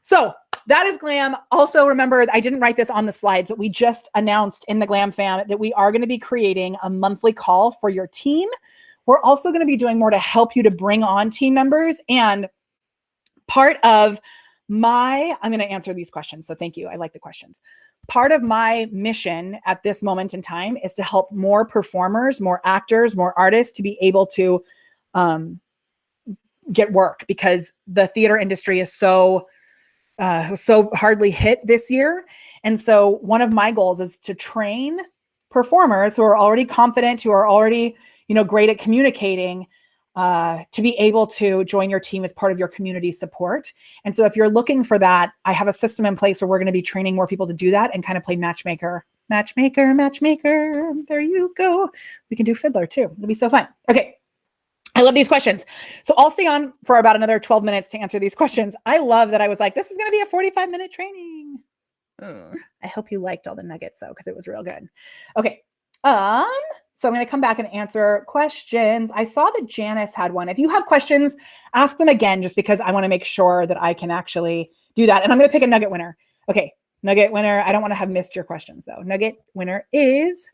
So that is Glam. Also, remember, I didn't write this on the slides, but we just announced in the Glam fam that we are going to be creating a monthly call for your team. We're also going to be doing more to help you to bring on team members. And part of I'm going to answer these questions. So thank you. I like the questions. Part of my mission at this moment in time is to help more performers, more actors, more artists to be able to get work, because the theater industry is so hardly hit this year. And so one of my goals is to train performers who are already confident, who are already, great at communicating, to be able to join your team as part of your community support. And so if you're looking for that, I have a system in place where we're going to be training more people to do that and kind of play matchmaker. There you go. We can do fiddler too. It'll be so fun. Okay. I love these questions. So I'll stay on for about another 12 minutes to answer these questions. I love that I was like, this is going to be a 45-minute training. I hope you liked all the nuggets though, because it was real good. Okay. So I'm going to come back and answer questions. I saw that Janice had one. If you have questions, ask them again, just because I want to make sure that I can actually do that. And I'm going to pick a nugget winner. Okay. Nugget winner. I don't want to have missed your questions though. Nugget winner is,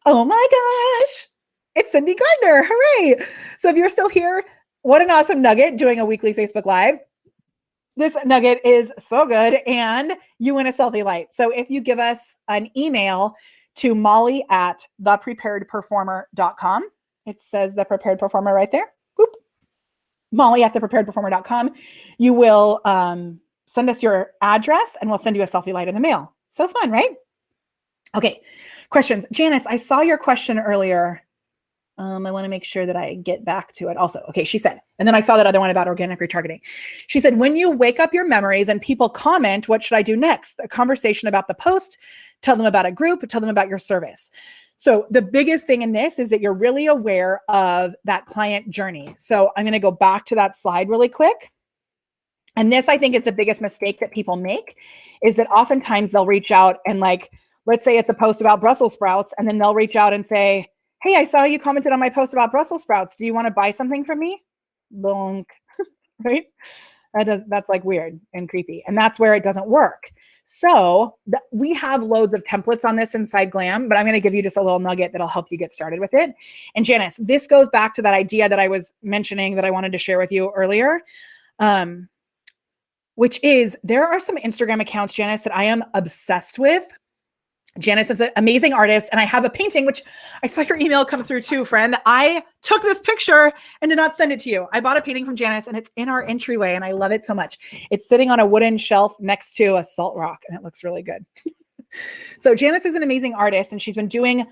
oh my gosh, it's Cindy Gardner. Hooray. So if you're still here, what an awesome nugget doing a weekly Facebook Live. This nugget is so good. And you win a selfie light. So if you give us an email to Molly at thepreparedperformer.com. It says The Prepared Performer right there. Boop. Molly at thepreparedperformer.com. You will send us your address and we'll send you a selfie light in the mail. So fun, right? Okay. Questions. Janice, I saw your question earlier. I want to make sure that I get back to it also. Okay, she said, and then I saw that other one about organic retargeting. She said, when you wake up your memories and people comment, what should I do next? A conversation about the post, tell them about a group, tell them about your service. So the biggest thing in this is that you're really aware of that client journey. So I'm going to go back to that slide really quick. And this, I think, is the biggest mistake that people make, is that oftentimes they'll reach out and, like, let's say it's a post about Brussels sprouts, and then they'll reach out and say, hey, I saw you commented on my post about Brussels sprouts. Do you want to buy something from me? Bonk, right? That's like weird and creepy. And that's where it doesn't work. So we have loads of templates on this inside Glam, but I'm going to give you just a little nugget that'll help you get started with it. And Janice, this goes back to that idea that I was mentioning that I wanted to share with you earlier, which is there are some Instagram accounts, Janice, that I am obsessed with. Janice is an amazing artist, and I have a painting, which I saw your email come through too, friend. I took this picture and did not send it to you. I bought a painting from Janice, and it's in our entryway, and I love it so much. It's sitting on a wooden shelf next to a salt rock, and it looks really good. So Janice is an amazing artist, and she's been doing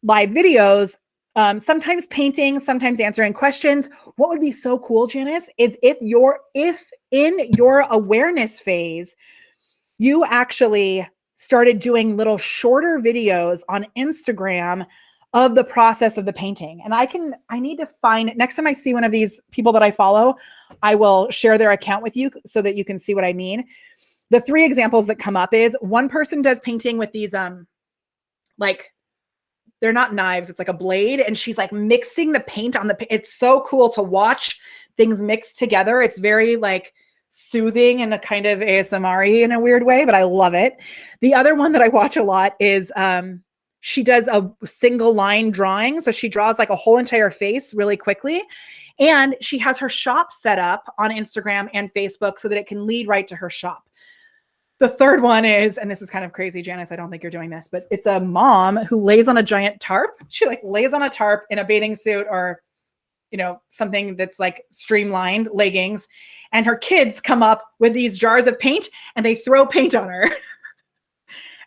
live videos, sometimes painting, sometimes answering questions. What would be so cool, Janice, is if in your awareness phase, you actually started doing little shorter videos on Instagram of the process of the painting. And I need to find, next time I see one of these people that I follow, I will share their account with you so that you can see what I mean. The 3 examples that come up is one person does painting with these, like, they're not knives, it's like a blade. And she's like mixing the paint on it's so cool to watch things mixed together. It's very like soothing and a kind of ASMR-y in a weird way, but I love it. The other one that I watch a lot is, she does a single line drawing. So she draws like a whole entire face really quickly. And she has her shop set up on Instagram and Facebook so that it can lead right to her shop. The third one is, and this is kind of crazy, Janice, I don't think you're doing this, but it's a mom who lays on a giant tarp. She like lays on a tarp in a bathing suit or, you know, something that's like streamlined leggings. And her kids come up with these jars of paint and they throw paint on her.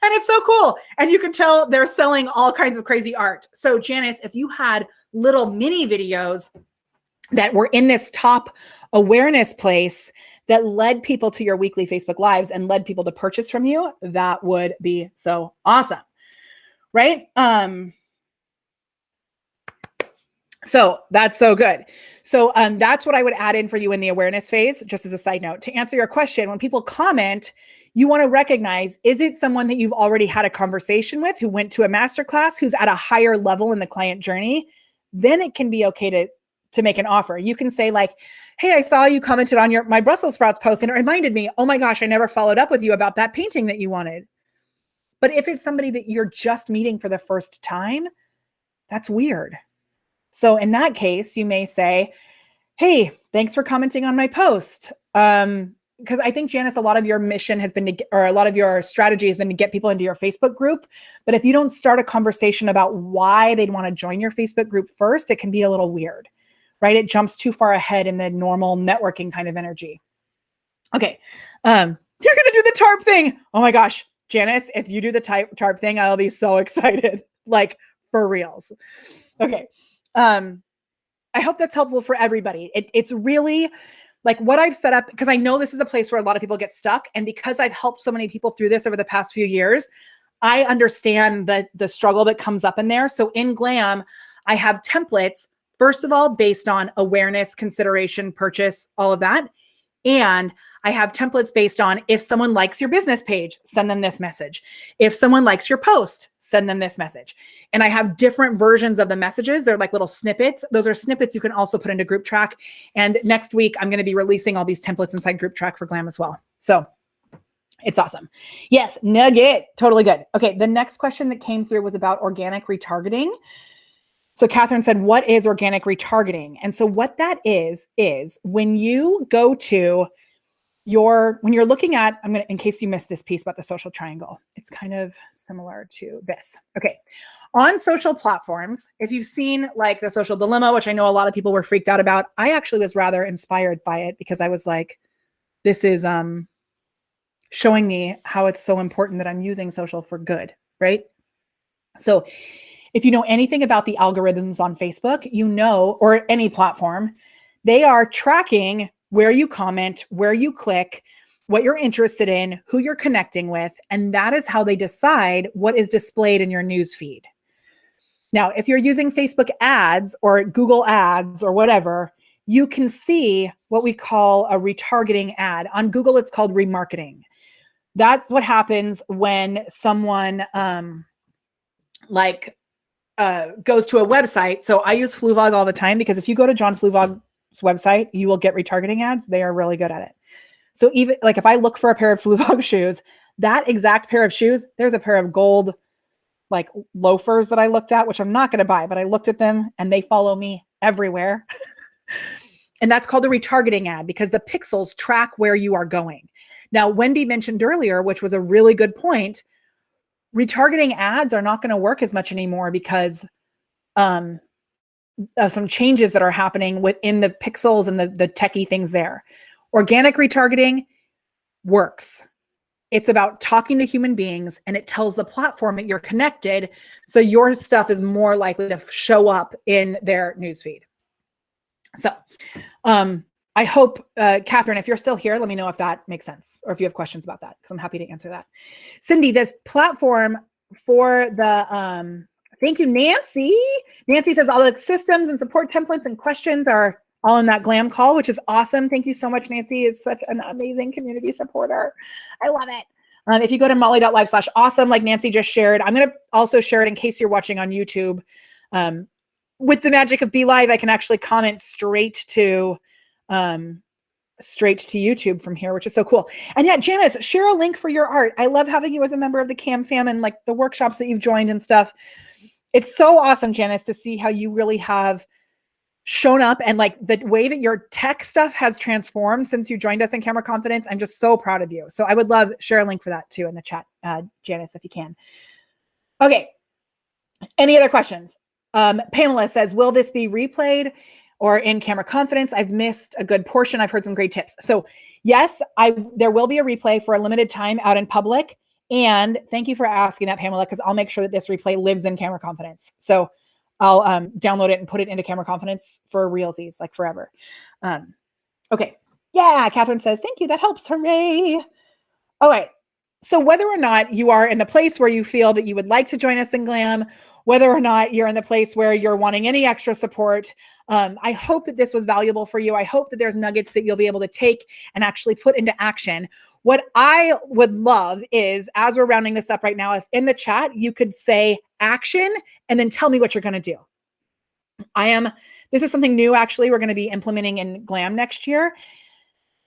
And it's so cool. And you can tell they're selling all kinds of crazy art. So Janice, if you had little mini videos that were in this top awareness place that led people to your weekly Facebook Lives and led people to purchase from you, that would be so awesome. Right? So that's so good. So that's what I would add in for you in the awareness phase, just as a side note. To answer your question, when people comment, you want to recognize, is it someone that you've already had a conversation with who went to a masterclass, who's at a higher level in the client journey? Then it can be okay to make an offer. You can say like, hey, I saw you commented on my Brussels sprouts post and it reminded me, oh my gosh, I never followed up with you about that painting that you wanted. But if it's somebody that you're just meeting for the first time, that's weird. So in that case, you may say, hey, thanks for commenting on my post. Because I think, Janice, a lot of your mission has been or a lot of your strategy has been to get people into your Facebook group. But if you don't start a conversation about why they'd want to join your Facebook group first, it can be a little weird, right? It jumps too far ahead in the normal networking kind of energy. Okay. You're going to do the tarp thing. Oh my gosh, Janice, if you do the tarp thing, I'll be so excited, like for reals. Okay. I hope that's helpful for everybody. It's really like what I've set up, because I know this is a place where a lot of people get stuck. And because I've helped so many people through this over the past few years, I understand the struggle that comes up in there. So in Glam, I have templates, first of all, based on awareness, consideration, purchase, all of that. And I have templates based on if someone likes your business page, send them this message. If someone likes your post, send them this message. And I have different versions of the messages. They're like little snippets. Those are snippets you can also put into Group Track. And next week, I'm going to be releasing all these templates inside Group Track for Glam as well. So it's awesome. Yes, nugget. Totally good. Okay, the next question that came through was about organic retargeting. So Catherine said, what is organic retargeting? And so what that is when you go to when you're looking at, in case you missed this piece about the social triangle, it's kind of similar to this. Okay. On social platforms, if you've seen like the social dilemma, which I know a lot of people were freaked out about, I actually was rather inspired by it because I was like, this is showing me how it's so important that I'm using social for good, right? So if you know anything about the algorithms on Facebook, you know, or any platform, they are tracking where you comment, where you click, what you're interested in, who you're connecting with, and that is how they decide what is displayed in your news feed. Now, if you're using Facebook ads or Google ads or whatever, you can see what we call a retargeting ad. On Google, it's called remarketing. That's what happens when someone goes to a website. So I use Fluvog all the time because if you go to John Fluvog's website, you will get retargeting ads. They are really good at it. So even like if I look for a pair of Fluvog shoes, that exact pair of shoes, there's a pair of gold like loafers that I looked at, which I'm not going to buy, but I looked at them and they follow me everywhere. And that's called a retargeting ad because the pixels track where you are going. Now, Wendy mentioned earlier, which was a really good point, retargeting ads are not going to work as much anymore because some changes that are happening within the pixels and the techie things there. Organic retargeting works. It's about talking to human beings and it tells the platform that you're connected. So your stuff is more likely to show up in their newsfeed. So I hope, Catherine, if you're still here, let me know if that makes sense or if you have questions about that, because I'm happy to answer that. Cindy, this platform for the Thank you, Nancy. Nancy says all the systems and support templates and questions are all in that glam call, which is awesome. Thank you so much, Nancy. Is such an amazing community supporter. I love it. If you go to molly.live/awesome, like Nancy just shared, I'm going to also share it in case you're watching on YouTube. With the magic of Be Live, I can actually comment straight to YouTube from here, which is so cool. And yeah, Janice, share a link for your art. I love having you as a member of the Cam Fam and like the workshops that you've joined and stuff. It's so awesome, Janice, to see how you really have shown up and like the way that your tech stuff has transformed since you joined us in Camera Confidence. I'm just so proud of you. So I would love share a link for that too in the chat, Janice, if you can. Okay. Any other questions? Pamela says, will this be replayed or in Camera Confidence? I've missed a good portion. I've heard some great tips. So yes, there will be a replay for a limited time out in public. And thank you for asking that, Pamela, because I'll make sure that this replay lives in Camera Confidence. So I'll download it and put it into Camera Confidence for realsies, like forever. Okay. Yeah, Catherine says, thank you. That helps. Hooray. All right. So whether or not you are in the place where you feel that you would like to join us in Glam, whether or not you're in the place where you're wanting any extra support, I hope that this was valuable for you. I hope that there's nuggets that you'll be able to take and actually put into action. What I would love is, as we're rounding this up right now, if in the chat, you could say action and then tell me what you're going to do. This is something new, actually, we're going to be implementing in Glam next year.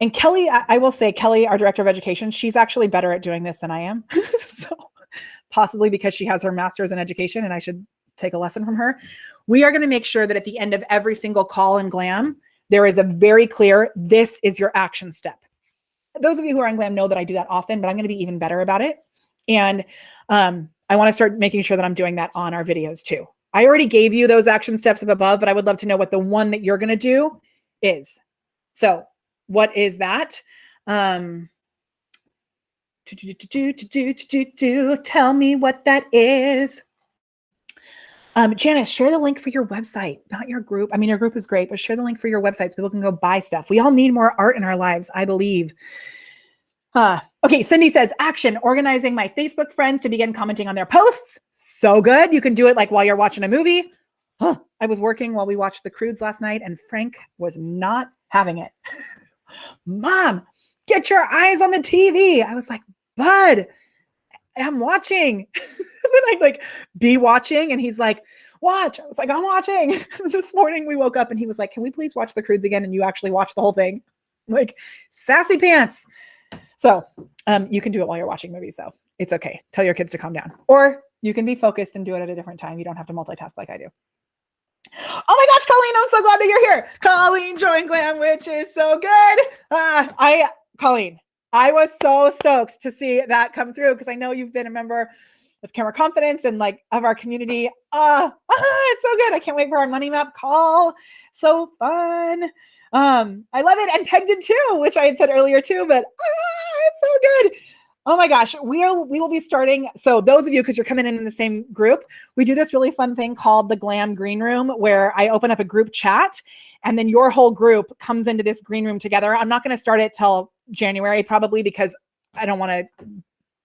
And Kelly, I will say, Kelly, our director of education, she's actually better at doing this than I am. So possibly because she has her master's in education and I should take a lesson from her. We are going to make sure that at the end of every single call in Glam, there is a very clear, this is your action step. Those of you who are in Glam know that I do that often, but I'm going to be even better about it. And I want to start making sure that I'm doing that on our videos too. I already gave you those action steps up above, but I would love to know what the one that you're going to do is. So what is that? Tell me what that is. Janice, share the link for your website, not your group. I mean, your group is great, but share the link for your website so people can go buy stuff. We all need more art in our lives, I believe. Okay, Cindy says, action, organizing my Facebook friends to begin commenting on their posts. So good. You can do it like while you're watching a movie. I was working while we watched The Croods last night and Frank was not having it. Mom, get your eyes on the TV. I was like, bud, I'm watching. And then I'd like be watching and he's like, watch. I was like, I'm watching. This morning we woke up and he was like, can we please watch The Croods again? And you actually watch the whole thing. I'm like, sassy pants. So you can do it while you're watching movies, so it's okay. Tell your kids to calm down. Or you can be focused and do it at a different time. You don't have to multitask like I do. Oh my gosh, Colleen, I'm so glad that you're here. Colleen joined Glam, which is so good. Colleen, I was so stoked to see that come through because I know you've been a member of Camera Confidence and like of our community. It's so good. I can't wait for our money map call. So fun. I love it. And Peg did too, which I had said earlier too, but it's so good. Oh my gosh, we will be starting. So those of you, because you're coming in the same group, we do this really fun thing called the Glam Green Room, where I open up a group chat and then your whole group comes into this green room together. I'm not going to start it till January probably because I don't want to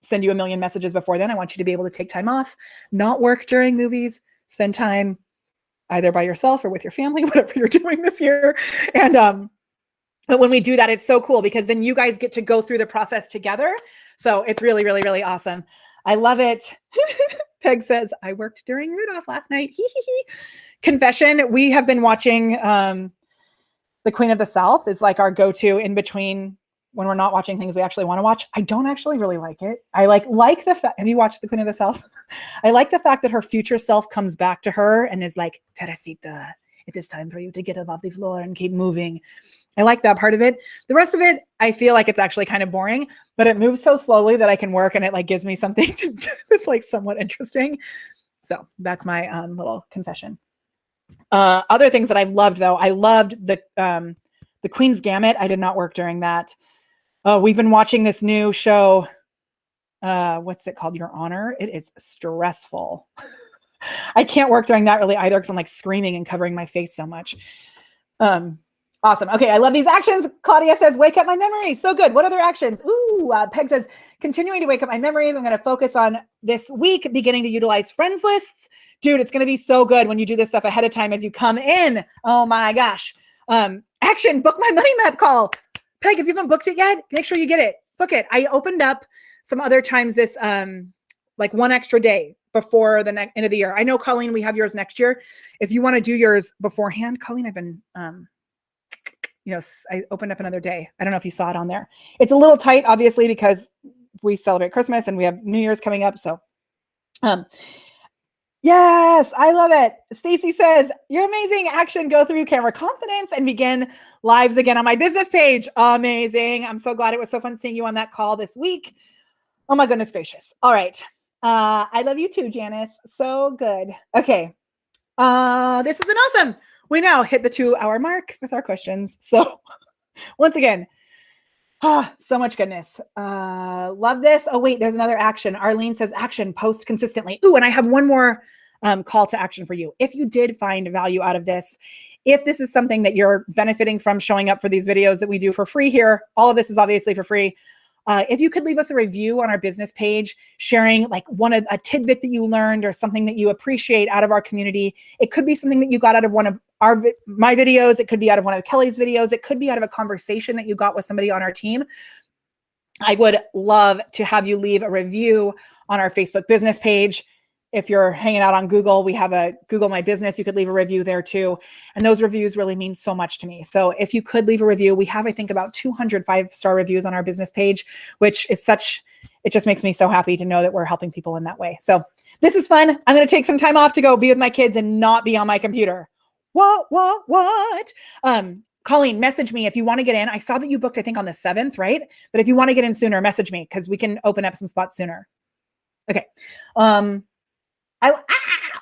send you a million messages before then. I want you to be able to take time off, not work during movies, spend time either by yourself or with your family, whatever you're doing this year. And but when we do that, it's so cool because then you guys get to go through the process together. So it's really, really, really awesome. I love it. Peg says, I worked during Rudolph last night. Confession, we have been watching The Queen of the South is like our go-to in between when we're not watching things we actually want to watch. I don't actually really like it. I like the fact, have you watched The Queen of the South? I like the fact that her future self comes back to her and is like, Teresita, it is time for you to get above the floor and keep moving. I like that part of it. The rest of it, I feel like it's actually kind of boring, but it moves so slowly that I can work and it like gives me something to do that's like somewhat interesting. So that's my little confession. Other things that I've loved though, I loved the Queen's Gambit. I did not work during that. We've been watching this new show. What's it called? Your Honor. It is stressful. I can't work during that really either because I'm like screaming and covering my face so much. Awesome. Okay, I love these actions. Claudia says, wake up my memories. So good. What other actions? Ooh, Peg says, continuing to wake up my memories. I'm going to focus on this week, beginning to utilize friends lists. Dude, it's going to be so good when you do this stuff ahead of time as you come in. Oh my gosh. Action, book my money map call. Peg, if you haven't booked it yet, make sure you get it. Book it. I opened up some other times this, like one extra day before the end of the year. I know, Colleen, we have yours next year. If you want to do yours beforehand, Colleen, I've been, I opened up another day. I don't know if you saw it on there. It's a little tight, obviously, because we celebrate Christmas and we have New Year's coming up. So, yes, I love it. Stacy says, you're amazing. Action, go through camera confidence and begin lives again on my business page. Amazing. I'm so glad it was so fun seeing you on that call this week. Oh my goodness gracious. All right. I love you too, Janice. So good. Okay. This has been awesome. We now hit the 2-hour mark with our questions. So once again, so much goodness. Love this. Oh, wait, there's another action. Arlene says action, post consistently. Ooh, and I have one more call to action for you. If you did find value out of this, if this is something that you're benefiting from showing up for these videos that we do for free here, all of this is obviously for free. If you could leave us a review on our business page, sharing like a tidbit that you learned or something that you appreciate out of our community. It could be something that you got out of one of my videos. It could be out of one of Kelly's videos. It could be out of a conversation that you got with somebody on our team. I would love to have you leave a review on our Facebook business page. If you're hanging out on Google, we have a Google My Business. You could leave a review there too. And those reviews really mean so much to me. So if you could leave a review, we have, I think, about 200 5-star reviews on our business page, which is it just makes me so happy to know that we're helping people in that way. So this is fun. I'm going to take some time off to go be with my kids and not be on my computer. What? Colleen, message me if you want to get in. I saw that you booked, I think, on the 7th, right? But if you want to get in sooner, message me because we can open up some spots sooner. Okay.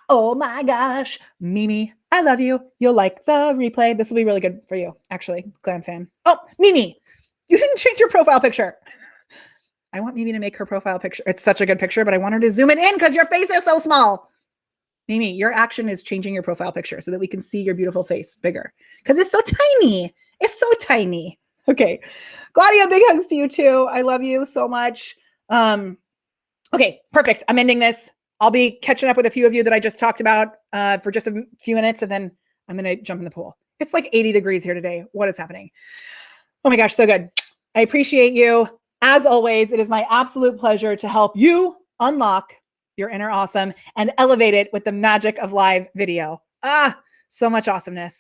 Oh my gosh, Mimi, I love you. You'll like the replay. This will be really good for you, actually, Glam fan. Oh, Mimi, you didn't change your profile picture. I want Mimi to make her profile picture. It's such a good picture, but I want her to zoom it in because your face is so small. Mimi, your action is changing your profile picture so that we can see your beautiful face bigger because it's so tiny. It's so tiny. Okay. Claudia, big hugs to you too. I love you so much. Okay, perfect. I'm ending this. I'll be catching up with a few of you that I just talked about for just a few minutes, and then I'm going to jump in the pool. It's like 80 degrees here today. What is happening? Oh my gosh, so good. I appreciate you. As always, it is my absolute pleasure to help you unlock your inner awesome and elevate it with the magic of live video. So much awesomeness.